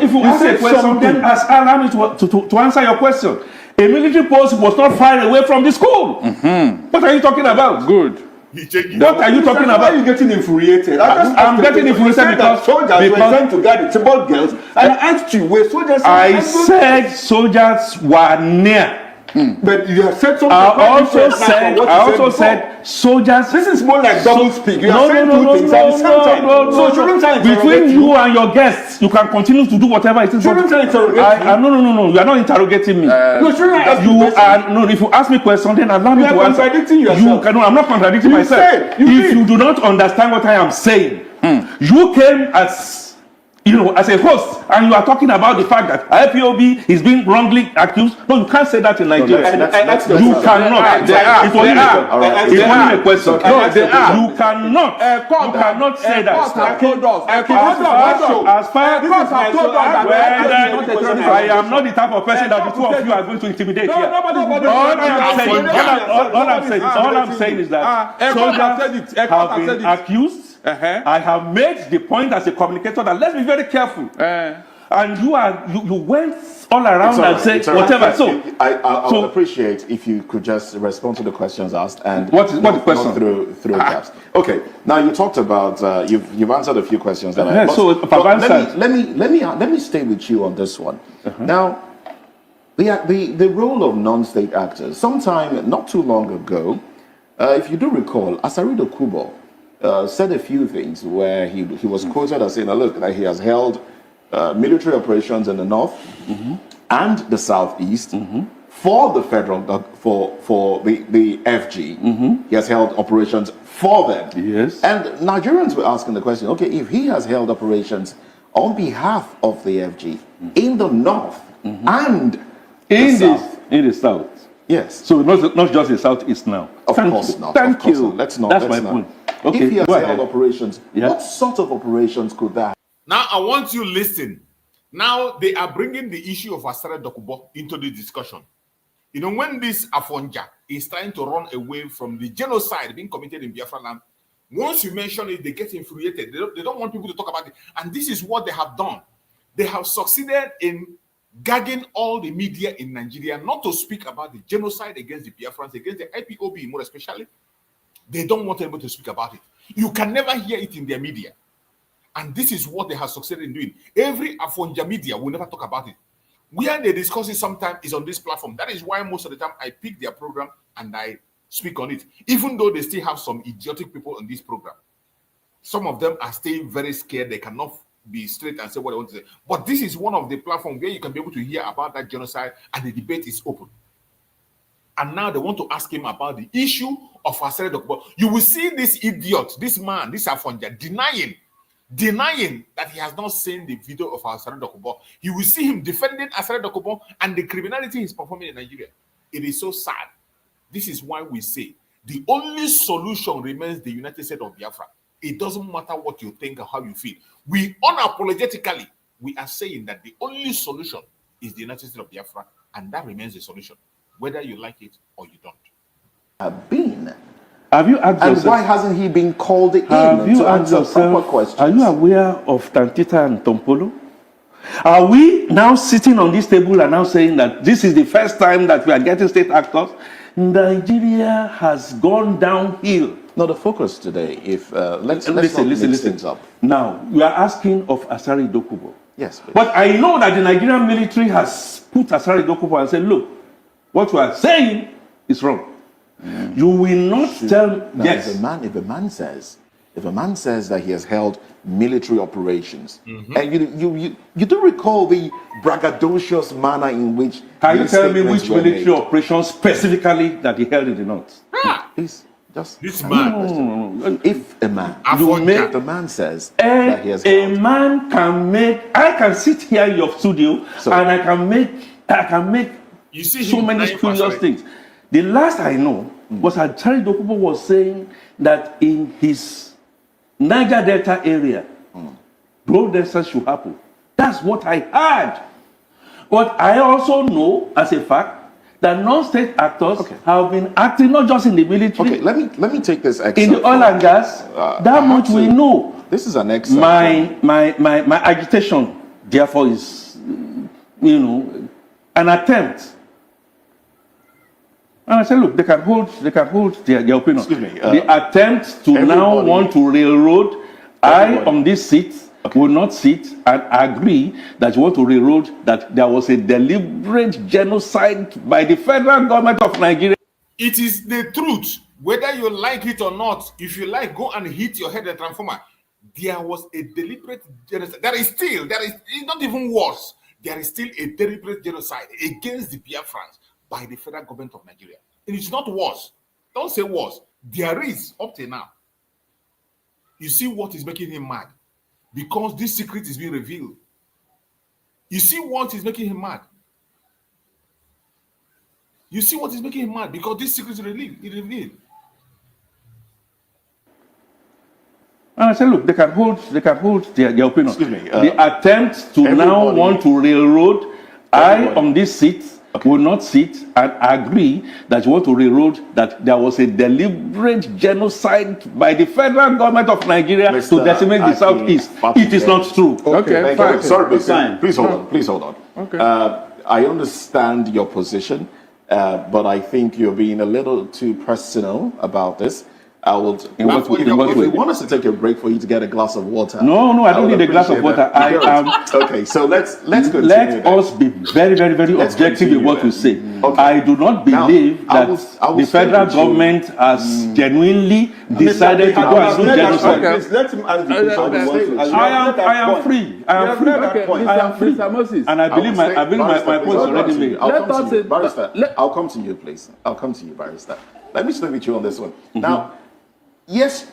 If you ask a question, then allow me to answer your question. A military post was not far away from the school. What are you talking about? Good. What are you talking about? Why are you getting infuriated? I'm getting infuriated because soldiers were sent to guard the Chibok girls, and I asked you, were soldiers? I said soldiers were near. But you have said something. I also said soldiers. This is more like double speak. You No. So shouldn't I Between you and your guests, you can continue to do whatever it is. Shouldn't I interrogate you? No. You are not interrogating me. No, shouldn't I ask you? If you ask me questions, then allow me to answer. You are contradicting yourself. I'm not contradicting myself. If you do not understand what I am saying, you came as a host, and you are talking about the fact that IPOB is being wrongly accused. No, you can't say that in Nigeria. You cannot. It's only a question. You cannot say that. As far as I am not the type of person that the two of you are going to intimidate here. All I'm saying is that soldiers have been accused. I have made the point as a communicator that let's be very careful. And you went all around and said whatever. So I would appreciate if you could just respond to the questions asked and what is the question through gaps. Okay, now you talked about you've answered a few questions that let me stay with you on this one. Now, the role of non-state actors. Sometime not too long ago, if you do recall, Asarido Kubo said a few things where he was quoted as saying, look, that he has held military operations in the north and the southeast for the federal, for the FG. He has held operations for them. Yes. And Nigerians were asking the question, okay, if he has held operations on behalf of the FG in the north and in the south. Yes. So not just the southeast now. Of course not. Thank you. Let's not. That's my point. Okay, if he has held operations, what sort of operations could that? Now I want you to listen. Now they are bringing the issue of Asare Dokubo into the discussion. When this Afonja is trying to run away from the genocide being committed in Biafra land, once you mention it, they get infuriated. They don't want people to talk about it. And this is what they have done. They have succeeded in gagging all the media in Nigeria not to speak about the genocide against the Biafrans, against the IPOB more especially. They don't want anybody to speak about it. You can never hear it in their media. And this is what they have succeeded in doing. Every Afonja media will never talk about it. Where they discuss it sometimes is on this platform. That is why most of the time I pick their program and I speak on it. Even though they still have some idiotic people on this program. Some of them are still very scared. They cannot be straight and say what they want to say. But this is one of the platforms where you can be able to hear about that genocide and the debate is open. And now they want to ask him about the issue of Asare Dokubo. You will see this idiot, this man, this Afonja, denying denying that he has not seen the video of Asari Dokubo. He will see him defending Asari Dokubo and the criminality he's performing in Nigeria. It is so sad. This is why we say the only solution remains the United States of Biafra. It doesn't matter what you think or how you feel. We unapologetically, we are saying that the only solution is the United States of Biafra, and that remains the solution, whether you like it or you don't. Have you asked yourself? And why hasn't he been called in Have you to asked answer proper yourself? questions? Are you aware of Tantita and Tompolo? Are we now sitting on this table and now saying that this is the first time that we are getting state actors? Nigeria has gone downhill. No, the focus today, if let's listen. things up. Now, we are asking of Asari Dokubo. Yes, please. But I know that the Nigerian military has put Asari Dokubo and said, look, what you are saying is wrong. You will not tell. Now, yes. If a man says that he has held military operations, and you do recall the braggadocious manner in which. Can you tell me statements which were military made? operation specifically that he held in the north? Please, just This man. No. if a man, If the man says that he has A held, man can make. I can sit here in your studio and I can make You see so him many dying curious fast, right? things. The last I know was that Asari Dokubo was saying that in his Niger Delta area, road accidents should happen. That's what I heard. But I also know, as a fact, that non-state actors have been acting not just in the military. okay, let me take this excerpt. In the oil and gas, that much we know. This is an excerpt. My agitation, therefore, is, an attempt. And I said, look, they can hold their opinion. Excuse me, the attempt to now want to railroad, I on this seat will not sit and agree that you want to railroad that there was a deliberate genocide by the federal government of Nigeria. It is the truth, whether you like it or not. If you like, go and hit your head with a transformer. There was a deliberate genocide. It's not even worse. There is still a deliberate genocide against the Biafrans by the federal government of Nigeria. And it's not worse. Don't say worse. There is up to now. You see what is making him mad? Because this secret is being revealed. You see what is making him mad? You see what is making him mad? Because this secret is revealed. And I said, look, they can hold their opinion. Excuse me, the attempt to now want to railroad, I on this seat will not sit and agree that you want to railroad that there was a deliberate genocide by the federal government of Nigeria to decimate the southeast. It is not true. Okay, fine. Sorry, please hold on. Okay. I understand your position, but I think you're being a little too personal about this. If you want us to take a break for you to get a glass of water. No, I don't need a glass of water. Okay, so let's continue. Let us be very, very, very objective in what we say. Okay. I do not believe that the federal government has genuinely decided to go and do genocide. Let him ask the question. I am free. Mr. Moses. And I believe my point is already made. Barrister, I'll come to you, please. I'll come to you, Barrister. Let me stay with you on this one. Now, yes,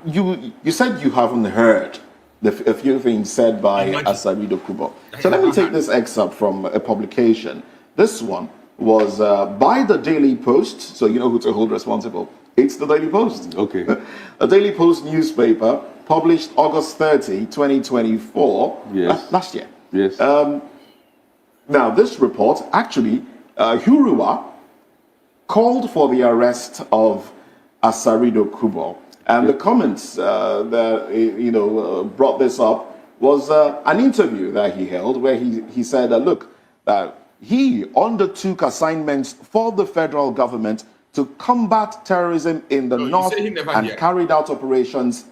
you said you haven't heard a few things said by Asari Dokubo. So let me take this excerpt from a publication. This one was by the Daily Post, so you know who to hold responsible. It's the Daily Post. Okay. A Daily Post newspaper published August 30, 2024, yes. Last year. Yes. Now, this report, actually, Hurua called for the arrest of Asari Dokubo. And the comments that brought this up was an interview that he held where he said, look, he undertook assignments for the federal government to combat terrorism in the north and carried out operations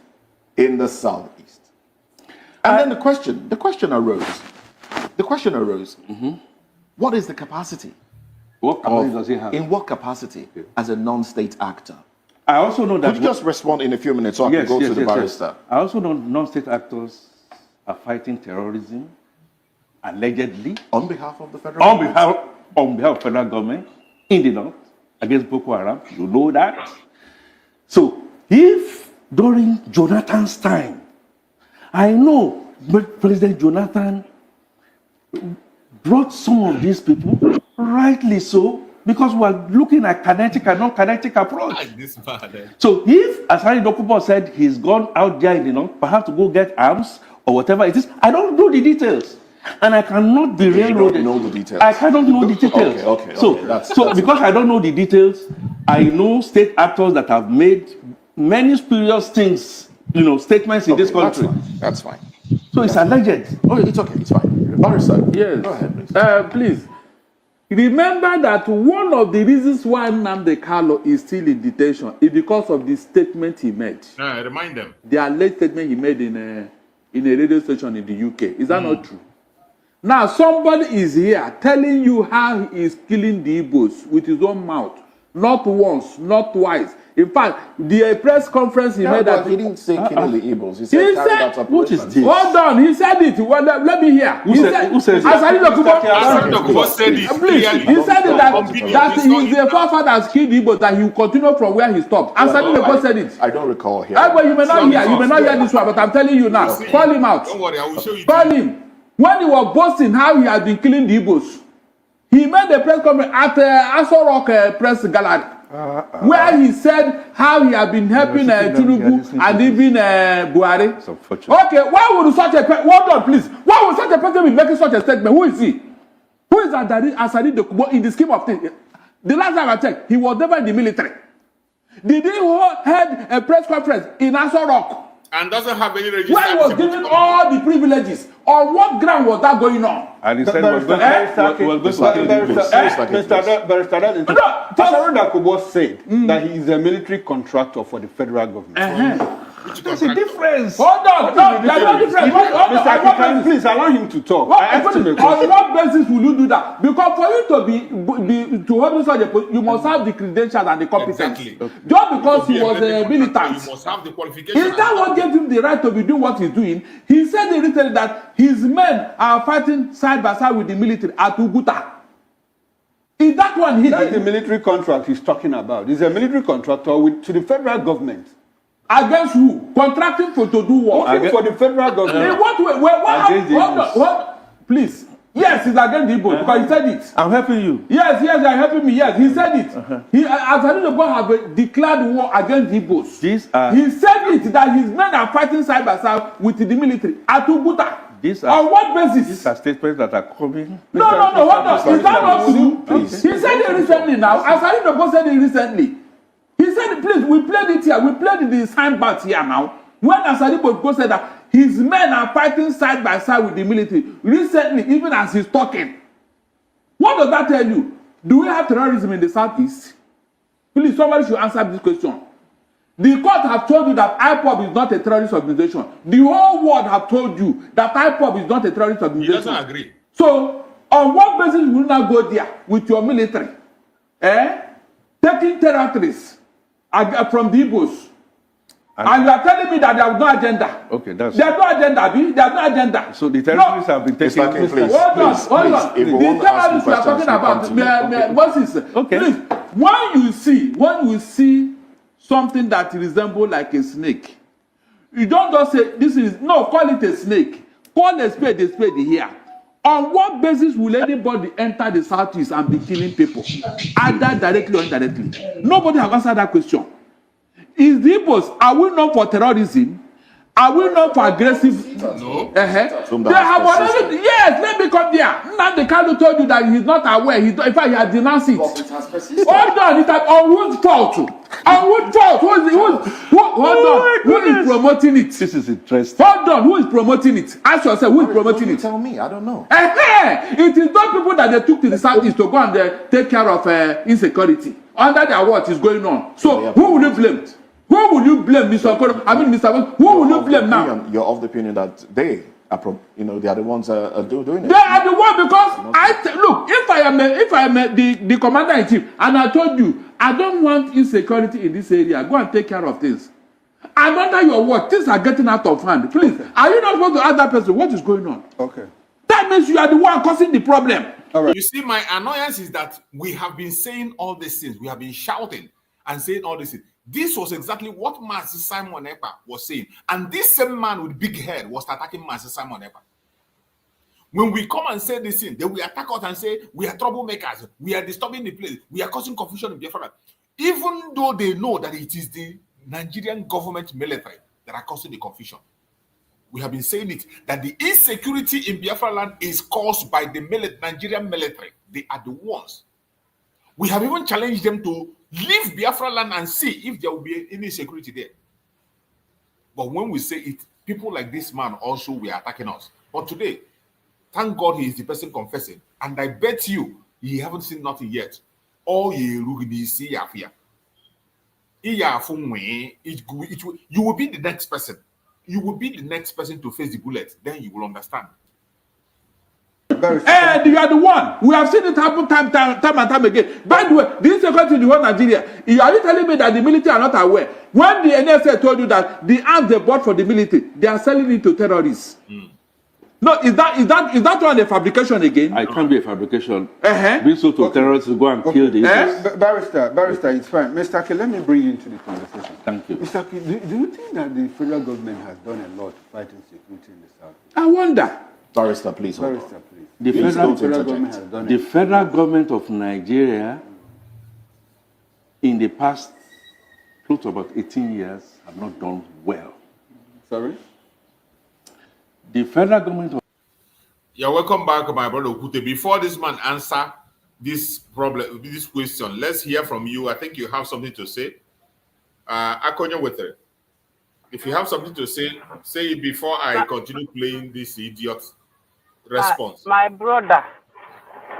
in the southeast. And then the question arose. What is the capacity? What capacity does he have? In what capacity as a non-state actor? I also know that. Could you just respond in a few minutes so I can go to the barrister? I also know non-state actors are fighting terrorism, allegedly. On behalf of the federal government? On behalf of federal government, in the north, against Boko Haram. You know that. So, if during Jonathan's time, I know, but President Jonathan brought some of these people, rightly so, because we're looking at kinetic and non-kinetic approach. So if Asari Dokubo said he's gone out there in the north, perhaps to go get arms or whatever it is, I don't know the details. And I cannot be railroaded. You don't know the details. I cannot know the details. Okay. So That's because I don't know the details, I know state actors that have made many spurious things, statements in this country. That's fine. So it's alleged. Oh, it's okay. It's fine. Barrister, Yes. go ahead, please. Please. Remember that one of the reasons why Nnamdi Kanu is still in detention is because of the statement he made. Remind them. The alleged statement he made in a radio station in the UK. Is that not true? Now somebody is here telling you how he is killing the Igbos with his own mouth. Not once, not twice. In fact, the press conference he made But he didn't say killing the Igbos. He said carried out operations. What is this? Hold on, he said it. Well, let me hear. Who says it? Asari Dokubo said it. Please, he said it that his forefathers killed Igbos, that he will continue from where he stopped. Asari Dokubo said it. I don't recall hearing. Well, you may not hear. You may not hear this one, but I'm telling you now. Call him out. Don't worry, I will show you. Call him. When he was boasting how he had been killing the Igbos, he made a press conference at Aso Rock Press Gallery, where he said how he had been helping Tinubu and even Buhari. Okay, why would such a person, hold on please, why would such a person be making such a statement? Who is he? Who is Asari Dokubo in the scheme of things? The last time I checked, he was never in the military. Did he hold a press conference in Aso Rock? And doesn't have any registration. Where he was given all the privileges. On what ground was that going on? And he said Asari Dokubo said that he is a military contractor for the federal government. There's a difference. Hold on, no, there's no difference. Please allow him to talk. On what basis will you do that? Because for you to hold such a position, you must have the credentials and the competence. Exactly. Just because he was a militant. You must have the qualification. Is that what gave him the right to be doing what he's doing? He said recently that his men are fighting side by side with the military at Uguta. Is that one hidden? That's the military contract he's talking about. He's a military contractor to the federal government. Against who? Contracting to do what? Working for the federal government. In what way? What? Please. Yes, he's against the Igbo because he said it. I'm helping you. Yes, you're helping me. Yes, he said it. He, as I know, have declared war against the Igbos. He said it that his men are fighting side by side with the military at Uguta. On what basis? These are statements that are coming. No, hold on. Is that not true? He said it recently now. As I know, said it recently. He said, please, we played it here. We played the soundbite here now. When Asari Dokubo said that his men are fighting side by side with the military, recently, even as he's talking. What does that tell you? Do we have terrorism in the southeast? Please, somebody should answer this question. The court have told you that IPOB is not a terrorist organization. The whole world have told you that IPOB is not a terrorist organization. He doesn't agree. So, on what basis will you not go there with your military? Taking territories from the Igbos. And you are telling me that there is no agenda. Okay, that's... There's no agenda, B. There's no agenda. So the territories have been taken... Hold on. The terrorists we are talking about, Moses. Okay. Please, when you see something that resembles like a snake, you don't just say, this is... No, call it a snake. Call a spade here. On what basis will anybody enter the southeast and be killing people? Either directly or indirectly? Nobody has answered that question. Is the Igbos, are we known for terrorism? Are we known for aggressive? No. They have already. Yes, let me come there. Nnamdi Kanu told you that he's not aware. In fact, he has denounced it. Hold on, it's on whose fault? On whose fault? Who is promoting it? This is interesting. Hold on, who is promoting it? Ask yourself, who is promoting it? Tell me, I don't know. It is not people that they took to the southeast to go and take care of insecurity. Under their watch is going on. So who will you blame? Who will you blame, Mr. Okoro? I mean, Mr. Okoro, who will you blame now? You're of the opinion that they are, they are the ones doing it. They are the ones because look. If I am the commander in chief, and I told you I don't want insecurity in this area, go and take care of things. And under your watch, things are getting out of hand. Please, are you not supposed to ask that person what is going on? Okay. That means you are the one causing the problem. All right. You see, my annoyance is that we have been saying all these things. We have been shouting and saying all these things. This was exactly what Mazi Simon Ekpa was saying. And this same man with big head was attacking Mazi Simon Ekpa. When we come and say this thing, then we attack us and say we are troublemakers, we are disturbing the place, we are causing confusion in Biafra. Even though they know that it is the Nigerian government military that are causing the confusion. We have been saying it, that the insecurity in Biafra land is caused by the Nigerian military. They are the ones. We have even challenged them to leave Biafra land and see if there will be any security there. But when we say it, people like this man also were attacking us. But today, thank God he is the person confessing. And I bet you, he haven't seen nothing yet. All you will be the next person. You will be the next person to face the bullet. Then you will understand. And you are the one. We have seen it happen time and time again. By the way, this security in the whole Nigeria, are you telling me that the military are not aware? When the NSA told you that the arms they bought for the military, they are selling it to terrorists. No, is that one a fabrication again? I can't be a fabrication. Being sold to terrorists to go and kill the Barrister, it's fine. Mr. K, let me bring you into the conversation. Thank you. Mr. K, do you think that the federal government has done a lot to fight insecurity in the South? I wonder. Barrister, please. Barrister, please. The federal government of Nigeria in the past close to about 18 years have not done well. Sorry? The federal government of... You're welcome back, my brother Okute. Before this man answer this question, let's hear from you. I think you have something to say. Akonyo with it. If you have something to say it before I continue playing this idiot response. My brother,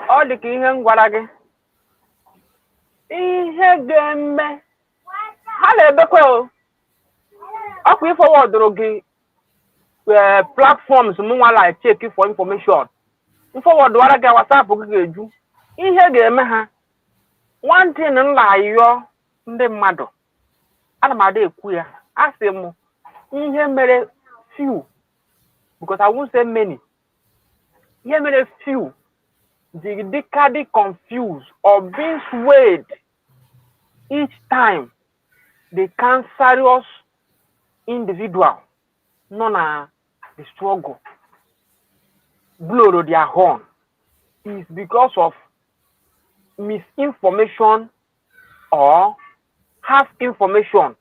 all the king and Guarage. Ihe Halebeko. Up we forward drogi platforms like check for information. Forward Guarage WhatsApp geju. Ihe game ha. One thing nla yo ndị mmadụ. Ana m ada ekwu ya. Asị m ihe mere few, because I won't say many. Here made few digitally confused or being swayed each time the cancerous individual known as the struggle blow to their horn is because of misinformation or half information.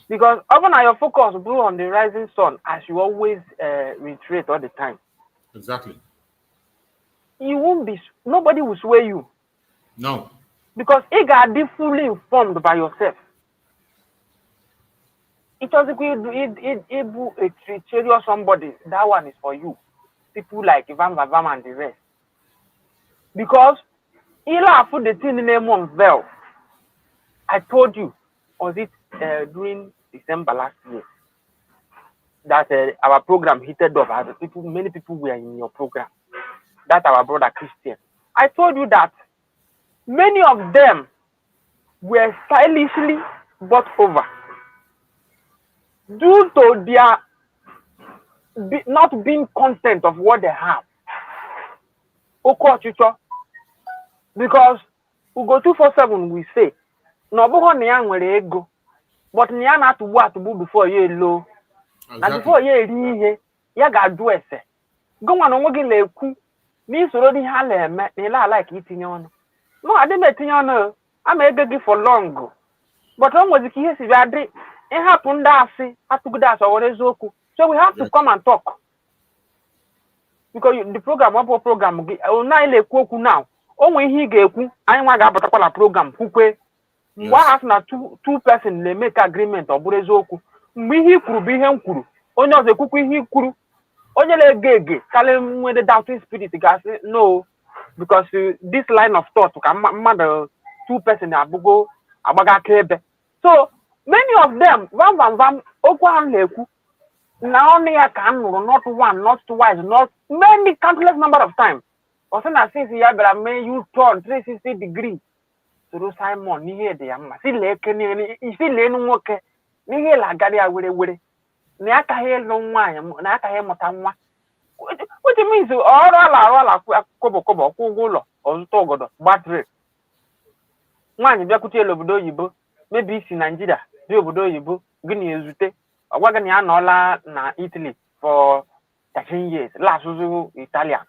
Because even your focus blew on the rising sun, as you always reiterate all the time. Exactly. You won't be, nobody will sway you. No. Because you got be fully informed by yourself. It was a somebody, that one is for you. People like Ivan Vavam and the rest. Because Ila put the thing in the name of Vel. I told you, was it during December last year, that our program heated up as many people were in your program. That our brother Christian. I told you that many of them were stylishly bought over due to their not being content of what they have. Because we go 247, we say, no, ego. But you have to work before you low. And before you got do it. Go on and work in the coup. This already like eating on. No, I didn't eat on. I'm a baby for long. But when was the case? If I did, it happened that I took that or so we have to come and talk. Because the program, what program, now. Only he gave I want to have a program. What has na two person they make agreement or burezoku? We could be him kuru. Only the kuku he kuru. Only the gege. Tell him when the doubting spirit guys no, because this line of thought mother two person abugo abaga kebe. So many of them vam okwa leku. Now only I can not one, not twice, not many countless number of times. Also na since you have you turn 360 degrees. Through Simon, near the Yamma, see lake, you see Len Walker, near La Gadia with a way. Naka hail no wine, Naka Hamotama. What it means, all Kobo, Kugolo, or Togodo, battery. nwaanyị bịakwute obodo oyibo maybe isi Nigeria dị obodo oyibo gịnị ezute ọgwa gị na ya nọọla na Italy for 13 years lasụzụ Italian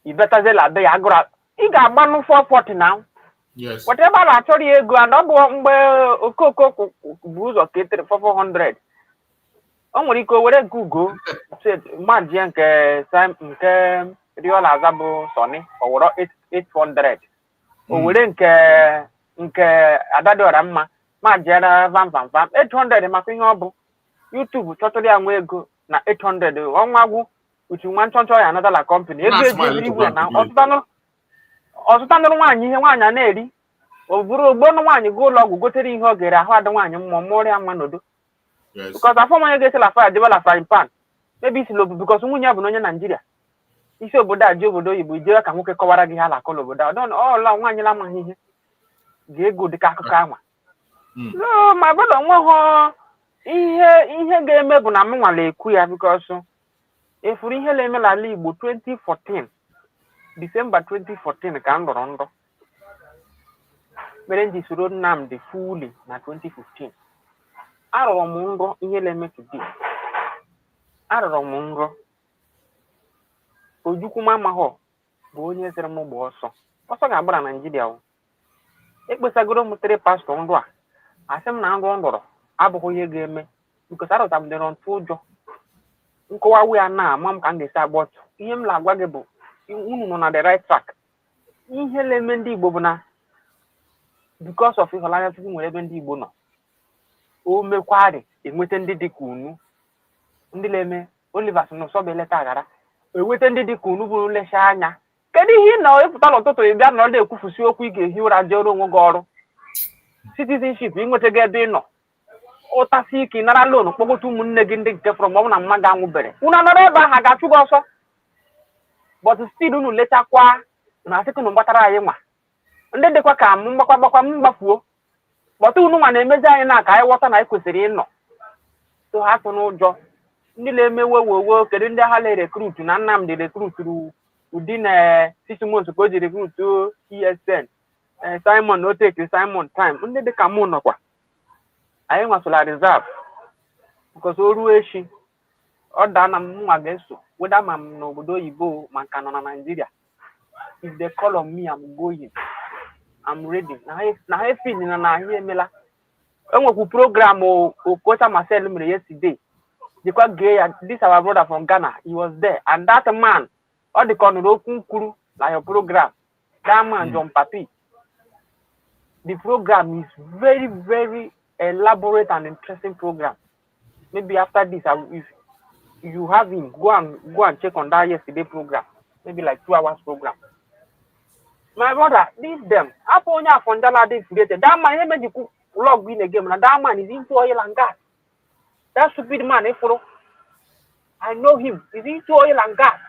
ibetazela be ya agụrụ ị ga-agbanụ 440 na whatever na-achọrọ ya ego and ọ bụ mgbe okoko bụ ụzọ ka etere 400 o nwere ike o were nke ugo mmadụ nke riola aza bụ Sony o were 800 o were nke adadịọra mma ma jere vam 800 maka ihe ọ bụ YouTube chọtụrụ ya nwa ego na 800 ọnwa gwụ uchu nwa nchọnchọ ya anadala company ego eji igwe na ọzụtanụrụ nwaanyị ihe nwaanyị a na-eri o bụrụ ogbonu nwaanyị go ụlọ ọgwụ gotere ihe ọ ga-ere ahụ adị nwaanyị mmụọ mụrụ ya mma n'odo because afọ nwanyị ga-esila fire debela frying pan maybe isi lobu because nwunye bụ na onye Naijiria isi obodo a ji obodo oyibo ijere ka nwoke kọwara gị ha lakọla obodo a ọla nwaanyị la amaghị ihe ga-ego dịka akụkọ anwa no ma brother nweghọ ihe ga-eme bụ na m nwala ekwu ya because efuru ihe na-eme n'ala Igbo 2014 December 2014 ka m lụrụ ndụ mere nji soro Nnamdi fully na 2015 arụrụ m nrọ ihe na-eme today arụrụ m nrọ Ojukwu Mamahọ bụ onye sịrị m gba ọsọ ga-agbara Naijiria ekpesagoro m 3 pastọ ndụ a asị m na nrọ ndọrọ abụghị ihe ga-eme because arụta m dịrọ ntụ ụjọ nkọwa ya na ama m ka m ga-esi agba ọtụ ihe m na-agwa gị bụ unu nọ na the right track ihe na-eme ndị Igbo bụ na because of ịhụnanya Chukwu nwere ebe ndị Igbo nọ o mekwarị enweta ndị dị ka unu ndị na-eme Oliver Sinosobe eleta aghara enweta ndị dị ka unu bụrụ nlecha anya kedu ihe ị na-epụta n'ụtụtụ ị bịa nọ na-ekwufusi okwu ị ga-ehi ụra jere onwe gị ọrụ citizenship ịnweta gị ebe ị nọ ụtasị ike nara loan kpọkọta ụmụnne gị ndị nke fọrọ ma ọ bụ na mma gị anwụbere unu nọrọ ebe ahụ ga-achụ gị ọsọ but still unu lechakwa na asịkụ unu gbatara anyị nwa ndị dịkwa ka m mgbakwa m gbafuo kpọta unu nwa na-emezi anyị na ka anyị ghọta na anyị kwesịrị ịnọ so ha tụ n'ụjọ ndị na-emewe wowo kedu ndị agha na-erekrutu na Nnamdi rekruturu ụdị na 6 months ka o ji rekrutu ESN Simon Oteke Simon Time ndị dịka mụ nọkwa anyị nwasola reserve because o ruo echi ọ daa na m nwa ga-eso weda ma m n'obodo oyibo ma nka nọ na Nigeria if they call on me I'm going I'm ready na ha efin na ahịa emela enwekwu program Okocha Marcel mere yesterday dịkwa gee ya this our brother from Ghana he was there and that man ọ dịka ọ nụrụ okwu nkwuru na your program that man John Papi the program is very very elaborate and interesting program. Maybe after this, if you have him, go and check on that yesterday program. Maybe like 2 hours program. My brother, leave them. Aponya Fondala they created. That man, he made the log in the game. And that man is into oil and gas. That stupid man, I know him. He's into oil and gas.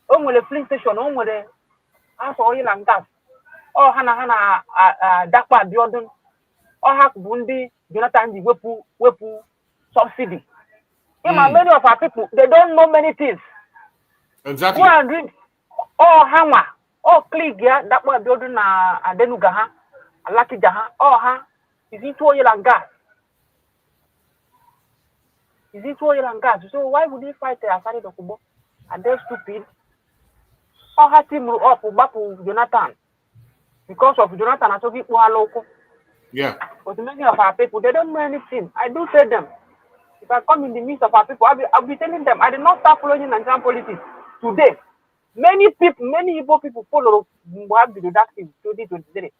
On with the police station, on with the oil and gas. Oh, Hana, Dakpa Jordan. Or have Bundi, Jonathan, the wepu subsidy. Many of our people, they don't know many things. Exactly. Go and read. Oh, Hama. Oh, click, yeah, that was building a Denugaha, a Lucky Jaha. Oh, ha. Is it oil and gas? Is it oil and gas? So why would they fight a side of Kubo? Are they stupid? Oh, ha, team up Bapu Jonathan. Because of Jonathan, I told you, local. Yeah. But many of our people, they don't know anything. I do tell them, if I come in the midst of our people, I'll be telling them, I did not start following Nigerian politics today. Many Igbo people follow Muhammad Reductive 2023.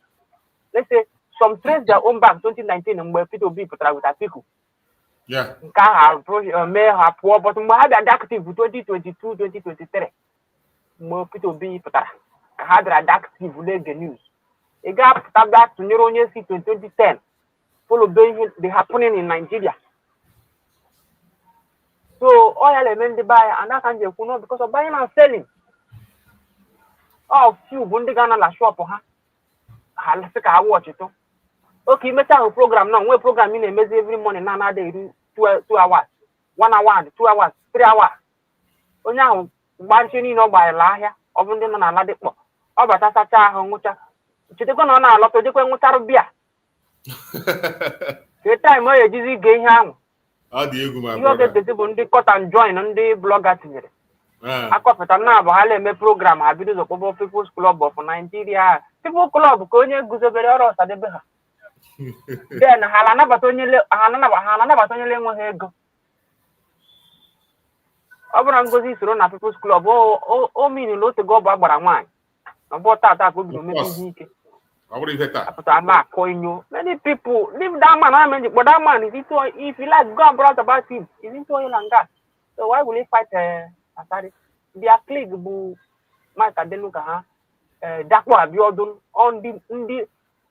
Let's say some trace their own back 2019 and where people be put with Atiku. Yeah. May have poor, but Muhammad Reductive 2022, 2023. More people be put had Reductive the news. A gap back to Neuronia City in 2010, followed by the happening in Nigeria. So oil elements they buy and that can be because of buying and selling. Oh, few Bundigana la shop, I watch it. Okay, make a program now. We program in a mess every morning. Now they do 2 hours, 1 hour, 2 hours, 3 hours. Oh, now, bunching in by a liar, or when they're not allowed it. Oh, but that's a child. Chitekwa no na lot ojekwa nwutaru bia. Ke time o ejizi ge ihe ahụ. Dị egwu ma brother. Ihe oge bụ ndị cut and join ndị blogger tinyere. Akọpụta na bụ ha na-eme program ha bido zokpobo People's Club of Nigeria. People's Club ka onye guzobere ọrụ ọsadebe ha. Then ha na-anabata onye enweghị ego. Ọ bụrụ Ngozi soro na People's Club o mean na otu go gbara nwaanyị. Ọ bụ tata ka o bido mebe ihe ike. Many people leave that man. But that man, if you like, go and brag about him. He's into oil and gas. So why will he fight Asari? Their clique, Mike Adenuka, Dakwa Abiodun, on the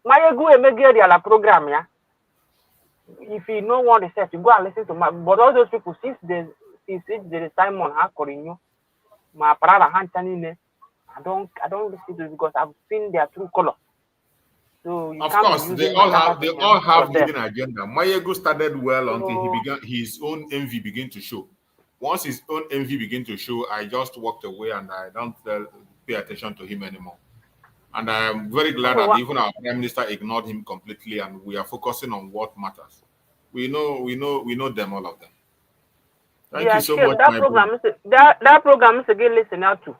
Mayegu Emegeri la program, yeah. If you know what they said, you go and listen to my. But all those people, since there is Simon Hakorinyo, my parada Hantanine, I don't listen to it because I've seen their true color. So of course, they all have hidden agenda. Mayegu started well until he began his own envy began to show. Once his own envy began to show, I just walked away and I don't pay attention to him anymore. And I am very glad that even our Prime Minister ignored him completely, and we are focusing on what matters. We know them, all of them. Thank you so much. That program is again listening out to.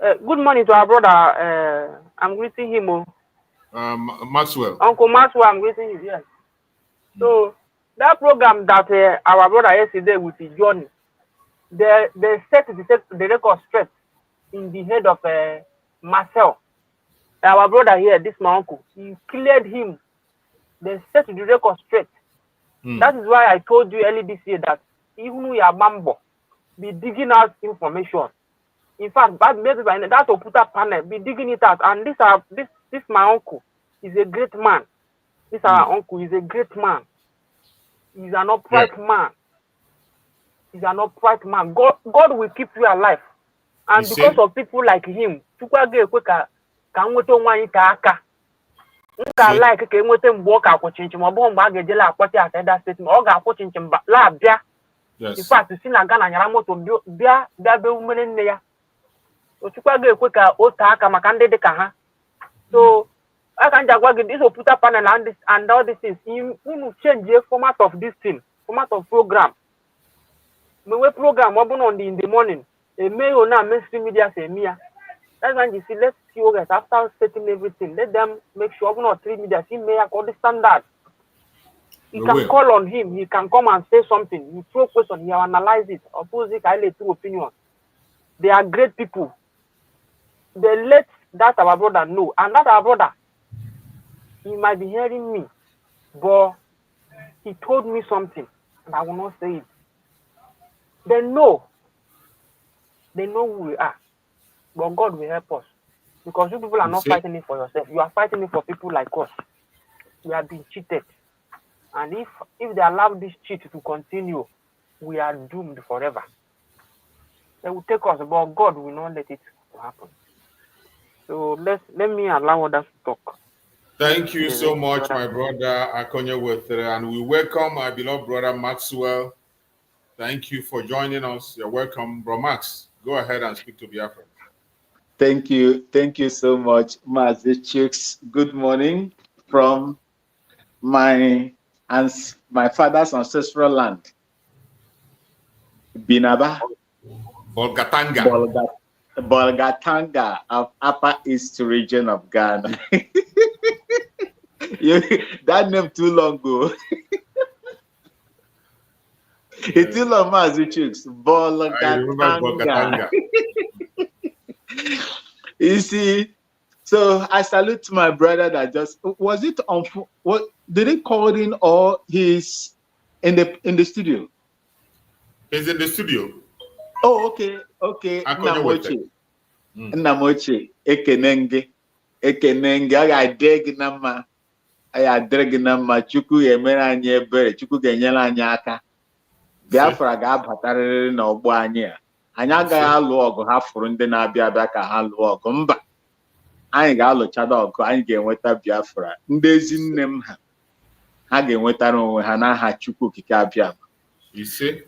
Good morning to our brother. I'm greeting him. Maxwell. Uncle Maxwell, I'm greeting you, yes. So that program that our brother yesterday with his journey, they set the record straight in the head of Marcel. Our brother here, this my uncle, he cleared him. They set the record straight. That is why I told you early this year that even we are mambo, be digging out information. In fact, that will put up panel, be digging it out. And this my uncle is a great man. This our uncle is a great man. He's an upright man. He's an upright man. God will keep you alive. And because of people like him, like in fact, you see na Ghana nyara moto bia be umene nne ya. Ochukwa ga ekwe ka ota aka maka ndị dị ka ha. So I can just work this put up panel and all these things. You change the format of this thing, format of program. We program on in the morning. A mail now mainstream media say Mia. That's when you see, let's see what guys after setting everything. Let them make sure not 3 media see may according to standard. You can call on him, he can come and say something. You throw question, he will analyze it, oppose it, I let two opinions. They are great people. They let that our brother know. And that our brother, he might be hearing me, but he told me something, and I will not say it. They know who we are, but God will help us. Because you people are not fighting it for yourself. You are fighting it for people like us. We are being cheated. And if they allow this cheat to continue, we are doomed forever. They will take us, but God will not let it happen. So let me allow others to talk. Thank you so much, my brother Akonye, and we welcome my beloved brother Maxwell. Thank you for joining us. You're welcome, Bro Max. Go ahead and speak to Biafra. Thank you so much, Mazi Chooks. Good morning from my father's ancestral land, Binaba, Bolgatanga of Upper East region of Ghana. That name too long ago. It's too long, Mazi Chooks. Bolgatanga. You see, so I salute my brother that just was it on what did he call in or he's in the studio? He's in the studio. Oh, okay. Namoche ekenenge aga deg nama Chukwu emere anyị ebere Chukwu ga-enyere anyị aka. Biafra ga-abatarịrị n'ọgbọ anyị a. Anyị agaghị alụ ọgụ ha fụrụ ndị na-abịa abịa ka ha lụọ ọgụ mba. Anyị ga-alụchada ọgụ anyị ga-enweta Biafra. Ndị ezi nne m ha ga-enwetara onwe ha n'aha Chukwu okike abịa. You see?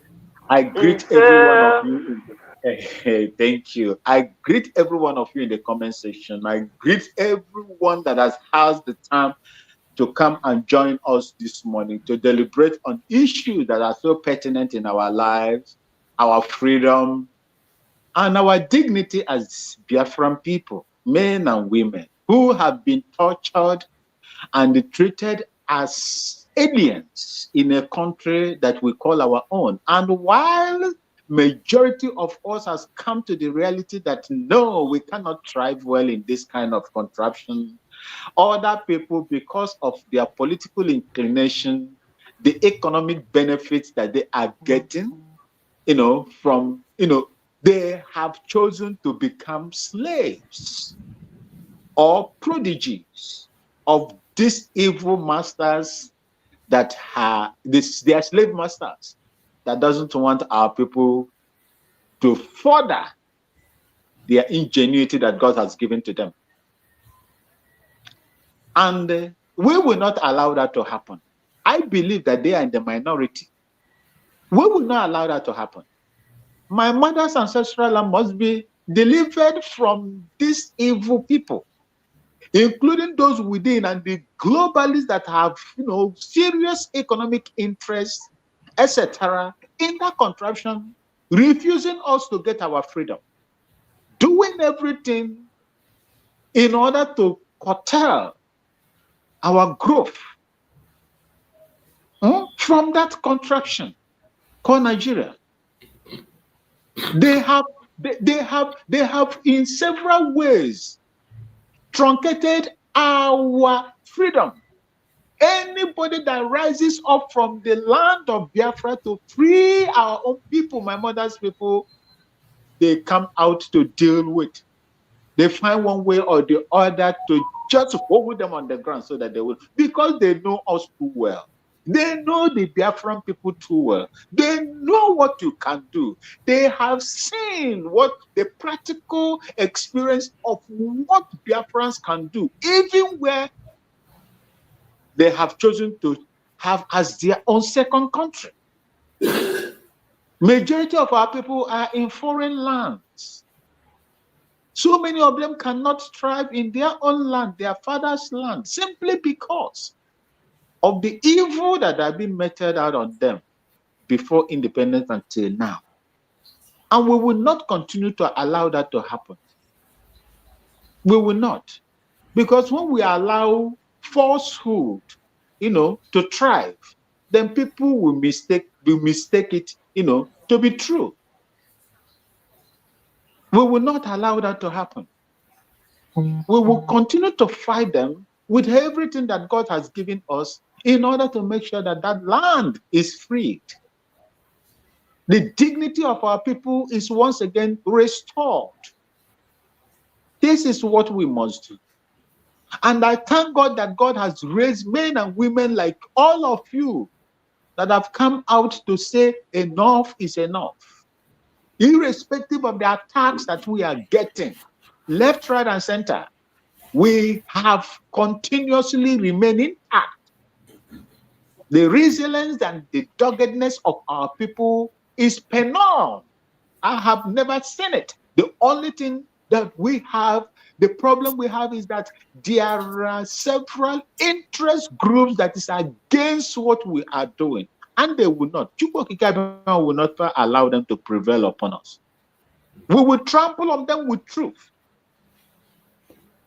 I greet every one of you. Hey, thank you. I greet every one of you in the comment section. I greet everyone that has the time to come and join us this morning to deliberate on issues that are so pertinent in our lives, our freedom, and our dignity as Biafran people, men and women, who have been tortured and treated as aliens in a country that we call our own. And while majority of us has come to the reality that no, we cannot thrive well in this kind of contraption, other people, because of their political inclination, the economic benefits that they are getting, from, they have chosen to become slaves or prodigies of these evil masters that they are slave masters that doesn't want our people to further their ingenuity that God has given to them. And we will not allow that to happen. I believe that they are in the minority. We will not allow that to happen. My mother's ancestral land must be delivered from these evil people, including those within and the globalists that have, serious economic interests, etc., in that contraption, refusing us to get our freedom, doing everything in order to curtail our growth from that contraction called Nigeria. They have in several ways truncated our freedom. Anybody that rises up from the land of Biafra to free our own people, my mother's people, they come out to deal with. They find one way or the other to just hold them on the ground so that they will, because they know us too well. They know the Biafran people too well. They know what you can do. They have seen what the practical experience of what Biafrans can do, even where they have chosen to have as their own second country. Majority of our people are in foreign lands. So many of them cannot thrive in their own land, their father's land, simply because of the evil that have been meted out on them before independence until now. And we will not continue to allow that to happen. We will not. Because when we allow falsehood, to thrive, then people will mistake it, to be true. We will not allow that to happen. We will continue to fight them with everything that God has given us in order to make sure that that land is freed. The dignity of our people is once again restored. This is what we must do. And I thank God that God has raised men and women like all of you that have come out to say enough is enough. Irrespective of the attacks that we are getting, left, right, and center, we have continuously remained intact. The resilience and the doggedness of our people is phenomenal. I have never seen it. The only thing that we have, the problem we have is that there are several interest groups that is against what we are doing. And they will not. will not allow them to prevail upon us. We will trample on them with truth.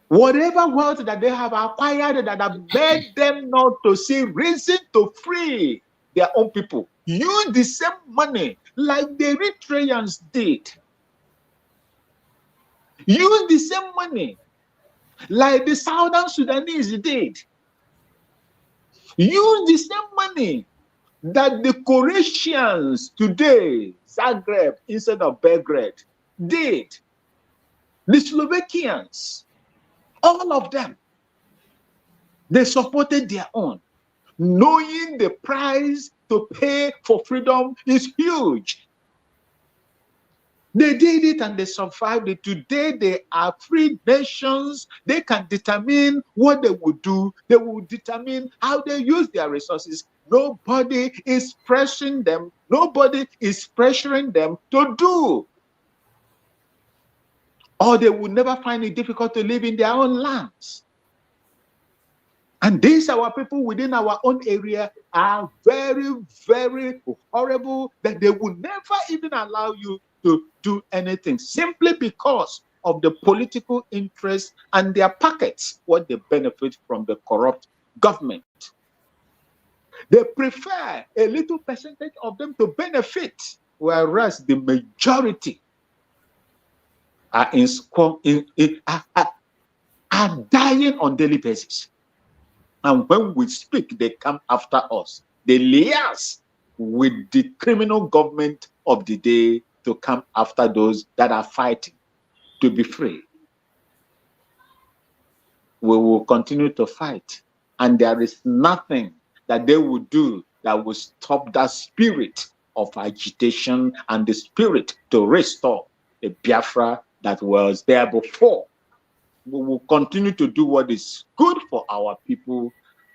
Whatever wealth that they have acquired that have made them not to see reason to free their own people, use the same money like the Eritreans did. Use the same money like the Southern Sudanese did. Use the same money that the Croatians today, Zagreb instead of Belgrade, did. The Slovakians, all of them, they supported their own, knowing the price to pay for freedom is huge. They did it and they survived it. Today they are free nations. They can determine what they will do. They will determine how they use their resources. Nobody is pressing them. Nobody is pressuring them to do or they will never find it difficult to live in their own lands. And these our people within our own area are very, very horrible that they will never even allow you to do anything simply because of the political interest and their pockets, what they benefit from the corrupt government. They prefer a little percentage of them to benefit, whereas the majority are dying on daily basis. And when we speak, they come after us. They liaise with the criminal government of the day to come after those that are fighting to be free. We will continue to fight. And there is nothing that they will do that will stop that spirit of agitation and the spirit to restore the Biafra that was there before. We will continue to do what is good for our people,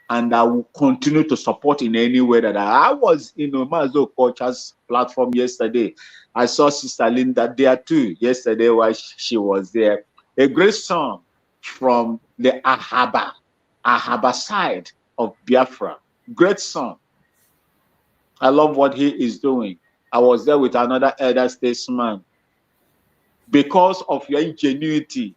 and I will continue to support in any way that I was in Mazo Culture's platform yesterday. I saw Sister Linda there too yesterday while she was there. A great song from the Ahaba side of Biafra. Great song. I love what he is doing. I was there with another elder statesman. Because of your ingenuity,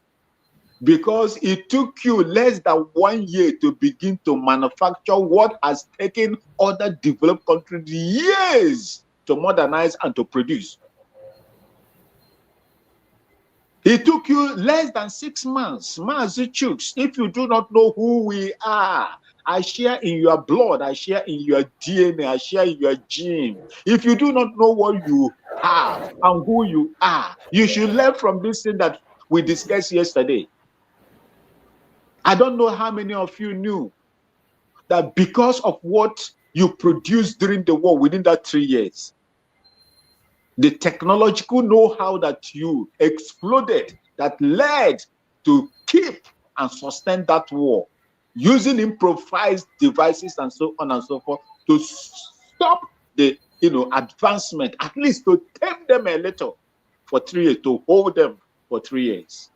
because it took you less than 1 year to begin to manufacture what has taken other developed countries years to modernize and to produce. It took you less than 6 months. Mazuchuks, if you do not know who we are, I share in your blood, I share in your DNA, I share in your gene. If you do not know what you have and who you are, you should learn from this thing that we discussed yesterday. I don't know how many of you knew that because of what you produced during the war within that 3 years, the technological know-how that you exploded that led to keep and sustain that war, using improvised devices and so on and so forth to stop the advancement, at least to tame them a little for 3 years, to hold them for 3 years.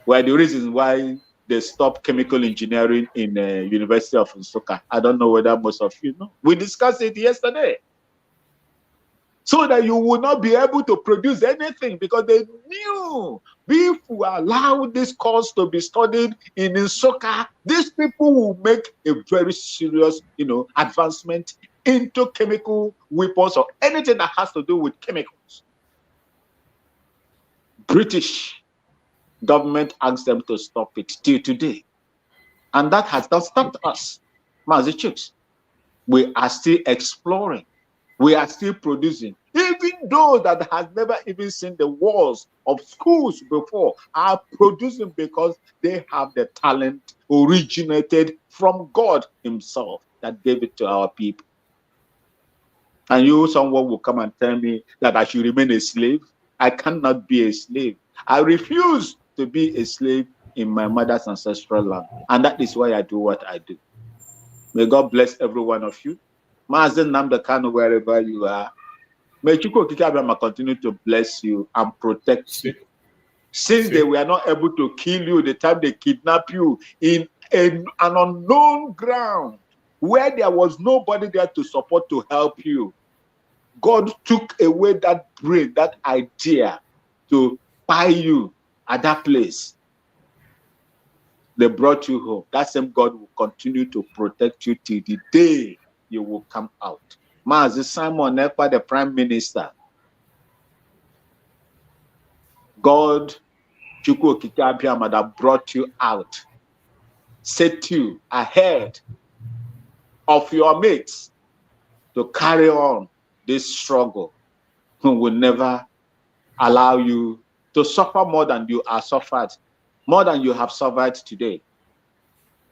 Were the reasons why they stopped chemical engineering in the University of Nsukka. I don't know whether most of you know. We discussed it yesterday. So that you will not be able to produce anything, because they knew if we allow this course to be studied in Nsukka, these people will make a very serious, advancement into chemical weapons or anything that has to do with chemicals. British government asked them to stop it till today. And that has not stopped us. Massachusetts. We are still exploring. We are still producing. Even those that has never even seen the walls of schools before are producing because they have the talent originated from God himself that gave it to our people. And someone will come and tell me that I should remain a slave. I cannot be a slave. I refuse to be a slave in my mother's ancestral land. And that is why I do what I do. May God bless every one of you. Mazen Namdekano, wherever you are. May Chukwu Okike continue to bless you and protect you. Since they were not able to kill you the time they kidnapped you in an unknown ground where there was nobody there to support, to help you, God took away that brain, that idea to buy you at that place. They brought you home. That same God will continue to protect you till the day you will come out. Mazi Simon Ekpa, the Prime Minister, God, Chukwu Okike Abiyama, that brought you out, set you ahead of your mates to carry on this struggle, who will never allow you to suffer more than you are suffered, more than you have suffered today.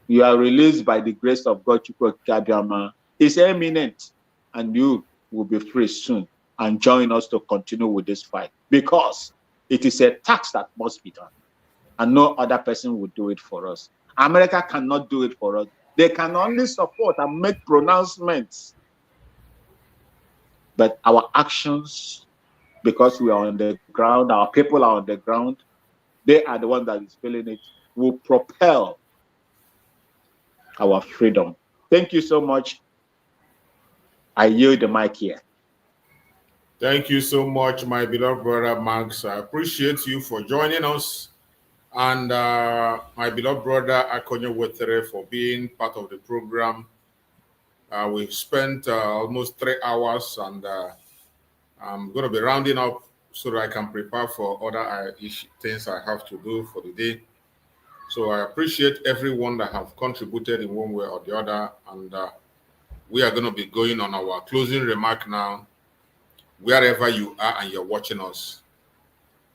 You are released by the grace of God. Chukwu Okike Abiyama is imminent, and you will be free soon and join us to continue with this fight, because it is a task that must be done, and no other person will do it for us. America cannot do it for us. They can only support and make pronouncements, but our actions, because we are on the ground, our people are on the ground, they are the ones that is feeling it, will propel our freedom. Thank you so much. I yield the mic here. Thank you so much, my beloved brother Max. I appreciate you for joining us. And my beloved brother Akonyo for being part of the program. We've spent almost 3 hours, and I'm going to be rounding up so that I can prepare for other things I have to do for the day. So I appreciate everyone that have contributed in one way or the other. And we are going to be going on our closing remark now. Wherever you are and you're watching us,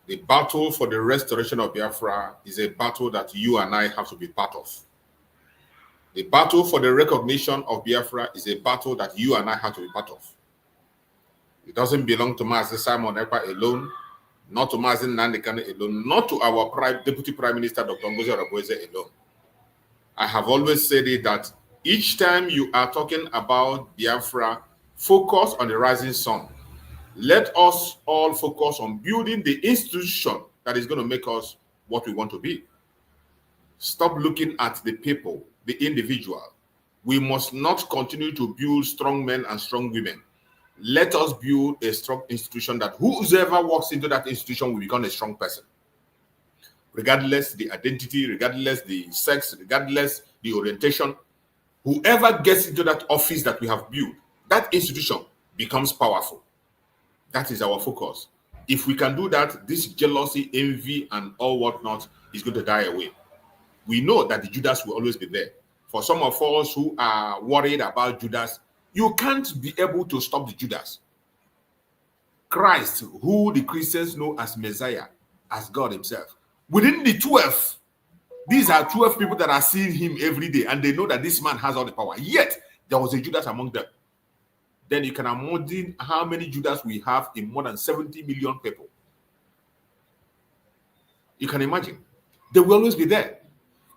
the battle for the restoration of Biafra is a battle that you and I have to be part of. The battle for the recognition of Biafra is a battle that you and I have to be part of. It doesn't belong to Mazi Simon Ekpa alone, not to Mazi Nandekane alone, not to our Deputy Prime Minister, Dr. Ngozi alone. I have always said it that each time you are talking about Biafra, focus on the rising sun. Let us all focus on building the institution that is going to make us what we want to be. Stop looking at the people, the individual. We must not continue to build strong men and strong women. Let us build a strong institution that whoever walks into that institution will become a strong person. Regardless the identity, regardless the sex, regardless the orientation, whoever gets into that office that we have built, that institution becomes powerful. That is our focus. If we can do that, this jealousy, envy, and all whatnot is going to die away. We know that the Judas will always be there. For some of us who are worried about Judas, you can't be able to stop the Judas. Christ, who the Christians know as Messiah, as God himself. Within the 12, these are 12 people that are seeing him every day, and they know that this man has all the power. Yet, there was a Judas among them. Then you can imagine how many Judas we have in more than 70 million people. You can imagine. They will always be there.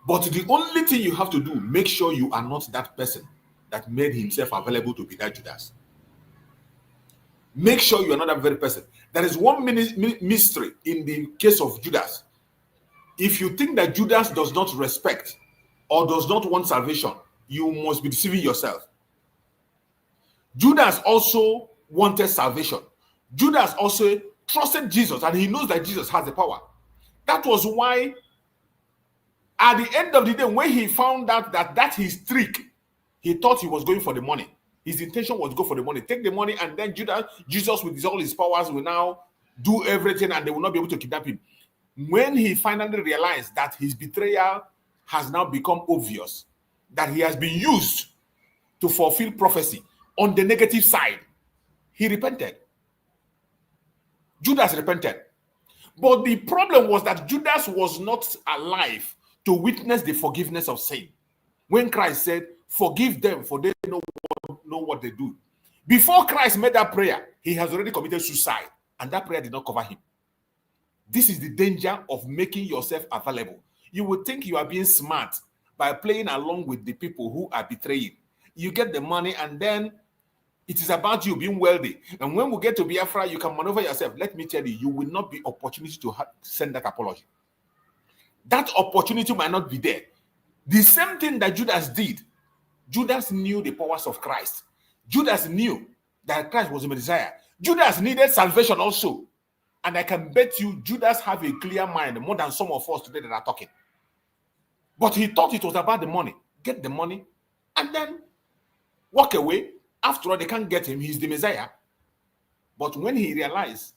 But the only thing you have to do, make sure you are not that person that made himself available to be that Judas. Make sure you are not that very person. There is one mystery in the case of Judas. If you think that Judas does not respect or does not want salvation, you must be deceiving yourself. Judas also wanted salvation. Judas also trusted Jesus, and he knows that Jesus has the power. That was why, at the end of the day, when he found out that his trick, he thought he was going for the money. His intention was to go for the money, take the money, and then Jesus with all his powers will now do everything, and they will not be able to kidnap him. When he finally realized that his betrayal has now become obvious, that he has been used to fulfill prophecy on the negative side, he repented. Judas repented. But the problem was that Judas was not alive to witness the forgiveness of sin. When Christ said, forgive them, for they know what they do. Before Christ made that prayer, he has already committed suicide, and that prayer did not cover him. This is the danger of making yourself available. You would think you are being smart by playing along with the people who are betraying. You get the money, and then it is about you being wealthy. And when we get to Biafra, you can maneuver yourself. Let me tell you, you will not be opportunity to send that apology. That opportunity might not be there. The same thing that Judas did. Judas knew the powers of Christ. Judas knew that Christ was the Messiah. Judas needed salvation also. And I can bet you Judas have a clear mind more than some of us today that are talking. But he thought it was about the money. Get the money and then walk away. After all, they can't get him. He's the Messiah. But when he realized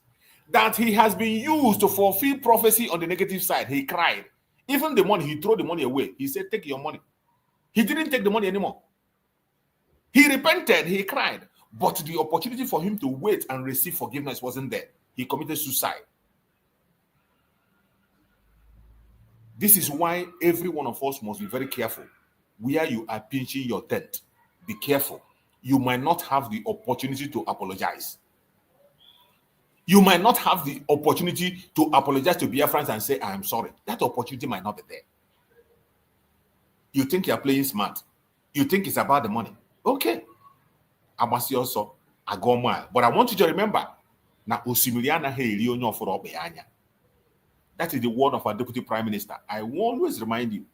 that he has been used to fulfill prophecy on the negative side, he cried. Even the money, he threw the money away. He said, take your money. He didn't take the money anymore. He repented. He cried. But the opportunity for him to wait and receive forgiveness wasn't there. He committed suicide. This is why every one of us must be very careful. Where you are pinching your tent, be careful. You might not have the opportunity to apologize. You might not have the opportunity to apologize to Biafrans and say, I am sorry. That opportunity might not be there. You think you're playing smart. You think it's about the money. Okay. I must also, I go mile. But I want you to remember, that That is the word of our Deputy Prime Minister. I will always remind you.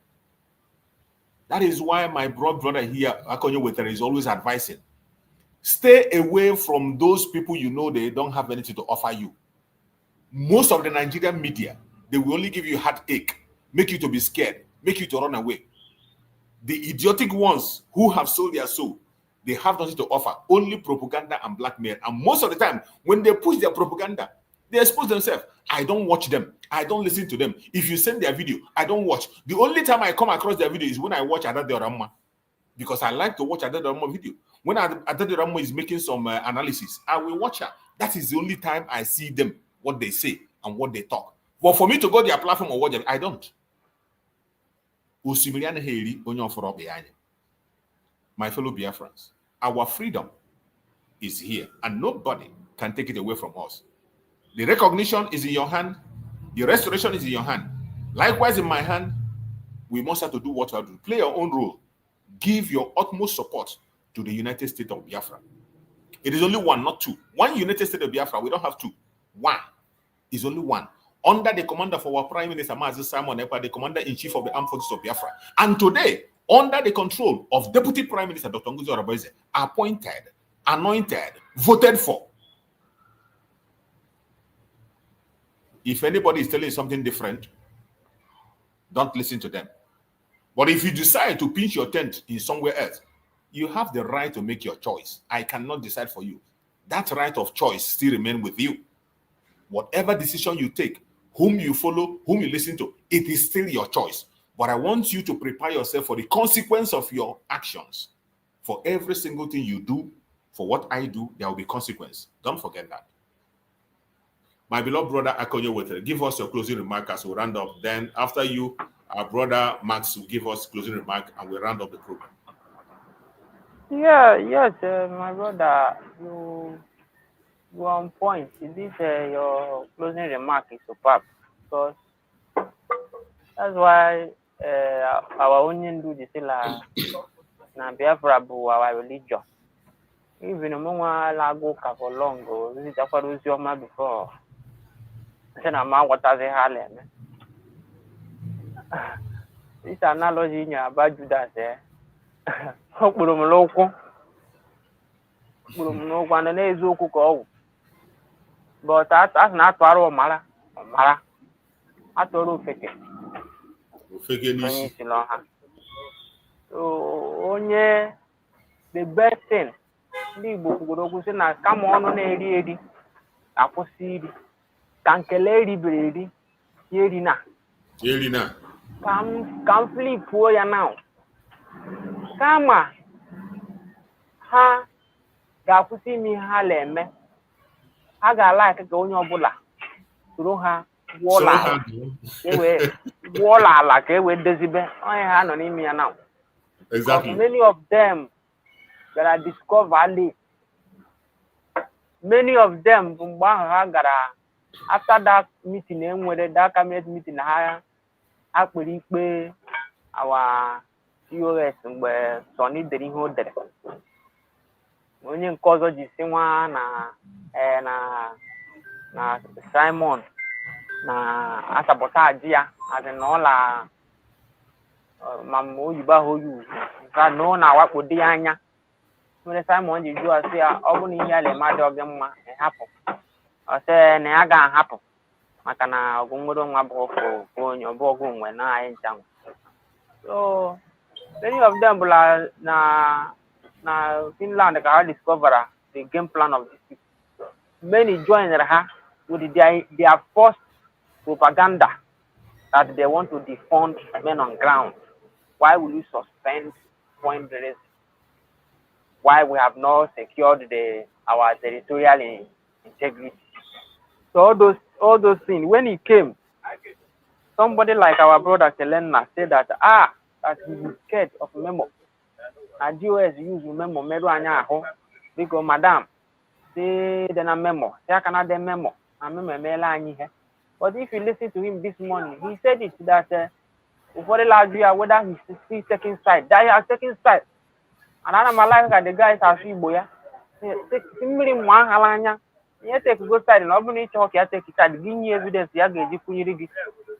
That is why my brother here, Akonyo-Wetere, is always advising. Stay away from those people you know they don't have anything to offer you. Most of the Nigerian media, they will only give you heartache, make you to be scared, make you to run away. The idiotic ones who have sold their soul, they have nothing to offer, only propaganda and blackmail. And most of the time, when they push their propaganda, they expose themselves. I don't watch them. I don't listen to them. If you send their video, I don't watch. The only time I come across their video is when I watch DPMDrNgoziOrabueze, because I like to watch DPMDrNgoziOrabueze video. When DPMDrNgoziOrabueze is making some analysis, I will watch her. That is the only time I see them, what they say and what they talk. But for me to go to their platform or watch them, I don't. My fellow Biafrans, our freedom is here and nobody can take it away from us. The recognition is in your hand. The restoration is in your hand. Likewise, in my hand, we must have to do what we have to do. Play your own role. Give your utmost support to the United States of Biafra. It is only one, not two. One United States of Biafra. We don't have two. One is only one. Under the commander for our Prime Minister, Simon Ekpa, the Commander-in-Chief of the Armed Forces of Biafra. And today, under the control of Deputy Prime Minister Dr. Ngozi appointed, anointed, voted for. If anybody is telling you something different, don't listen to them. But if you decide to pitch your tent in somewhere else, you have the right to make your choice. I cannot decide for you. That right of choice still remains with you. Whatever decision you take, whom you follow, whom you listen to, it is still your choice. But I want you to prepare yourself for the consequence of your actions. For every single thing you do, for what I do, there will be consequence. Don't forget that. My beloved brother Akonyo-Wetere, give us your closing remark as we round up. Then after you, our brother Max will give us closing remark and we'll round up the program. Yes, my brother, you are on point. This your closing remark is superb, because that's why our onion do the sila na Biafra bu our religion. Even among lago for long ago, this is Afaruzioma before. Then I'm out what has a this analogy in your bad Judas there. Hope local. No one is cook. But that's not Paro Mala. Mala. I told you fake. So, only the best thing. Come on, Eddie. I proceed. Kankele Brady. Yerina. Come flip for you now. Come on. Ha. Gapusi mi haleme. I got like a go your bulla. Through her walla. Walla like a with Decibel. I had on him now. Exactly. Many of them that I discovered late. Many of them from Bahagara. After that meeting, whether that cabinet meeting, I actually pay our COS where Sonny didn't hold there. When you cause of this one, na Simon, na sabotage as in all Mamu Yuba who you know now what would the anya. When Simon you do, I say, only a matter of them happen. I say, Naga happen. I can go to my book for your book when I am. So, many of them are na Finland I discover the game plan of this people. Many join her with their first propaganda that they want to defund men on ground. Why will you suspend point the risk? Why we have not secured our territorial integrity? So all those things. When he came, somebody like our brother Kelena said that that he is scared of memo. And DOS use memo meru anya ho because madam say then a memo. Say can the memo. A memo mela anyi he. But if you listen to him this morning, he said it that for the last year whether he's still taking side. That he has taken side. And I'm like the guys are free boya. Simply one halanya You take go side and open it talk, you take it at the evidence, you get you kuniri.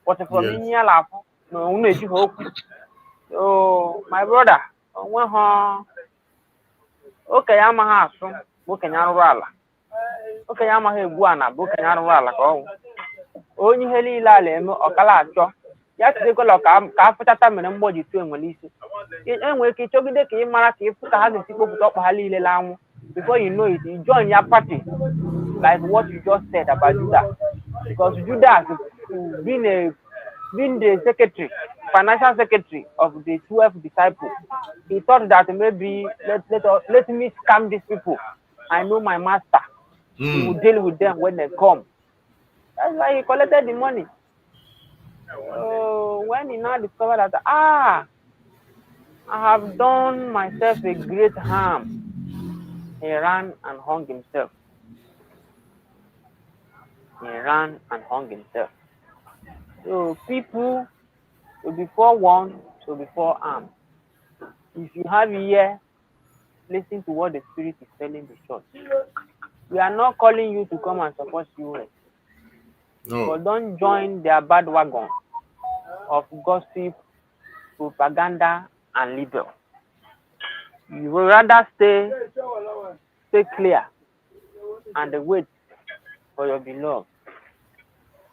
But from Yes. in your lap, no, you hope. So, my brother, okay, I'm a house, booking your rala. Okay, I'm a guana, booking your rala. Only heli lale, or calacho. Yes, they go like after time and body to Malisi. And we keep talking the game, Maraki, put a hundred people top Halil Lam. Before you know it, you join your party. Like what you just said about Judah. Because Judah, being the secretary, financial secretary of the 12 disciples, he thought that maybe let me scam these people. I know my master. He will deal with them when they come. That's why he collected the money. When he now discovered that, I have done myself a great harm, he ran and hung himself. He ran and hung himself. So people will be forewarned, so be forearmed. If you have ear, listen to what the Spirit is telling the church. We are not calling you to come and support US. No. But don't join their bad wagon of gossip, propaganda, and libel. You will rather stay clear and wait for your beloved.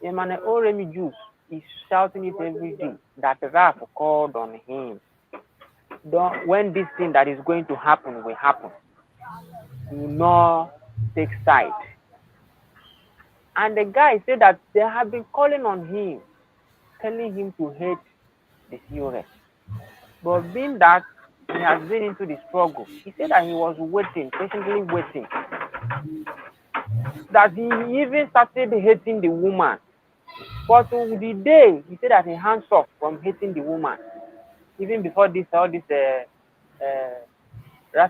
Emmanuel Oremi Jews is shouting it every day that wrath called on him. When this thing that is going to happen will happen, do not take side. And the guy said that they have been calling on him, telling him to hate the COS. But being that he has been into the struggle, he said that he was waiting, patiently waiting. That he even started hating the woman. But the day he said that he hands off from hating the woman, even before all this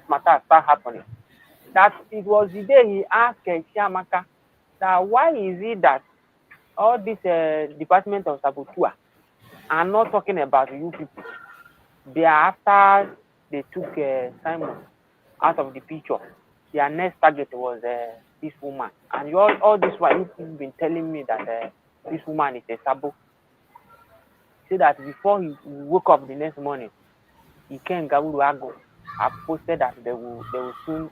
matter start happening, that it was the day he asked Chiamaka that why is it that all this Department of Sabotua are not talking about you people. They are after they took Simon out of the picture. Their next target was this woman. And all this while you've been telling me that this woman is a sabo. Say that before he woke up the next morning, he came Gawuruago. I posted that they will soon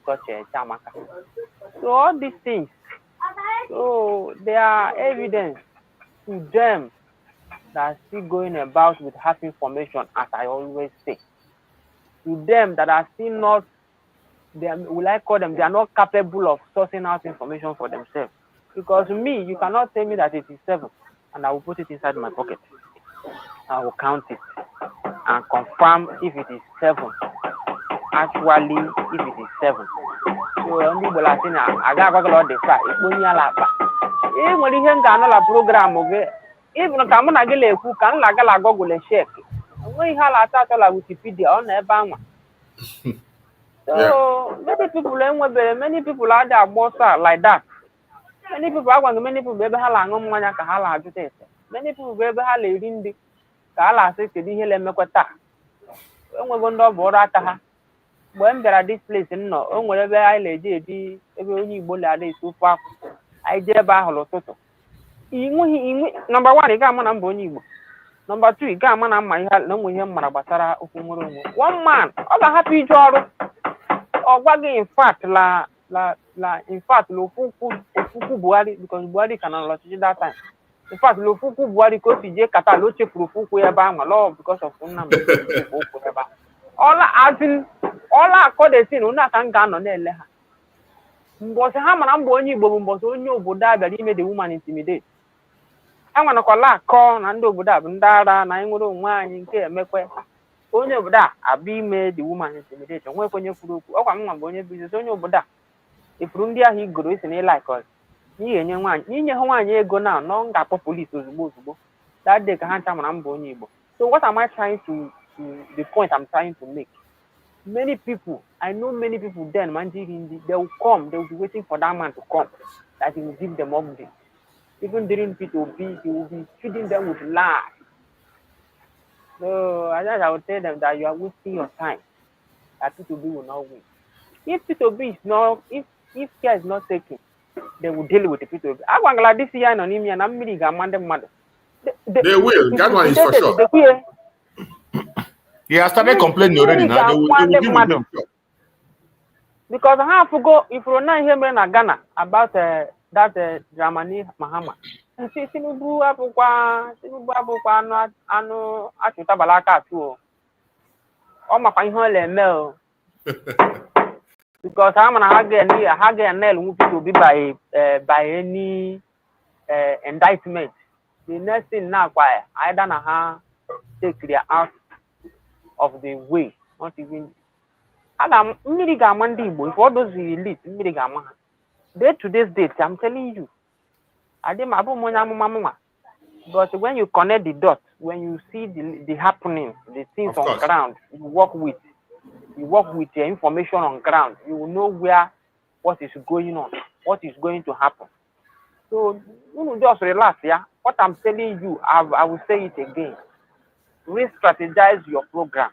touch Chamaka. So all these things, so there are evidence to them that are still going about with half information, as I always say. To them that are still not, will I call them, they are not capable of sourcing out information for themselves. Because me, you cannot tell me that it is 7 and I will put it inside my pocket. I will count it and confirm if it is 7. Actually, if it is 7. So only people are saying, I got a lot of this. Even when you hang on a program, even if I'm not going to can like a Google and check. We have a title of Wikipedia on a bank. So many people are there both like that. Many people are many people have many people have reading the Kala says to the Hill and Mekota. When we wonder about that, when there are this place in no, wherever I lay, every Bola is so far. I dare Baholo Toto. Number 1, he got man and Bonibo. Number 2, he got man and my heart, no with him, Marabatara, Okumurumo. One man, all a happy job. Or wagging in fact, in fact, Lofuku Buari, because Buari cannot lodge that time. In fact, Lofuku Buari goes to J Cataloche Fuku Yabama law because of number. All I call the thing, Una can gun on Eleha. Was a hammer and bony boom, was only Buddha that he made the woman intimidate. I'm gonna call and do Buddha, and Dada, and I would wine in care, make way. Only Buddha, I be made the woman intimidation. Where can you put? Oh, I'm going to be only Buddha. If Rundia he grows in a like us, he and young one, you know 1 year ago now, no got police was both. That they can't come and bonibo. So what am I trying to the point I'm trying to make? Many people, I know many people then, they will come, they will be waiting for that man to come, that he will give them updates. Even during P2B, he will be feeding them with lies. So I will tell them that you are wasting your time, that P2B will not win. If P2B is not, if If care is not taken, they will deal with the people. Agwangala this year no nimi na mmiri ga mande mmadụ. They will. That one is for sure. He has started complaining already now. They will give him job. Because I have to go, if you're not here in Ghana about that Dramani Mahama. Tinubu abụkwa anụ achụta balaka too. Ọ makwa ihe ọ na-eme o. Because I'm gonna have a nail to be by any indictment. The next thing now, I don't know how take their out of the way. Not even. If all those elite, day to this date, I'm telling you. But when you connect the dots, when you see the happenings, the things on ground, you work with your information on ground, you will know what is going on, what is going to happen. So you just relax, yeah. What I'm telling you, I will say it again. Re-strategize your program.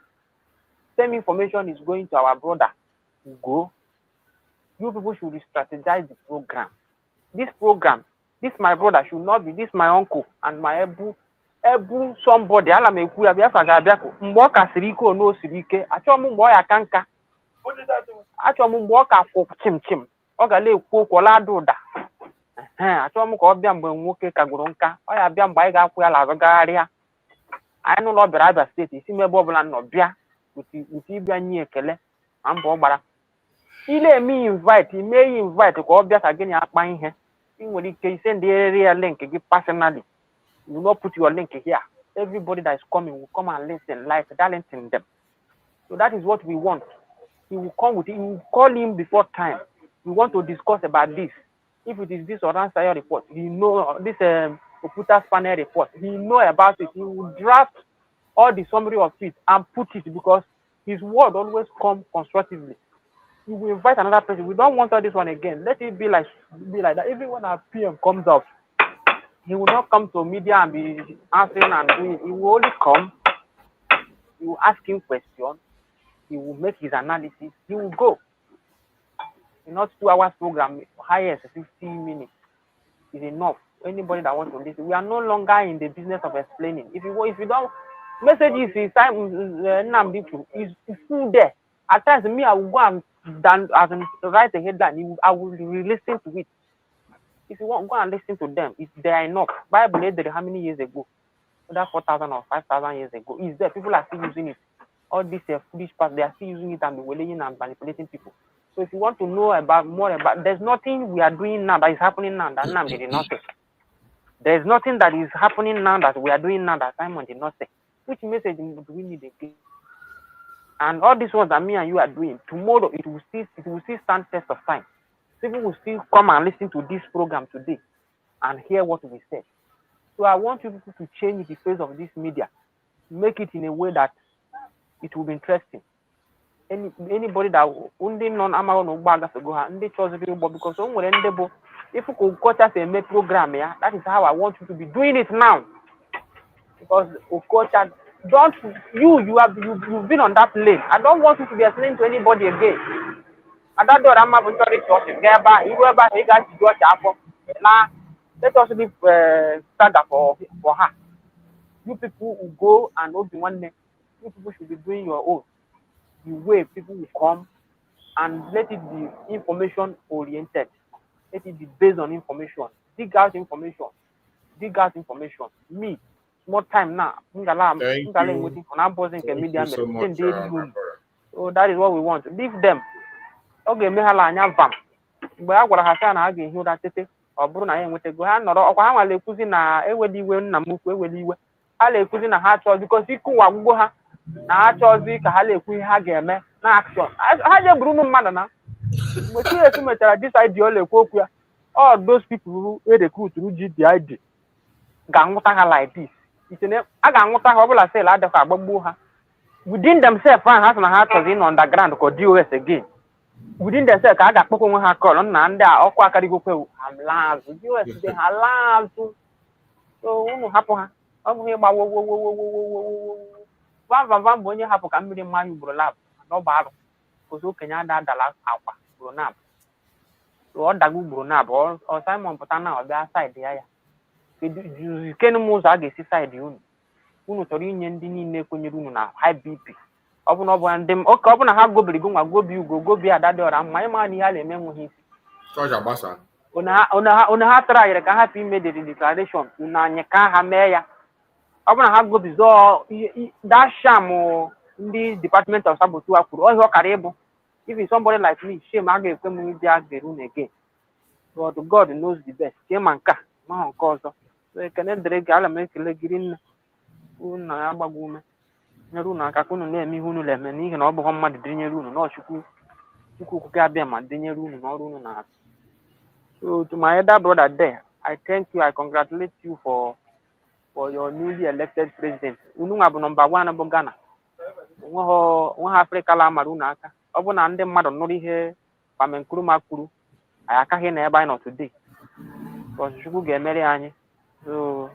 Same information is going to our brother. Go. You people should re-strategize the program. This program, this my brother should not be this my uncle and my ebu somebody. Ala me kuya Biafra ga Biafra. Mgbe ka siri ike no siri ike. Achọ m mgbe ya ka nka. Achọ m mgbe ka kwụ chim. Ọ ga na-ekwu okwu la duda. Achọ m ka ọ bịa mgbe nwoke kagoro nka. Ọ ya bịa mgbe anyị ga-akwụ ya la azọgagharịa. Anyị n'ụlọ bịara Abia steeti isi m ebe ọbụla nọ bịa uti ịbịa nye ekele ma mbọ gbara. Ile eme invite ka ọ bịa ka gịnị akpa ihe. Ị nwere ike send the link personally. You will not put your link here. Everybody that is coming will come and listen live, talenting them. So that is what we want. He will come with it. You will call him before time. We want to discuss about this. If it is this or answer report, he know this computer panel report. He know about it. He will draft all the summary of it and put it because his word always comes constructively. You will invite another person. We don't want all this one again. Let it be like that. Even when our PM comes out, he will not come to media and be answering and doing. He will only come. You will ask him questions. He will make his analysis. He will go. In not 2 hours program, highest 15 minutes is enough. Anybody that wants to listen, we are no longer in the business of explaining. If you don't, messages is full there. At times, me, I will go and write a headline. I will listen to it. If you want, go and listen to them. They are enough. Bible read how many years ago? Whether 4,000 or 5,000 years ago. Is there? People are still using it. All these foolish parts, they are still using it and bewailing and manipulating people. So if you want to know more about, there's nothing we are doing now that is happening now that Nam did not say. There's nothing that is happening now that we are doing now that Simon did not say. Which message do we need again? And all these ones that me and you are doing, tomorrow it will still stand test of time. People will still come and listen to this program today and hear what we said. So I want you people to change the face of this media, make it in a way that it will be interesting. Anybody that only non-Amazon go and they chose because if you could coach us a program, yeah, that is how I want you to be doing it now. Because you've been on that lane. I don't want you to be explaining to anybody again. And that door I'm not going let us leave saga for her. You people will go and open one neck. You people should be doing your own. The way people will come and let it be information oriented. Let it be based on information. Dig out information. Me, more time now. Thank you so much. So that is what we want. Leave them. Okay, me hala anya vam. Mgbe a gwara ha sị na a ga-ehi ụra tete ọ bụrụ na ya enwetago ha nọrọ ọkwa ha nwale ekuzi na eweli iwe nna m ukwu eweli iwe ha na-ekuzi na ha chọzi bikọsi ịkụwa ọgwụgwọ ha na ha chọzi ka ha na-ekwu ihe ha ga-eme na action ha je buru ụmụ mmadụ na mgbe Chineke mechara decide ọ na-ekwu okwu ya all those people who recruit through GDID ga-anwụta ha like this a ga-anwụta ha ọbụla sel adịkwa agbagbuo ha within themselves ha sị na ha chọzi ịnọ underground ka DOS again within themselves ka a ga-akpọkọ onwe ha kọrọ nna ndị a ọkụ akarịgokwe alazụ DOS dị ha alazụ so ụmụ hapụ ha ọ bụghị ịgba vam bụ onye hapụ ka mmiri mmanya ugboro lab n'ọba arụ ozi okenye ada adala akwa gburu nab ọ dago ugboro na abụọ ọ Simon pụta na ọ bịa side ya kedu kenu m ụzọ a ga-esi side unu chọrọ inye ndị niile kwenyere unu na high BP ọ bụ na ọ bụ ndị oke ọ bụ na ha gobiri go nwa gobi ugo gobi ada dị ọra mma ịma na ihe a na-eme nwụghị isi ona ha tara ka hapụ ime the declaration na anyị ka ha mee ya ọ bụ na ha gobizo dasham ndị Department of Sabotu a kwuru ọhịa ọkara ịbụ if somebody like me shame a ga-ekwe m ịdị agberu na again but God knows the best ka ma nke a ma nke ọzọ so ekene dịrị gị ala m ekele gịrị nne unu na ya gbagwo ume nyere unu aka ka unu na-eme ihe unu na-eme n'ihi na ọ bụghị mmadụ dịnyere unu na Chukwu okike abịa ma dịnyere unu n'ọrụ unu na-arụ. So to my elder brother there, I thank you, I congratulate you for your newly elected president. Unu nwa bụ number 1 bụ Ghana. Nwa ha Afrịka la mara unu aka. Ọ bụ na ndị mmadụ nụrụ ihe Kwame Nkrumah kwuru, anyị akaghị na ebe anyị nọ today. Because Chukwu ga-emere anyị. So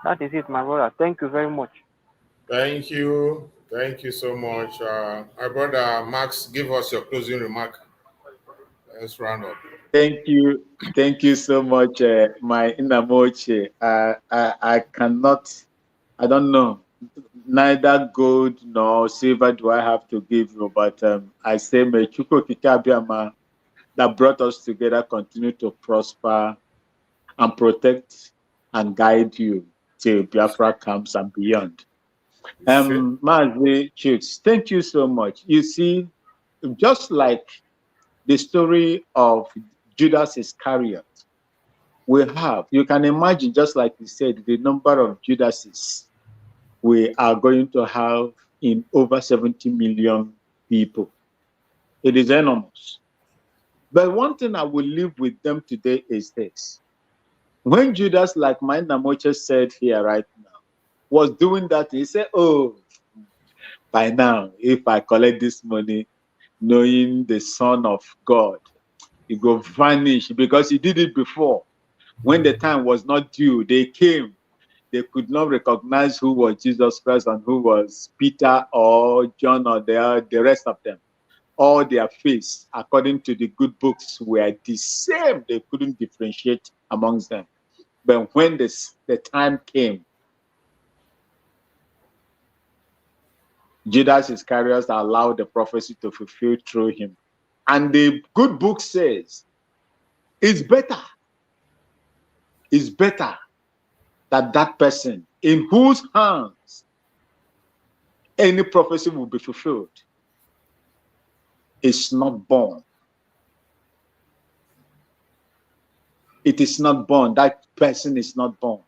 that is it, my brother. Thank you very much. Thank you. Thank you so much. My brother Max, give us your closing remark. Let's round up. Thank you. Thank you so much, my Inamoche. I cannot, I don't know, neither gold nor silver do I have to give you, but I say, may Chukwu Kikabiama that brought us together continue to prosper and protect and guide you till Biafra comes and beyond. Mazi Chooks, thank you so much. You see, just like the story of Judas Iscariot, you can imagine, just like you said, the number of Judases we are going to have in over 70 million people. It is enormous. But one thing I will leave with them today is this. When Judas, like my Namoche said here right now, was doing that, he said, oh, by now, if I collect this money, knowing the Son of God, it will vanish, because he did it before. When the time was not due, they came. They could not recognize who was Jesus Christ and who was Peter or John or the rest of them. All their face, according to the good books, were the same. They couldn't differentiate amongst them. But when the time came, Judas Iscariot allowed the prophecy to fulfill through him. And the good book says, it's better that that person in whose hands any prophecy will be fulfilled is not born. It is not born. That person is not born.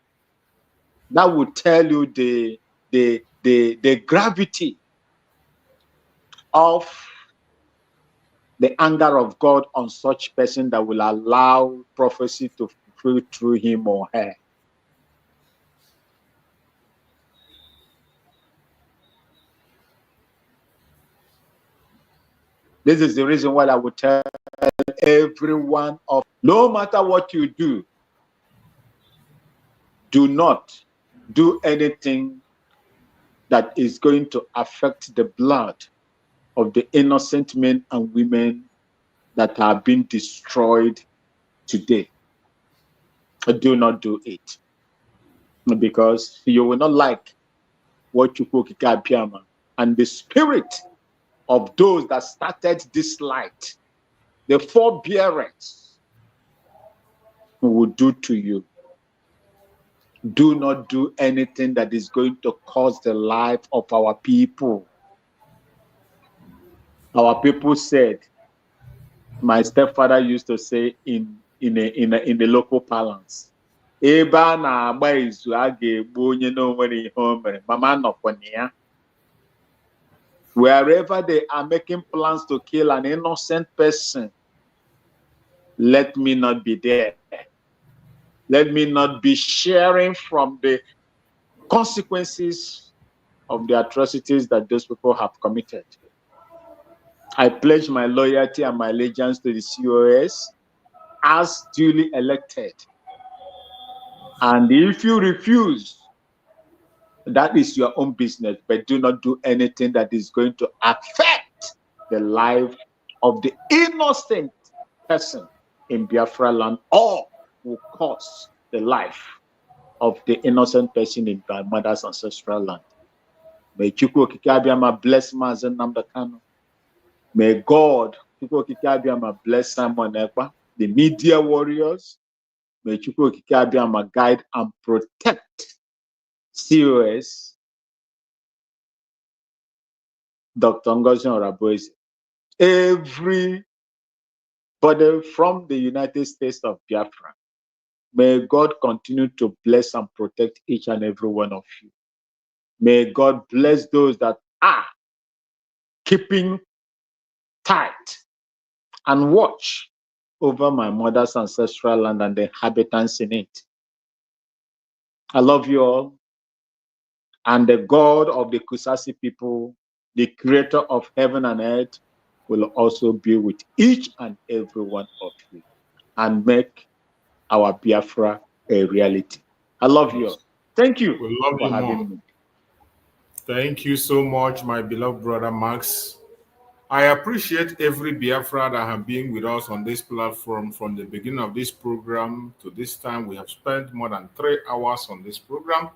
That will tell you the gravity of the anger of God on such person that will allow prophecy to fulfill through him or her. This is the reason why I would tell everyone of, no matter what you do not do anything that is going to affect the blood of the innocent men and women that are being destroyed today. Do not do it, because you will not like what you cook and the spirit of those that started this light, the forbearance will do to you. Do not do anything that is going to cause the life of our people. Our people said, my stepfather used to say in the local parlance, wherever they are making plans to kill an innocent person, let me not be there. Let me not be sharing from the consequences of the atrocities that those people have committed. I pledge my loyalty and my allegiance to the COS as duly elected. And if you refuse, that is your own business, but do not do anything that is going to affect the life of the innocent person in Biafra land, or will cost the life of the innocent person in my mother's ancestral land. May Chukwu Okike Abiyama bless Mazen Namdekano. May God, Chukwu Okike Abiyama, bless Simon Ekpa, the media warriors. May Chukwu Okike Abiyama guide and protect COS, Dr. NgoziOrabueze. Everybody from the United States of Biafra, may God continue to bless and protect each and every one of you. May God bless those that are keeping tight and watch over my mother's ancestral land and the inhabitants in it. I love you all. And the God of the Kusasi people, the creator of heaven and earth, will also be with each and every one of you and make our Biafra a reality. I love you all. Thank you for having me. Thank you so much, my beloved brother Max. I appreciate every Biafra that have been with us on this platform from the beginning of this program to this time. We have spent more than 3 hours on this program.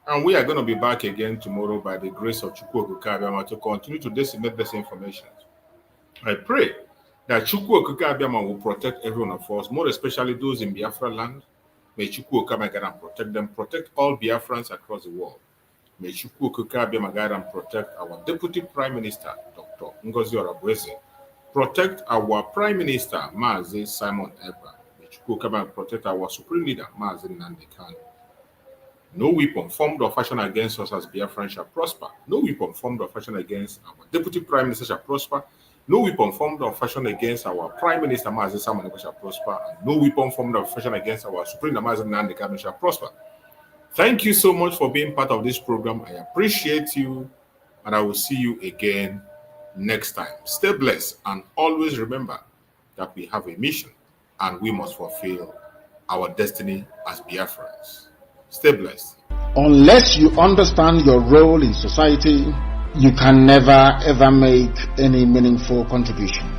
And we are going to be back again tomorrow by the grace of Chukwu Okike Abiyama to continue to disseminate this information. I pray that Chukwu Okike Abiyama will protect every one of us, more especially those in Biafra land. May Chukwu Okike Abiyama protect them, protect all Biafrans across the world. May Chukwu Okike Abiyama guide and protect our Deputy Prime Minister, Dr. NgoziOrabueze. Protect our Prime Minister, Mazi Simon Ekpa. May Chukwu Okike Abiyama protect our Supreme Leader, Mazi Nnamdi Kanu. No weapon formed or fashioned against us as Biafrans shall prosper. No weapon formed or fashioned against our Deputy Prime Minister shall prosper. No weapon formed or fashioned against our Prime Minister, Mazi Simon Ekpa, shall prosper. And no weapon formed or fashioned against our Supreme Leader, Mazi Nnamdi Kanu, shall prosper. Thank you so much for being part of this program. I appreciate you, and I will see you again next time. Stay blessed, and always remember that we have a mission, and we must fulfill our destiny as Biafrans. Stay blessed. Unless you understand your role in society, you can never ever make any meaningful contribution.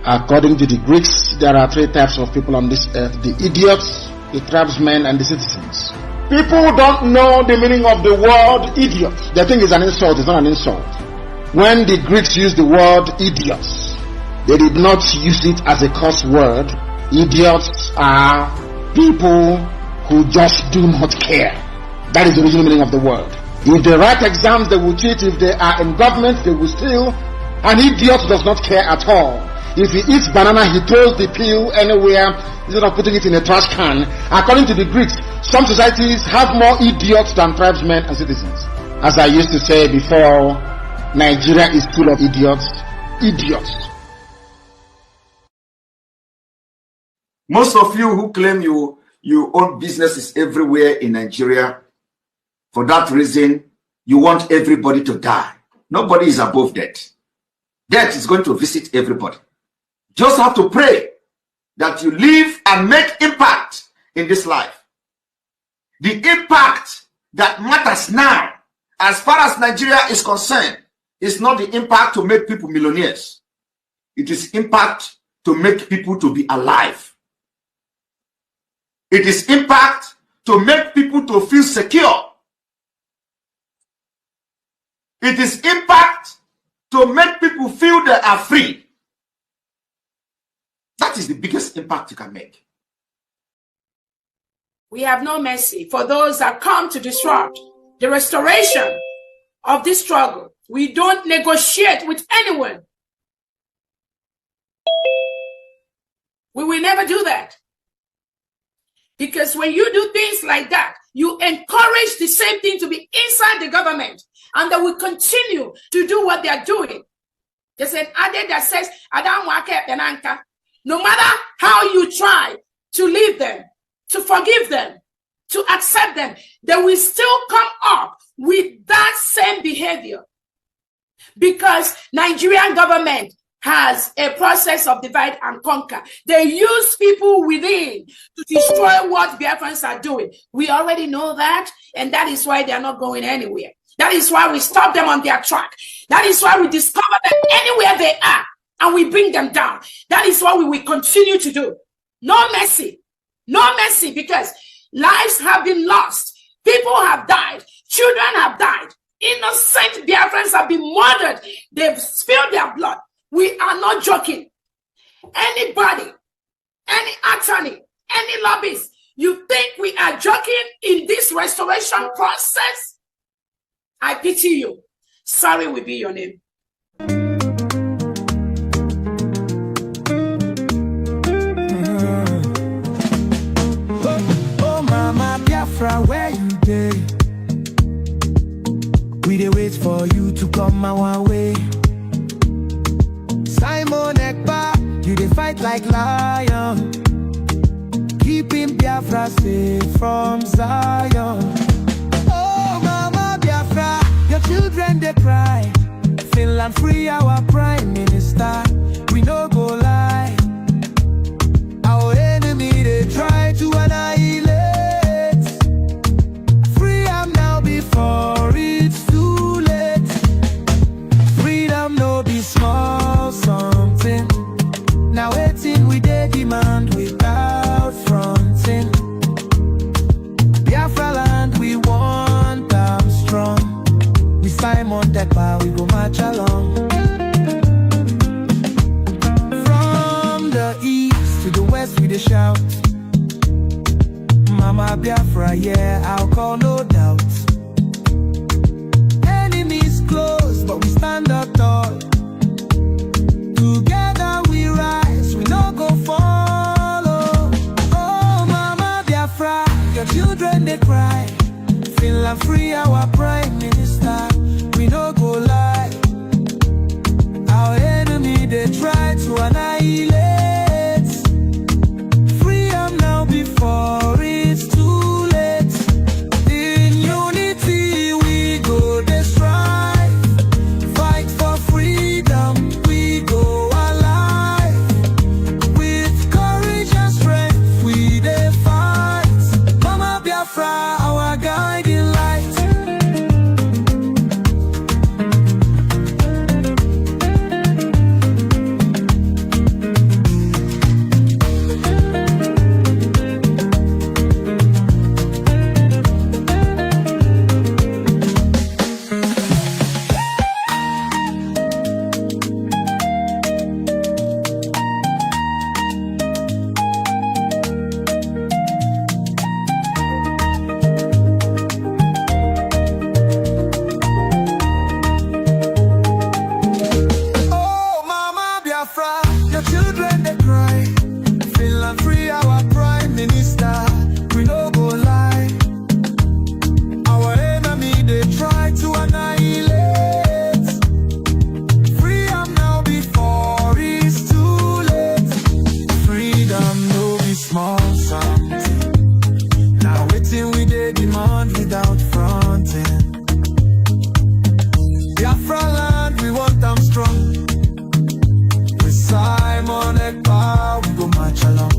According to the Greeks, there are 3 types of people on this earth: the idiots, the tribesmen, and the citizens. People don't know the meaning of the word idiot. They think it's an insult. It's not an insult. When the Greeks used the word idiots, they did not use it as a curse word. Idiots are people who just do not care. That is the original meaning of the word. If they write exams, they will cheat. If they are in government, they will steal. An idiot does not care at all. If he eats banana, he throws the peel anywhere instead of putting it in a trash can. According to the Greeks, some societies have more idiots than tribesmen and citizens. As I used to say before, Nigeria is full of idiots. Idiots. Most of you who claim you own businesses everywhere in Nigeria, for that reason, you want everybody to die. Nobody is above death. Death is going to visit everybody. Just have to pray that you live and make impact in this life. The impact that matters now, as far as Nigeria is concerned, is not the impact to make people millionaires. It is impact to make people to be alive. It is impact to make people to feel secure. It is impact to make people feel they are free. That is the biggest impact you can make. We have no mercy for those that come to disrupt the restoration of this struggle. We don't negotiate with anyone. We will never do that. Because when you do things like that, you encourage the same thing to be inside the government, and they will continue to do what they are doing. There's an adage that says, no matter how you try to leave them, to forgive them, to accept them, they will still come up with that same behavior. Because Nigerian government has a process of divide and conquer. They use people within to destroy what Biafrans are doing. We already know that, and that is why they are not going anywhere. That is why we stop them on their track. That is why we discover them anywhere they are, and we bring them down. That is what we will continue to do. No mercy. No mercy, because lives have been lost. People have died. Children have died. Innocent Biafrans have been murdered. They've spilled their blood. We are not joking. Anybody, any attorney, any lobbyist, you think we are joking in this restoration process? I pity you. Sorry will be your name. Oh, Mama Biafra, where you dey? We dey wait for you to come our way. Simon Ekpa, you dey fight like lion, keeping Biafra safe from Zion. Oh, Mama Biafra, your children they cry. Finland free our prime minister. We no go lie. Our enemy they try to annihilate. Free am now before it's too late. Freedom no be small something. Now waiting we dey demand without fronting. Biafra land we want them strong. We Simon Ekpa, we go march along. From the east to the west we dey shout. Mama Biafra, yeah, I'll call no doubt. Enemies close, but we stand up tall. Together we rise, we no go follow. Oh, Mama Biafra, your children they cry. Finland free our prime minister. We no go lie. Our enemy they try to annihilate. Free am now before it's too late. In unity we go dey strive. Fight for freedom, we go alive. With courage and strength we dey fight. Mama Biafra, our guiding light. Oh, Mama Biafra, your children they cry. Finland free our prime minister. We no go lie. Our enemy they try to annihilate. Free am now before it's too late. Freedom no be small something. Now waiting we dey demand without fronting. Biafra land we want them strong. With Simon Ekpa we go march along.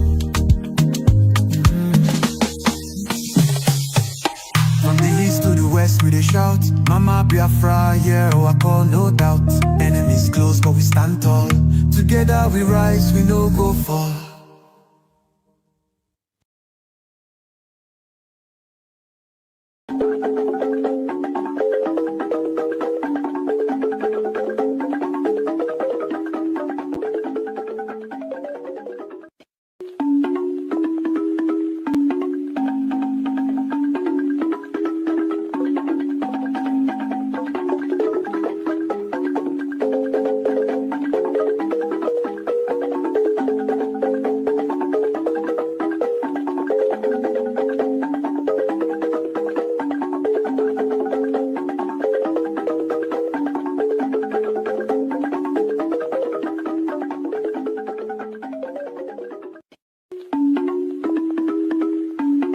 From the east to the west we dey shout. Mama Biafra, yeah, oh, I call no doubt. Enemies close but we stand tall. Together we rise, we no go fall.